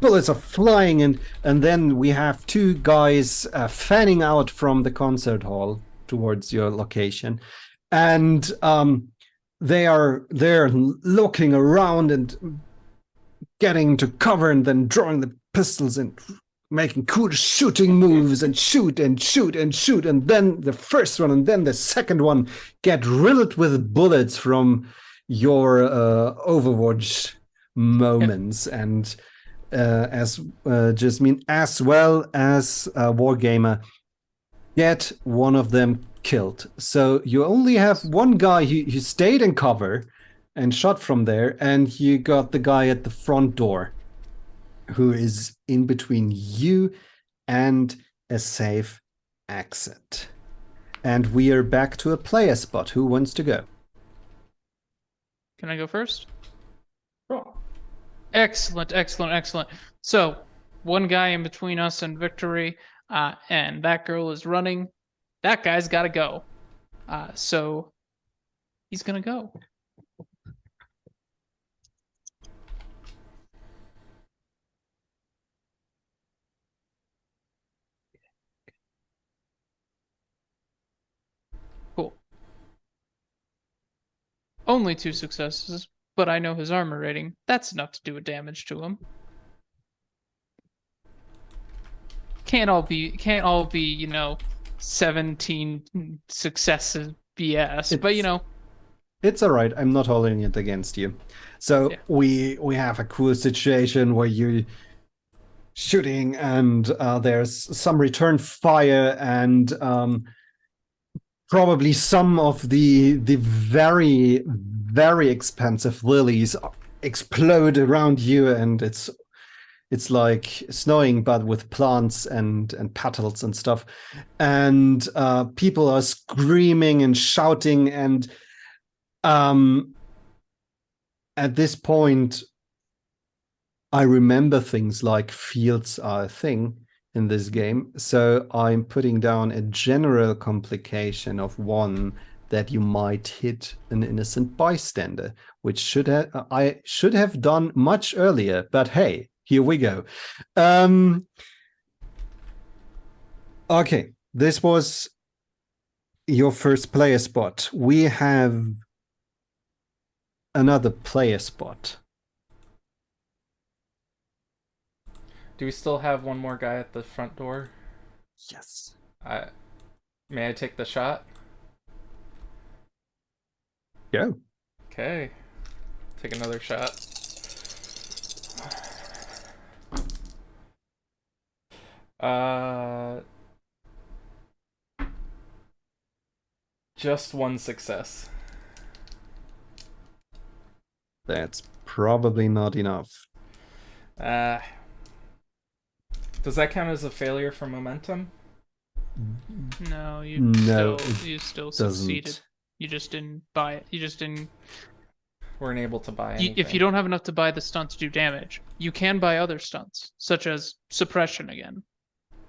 bullets are flying, and then we have 2 guys fanning out from the concert hall towards your location, and they're looking around and getting into cover, and then drawing the pistols and making cool shooting moves, and shoot, and then the first one and then the second one get riddled with bullets from your Overwatch moments. Yep. And as Jasmine, as well as Wargamer, get one of them killed. So you only have one guy who stayed in cover and shot from there, and you got the guy at the front door who is in between you and a safe exit. And we are back to a player spot. Who wants to go?
Can I go first?
Sure.
Excellent. So, one guy in between us and victory. and that girl is running. That guy's got to go. So he's gonna go. Cool. Only 2 successes, but I know his armor rating. That's enough to do a damage to him. Can't all be, 17 successes BS, but
It's all right. I'm not holding it against you. So
Yeah.
we have a cool situation where you're shooting and there's some return fire and probably some of the very, very expensive lilies explode around you, and it's like snowing but with plants and petals and stuff, and people are screaming and shouting, and at this point I remember things like fields are a thing in this game, so I'm putting down a general complication of 1 that you might hit an innocent bystander, which I should have done much earlier, but hey, here we go. Okay, this was your first player spot. We have another player spot.
Do we still have one more guy at the front door?
Yes.
May I take the shot?
Go.
Okay. Take another shot. Just 1 success.
That's probably not enough.
Does that count as a failure for momentum?
No, you still succeeded.
Doesn't.
You just didn't buy it. You just didn't.
Weren't able to buy anything.
If you don't have enough to buy the stunt to do damage, you can buy other stunts, such as suppression again.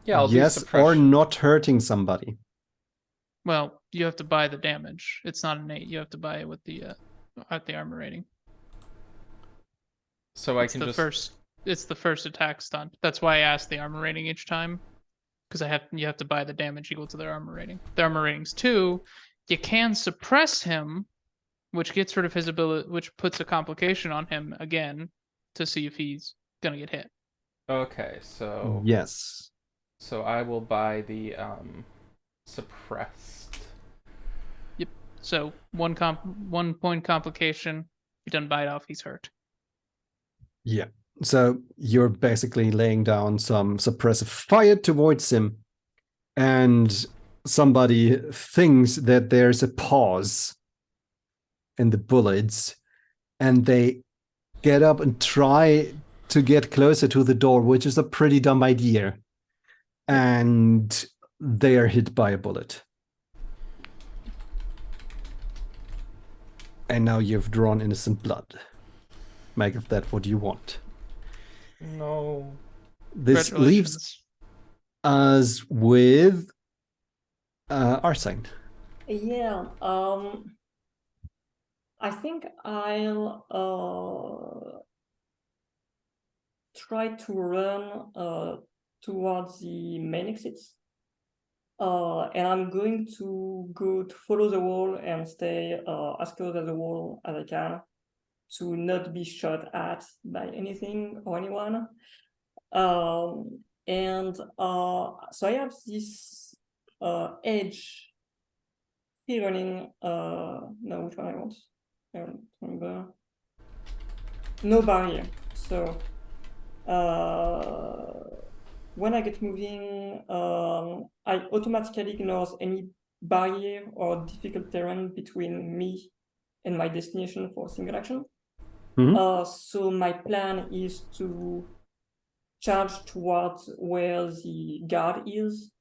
Yeah, I'll do suppression.
Or not hurting somebody.
Well, you have to buy the damage. It's not innate. You have to buy it with the at the armor rating.
So I can just.
It's the first attack stunt. That's why I asked the armor rating each time, because you have to buy the damage equal to their armor rating. The armor rating's 2. You can suppress him, which gets rid of his ability, which puts a complication on him again to see if he's gonna get hit.
Okay, so
yes.
So I will buy the suppressed.
Yep. So 1 point complication. If he doesn't buy it off, he's hurt.
Yeah. So you're basically laying down some suppressive fire towards him, and somebody thinks that there's a pause in the bullets, and they get up and try to get closer to the door, which is a pretty dumb idea. And they are hit by a bullet. And now you've drawn innocent blood. Make of that what you want.
No.
This leaves us with Arsene.
Yeah. I think I'll try to run towards the main exits. And I'm going to go to follow the wall and stay as close as the wall as I can to not be shot at by anything or anyone. So I have this edge running. No, which one I want? I don't remember. No barrier. So when I get moving, I automatically ignore any barrier or difficult terrain between me and my destination for single action.
Mm-hmm.
So my plan is to charge towards where the guard is,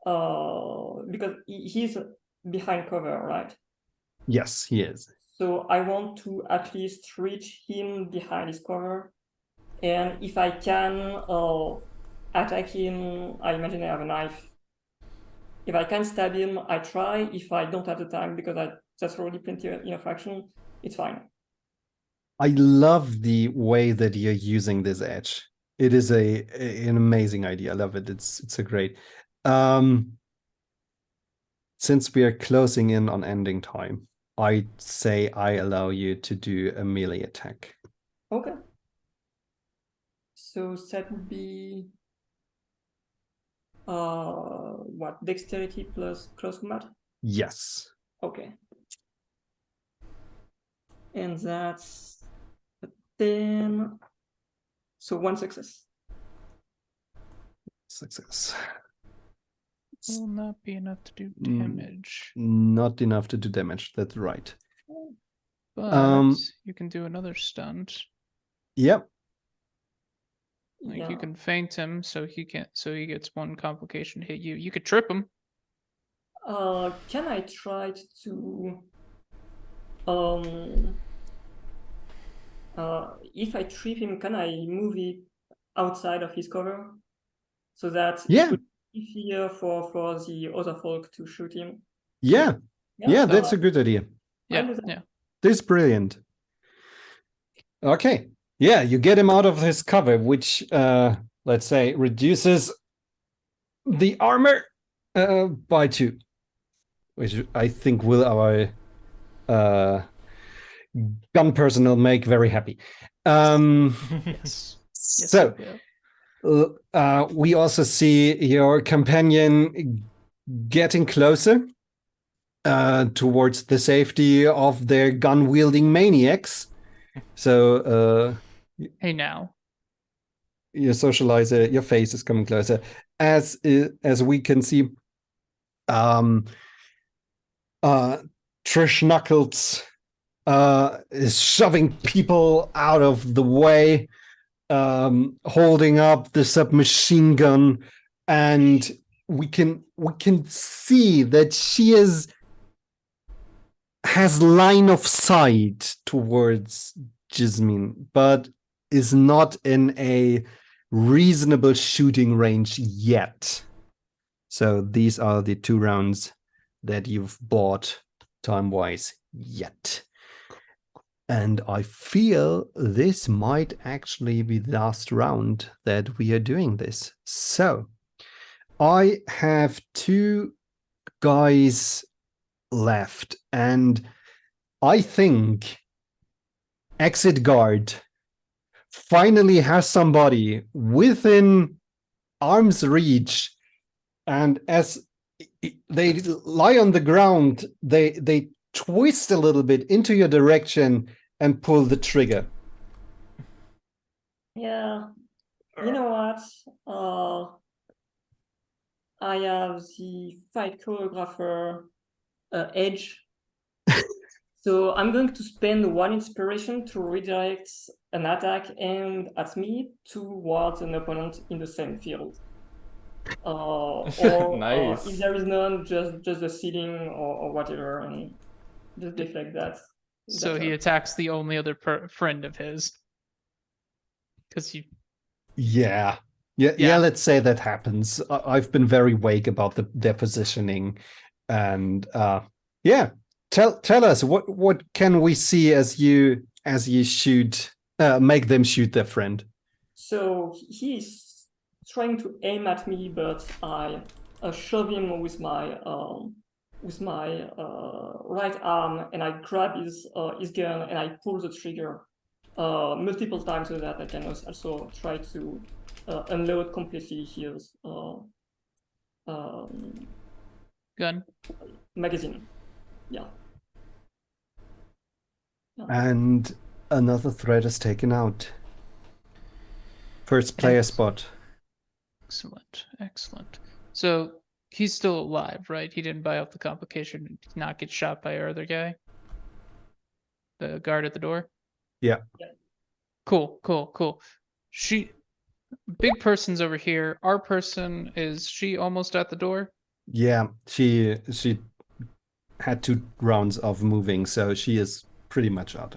because he's behind cover, right?
Yes, he is.
So I want to at least reach him behind his cover, and if I can, attack him, I imagine I have a knife. If I can stab him, I try. If I don't have the time because that's already plenty enough action, it's fine.
I love the way that you're using this edge. It is an amazing idea. I love it. It's a great. Since we are closing in on ending time, I'd say I allow you to do a melee attack.
Okay. So that would be what, dexterity plus close combat?
Yes.
Okay. And that's a 10. So 1 success.
Success.
Will not be enough to do damage.
Not enough to do damage. That's right.
But you can do another stunt.
Yep.
Like
Yeah.
you can feint him so he gets one complication to hit you. You could trip him.
Can I try to if I trip him, can I move it outside of his cover so that it would be easier for the other folk to shoot him?
Yeah, that's a good idea.
Yeah.
This is brilliant. Okay. Yeah, you get him out of his cover, which let's say reduces the armor by 2, which I think will our gun personnel make very happy.
Yes.
So we also see your companion getting closer towards the safety of their gun-wielding maniacs. So
hey now.
Your socializer, your face is coming closer. As we can see, Trish Knuckles is shoving people out of the way, holding up the submachine gun, and we can see that she has line of sight towards Jasmine, but is not in a reasonable shooting range yet. So these are the 2 rounds that you've bought time-wise yet. And I feel this might actually be the last round that we are doing this. So I have 2 guys left, and I think Exit Guard finally has somebody within arm's reach, and as they lie on the ground, they twist a little bit into your direction and pull the trigger.
Yeah. You know what? I have the fight choreographer edge. So I'm going to spend 1 inspiration to redirect an attack aimed at me towards an opponent in the same field. Or
nice.
If there is none, just the ceiling or whatever, and just deflect that.
So he attacks the only other friend of his. Because you.
Yeah, let's say that happens. I've been very vague about their positioning, and tell us what can we see as you shoot, make them shoot their friend.
So he's trying to aim at me, but I shove him with my right arm, and I grab his gun and I pull the trigger multiple times so that I can also try to unload completely his
gun
magazine. Yeah.
And another threat is taken out. First player spot.
Excellent. So he's still alive, right? He didn't buy off the complication and not get shot by our other guy? The guard at the door?
Yeah.
Cool. Big person's over here. Our person, is she almost at the door?
Yeah, she had 2 rounds of moving, so she is pretty much out.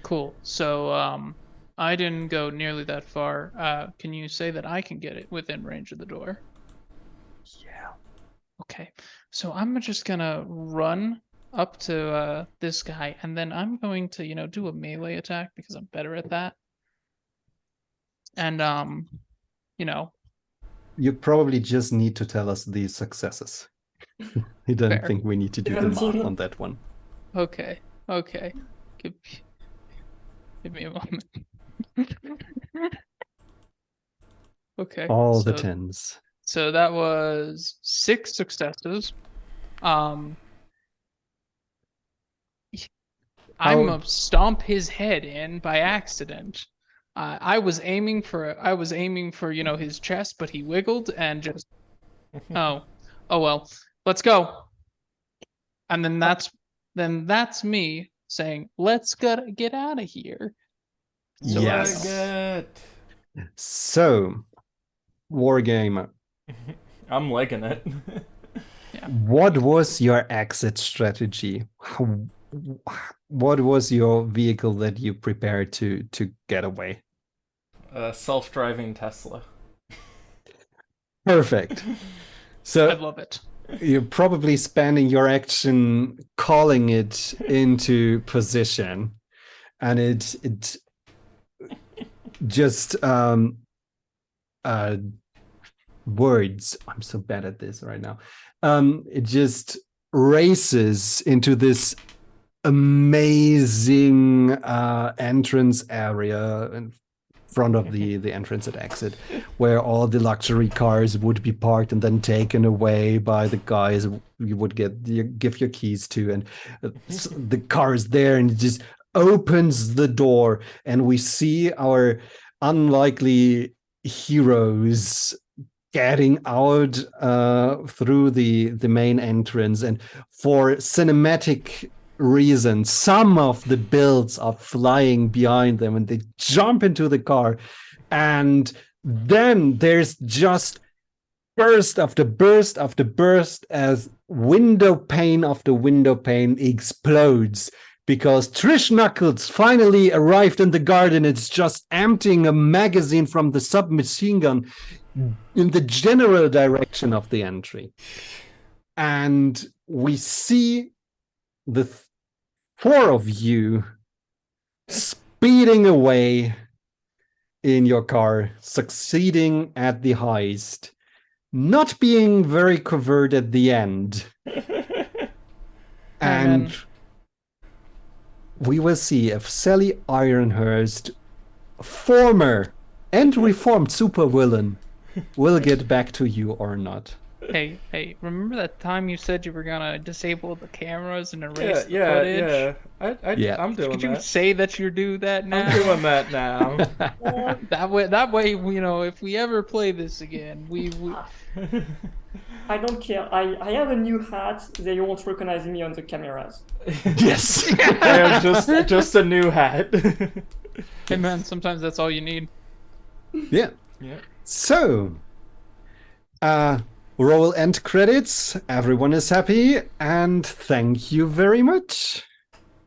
Cool. So I didn't go nearly that far. Can you say that I can get it within range of the door?
Yeah.
Okay, so I'm just gonna run up to this guy, and then I'm going to, do a melee attack because I'm better at that. And you know,
You probably just need to tell us the successes. I don't
Fair.
think we need to do the math on that one.
Okay, give me a moment. Okay,
All the
so
10s.
so that was 6 successes. I'm gonna stomp his head in by accident. I was aiming for his chest, but he wiggled and just oh well. Let's go. And then that's me saying, "Let's get out of here." So,
Yes.
Leg
So, Wargamer,
it. I'm legging it.
what was your exit strategy? What was your vehicle that you prepared to get away?
Self-driving Tesla.
Perfect. So
I love it.
you're probably spending your action calling it into position, and it just words. I'm so bad at this right now. It just races into this amazing entrance area in front of the entrance and exit, where all the luxury cars would be parked and then taken away by the guys you would give your keys to, and the car is there, and it just opens the door, and we see our unlikely heroes getting out through the main entrance. And for cinematic reasons, some of the builds are flying behind them, and they jump into the car, and then there's just burst after burst after burst as window pane after window pane explodes, because Trish Knuckles finally arrived in the garden. It's just emptying a magazine from the submachine gun in the general direction of the entry. And we see the 4 of you speeding away in your car, succeeding at the heist, not being very covert at the end. And we will see if Sally Ironhurst, former and reformed supervillain, will get back to you or not.
Hey, remember that time you said you were gonna disable the cameras and erase the footage?
Yeah. I'm doing that.
Could you say that you do that now?
I'm doing that now.
That way, if we ever play this again, we
I don't care. I have a new hat. They won't recognize me on the cameras.
Yes.
I have just a new hat.
Hey man, sometimes that's all you need.
Yeah. So, roll end credits. Everyone is happy, and thank you very much.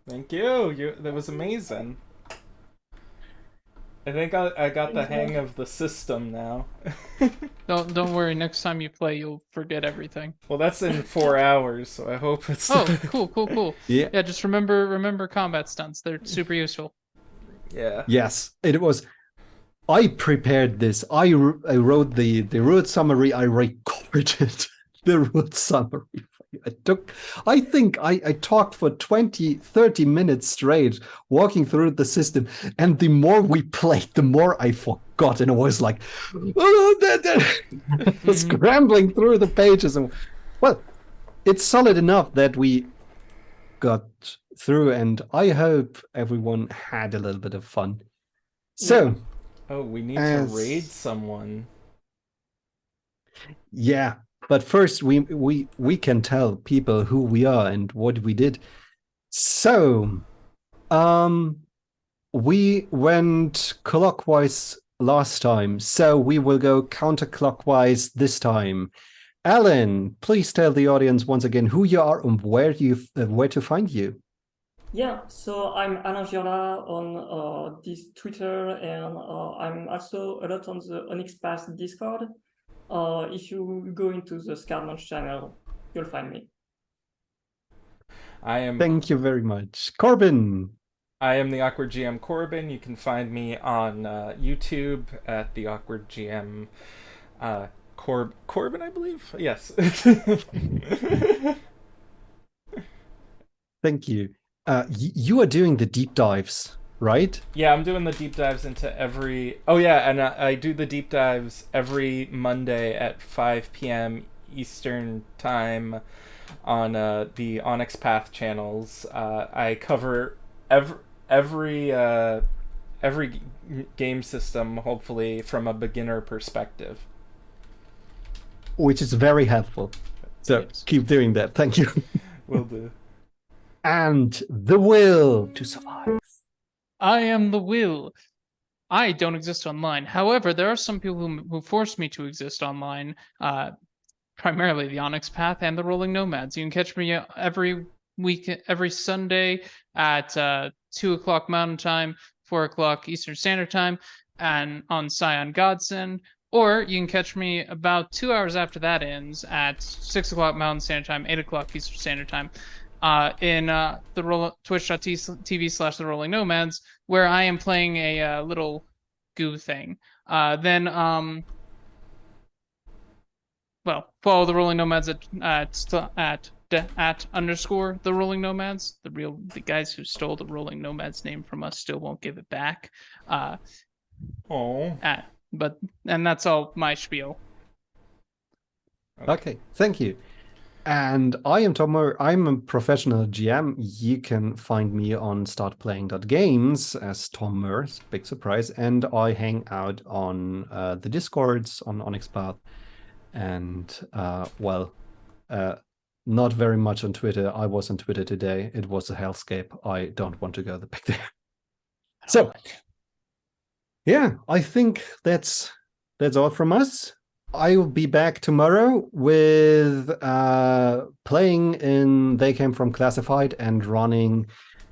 Thank you. That was amazing. I think I got the hang of the system now.
Don't worry. Next time you play, you'll forget everything.
Well, that's in 4 hours, so I hope it's.
Oh, cool.
Yeah.
Yeah, just remember combat stunts. They're super useful.
Yeah.
Yes, it was. I prepared this. I wrote the route summary. I recorded the route summary. I think I talked for 20-30 minutes straight, walking through the system, and the more we played, the more I forgot, and I was like, scrambling through the pages. And well, it's solid enough that we got through, and I hope everyone had a little bit of fun. So.
Oh, we need to raid someone.
Yeah, but first we can tell people who we are and what we did. So, we went clockwise last time, so we will go counterclockwise this time. Alan, please tell the audience once again who you are and where to find you.
Yeah, so I'm Anangiola on this Twitter, and I'm also a lot on the Onyx Pass Discord. If you go into the Scardman's channel, you'll find me.
Thank you very much. Corbin!
I am the Awkward GM Corbin. You can find me on YouTube at the Awkward GM Corbin, I believe. Yes.
Thank you. You are doing the deep dives, right?
Yeah, I'm doing the deep dives into every. Oh yeah, and I do the deep dives every Monday at 5 p.m. Eastern time on the Onyx Path channels. I cover every every game system, hopefully from a beginner perspective.
Which is very helpful. So
Yes.
keep doing that. Thank you.
Will do.
And the will to survive.
I am the will. I don't exist online. However, there are some people who force me to exist online. Primarily the Onyx Path and the Rolling Nomads. You can catch me every week, every Sunday at 2 o'clock Mountain Time, 4 o'clock Eastern Standard Time, and on Scion Godson. Or you can catch me about 2 hours after that ends at 6 o'clock Mountain Standard Time, 8 o'clock Eastern Standard Time, in the twitch.tv/the Rolling Nomads, where I am playing a little goo thing. Then well, follow the Rolling Nomads at underscore the Rolling Nomads. The guys who stole the Rolling Nomads name from us still won't give it back.
Oh.
And that's all my spiel.
Okay, thank you. And I am Tom Murr. I'm a professional GM. You can find me on startplaying.games as Tom Murr, big surprise. And I hang out on the Discords on Onyx Path. And, not very much on Twitter. I was on Twitter today. It was a hellscape. I don't want to go back there. So, yeah, I think that's all from us. I will be back tomorrow with playing in They Came From Classified and running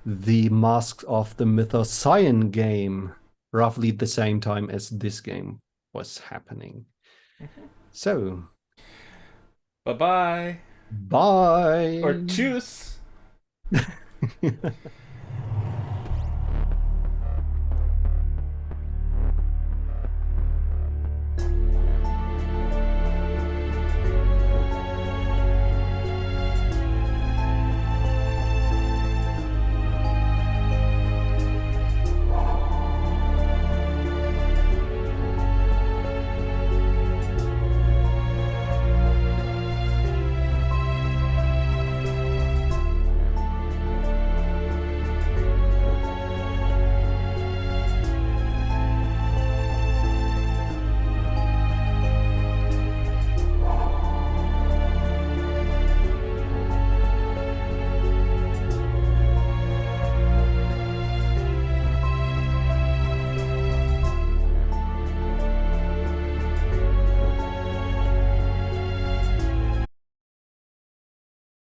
the Masks of the Mythosian game roughly the same time as this game was happening. So,
Bye-bye.
bye.
Or tschüss.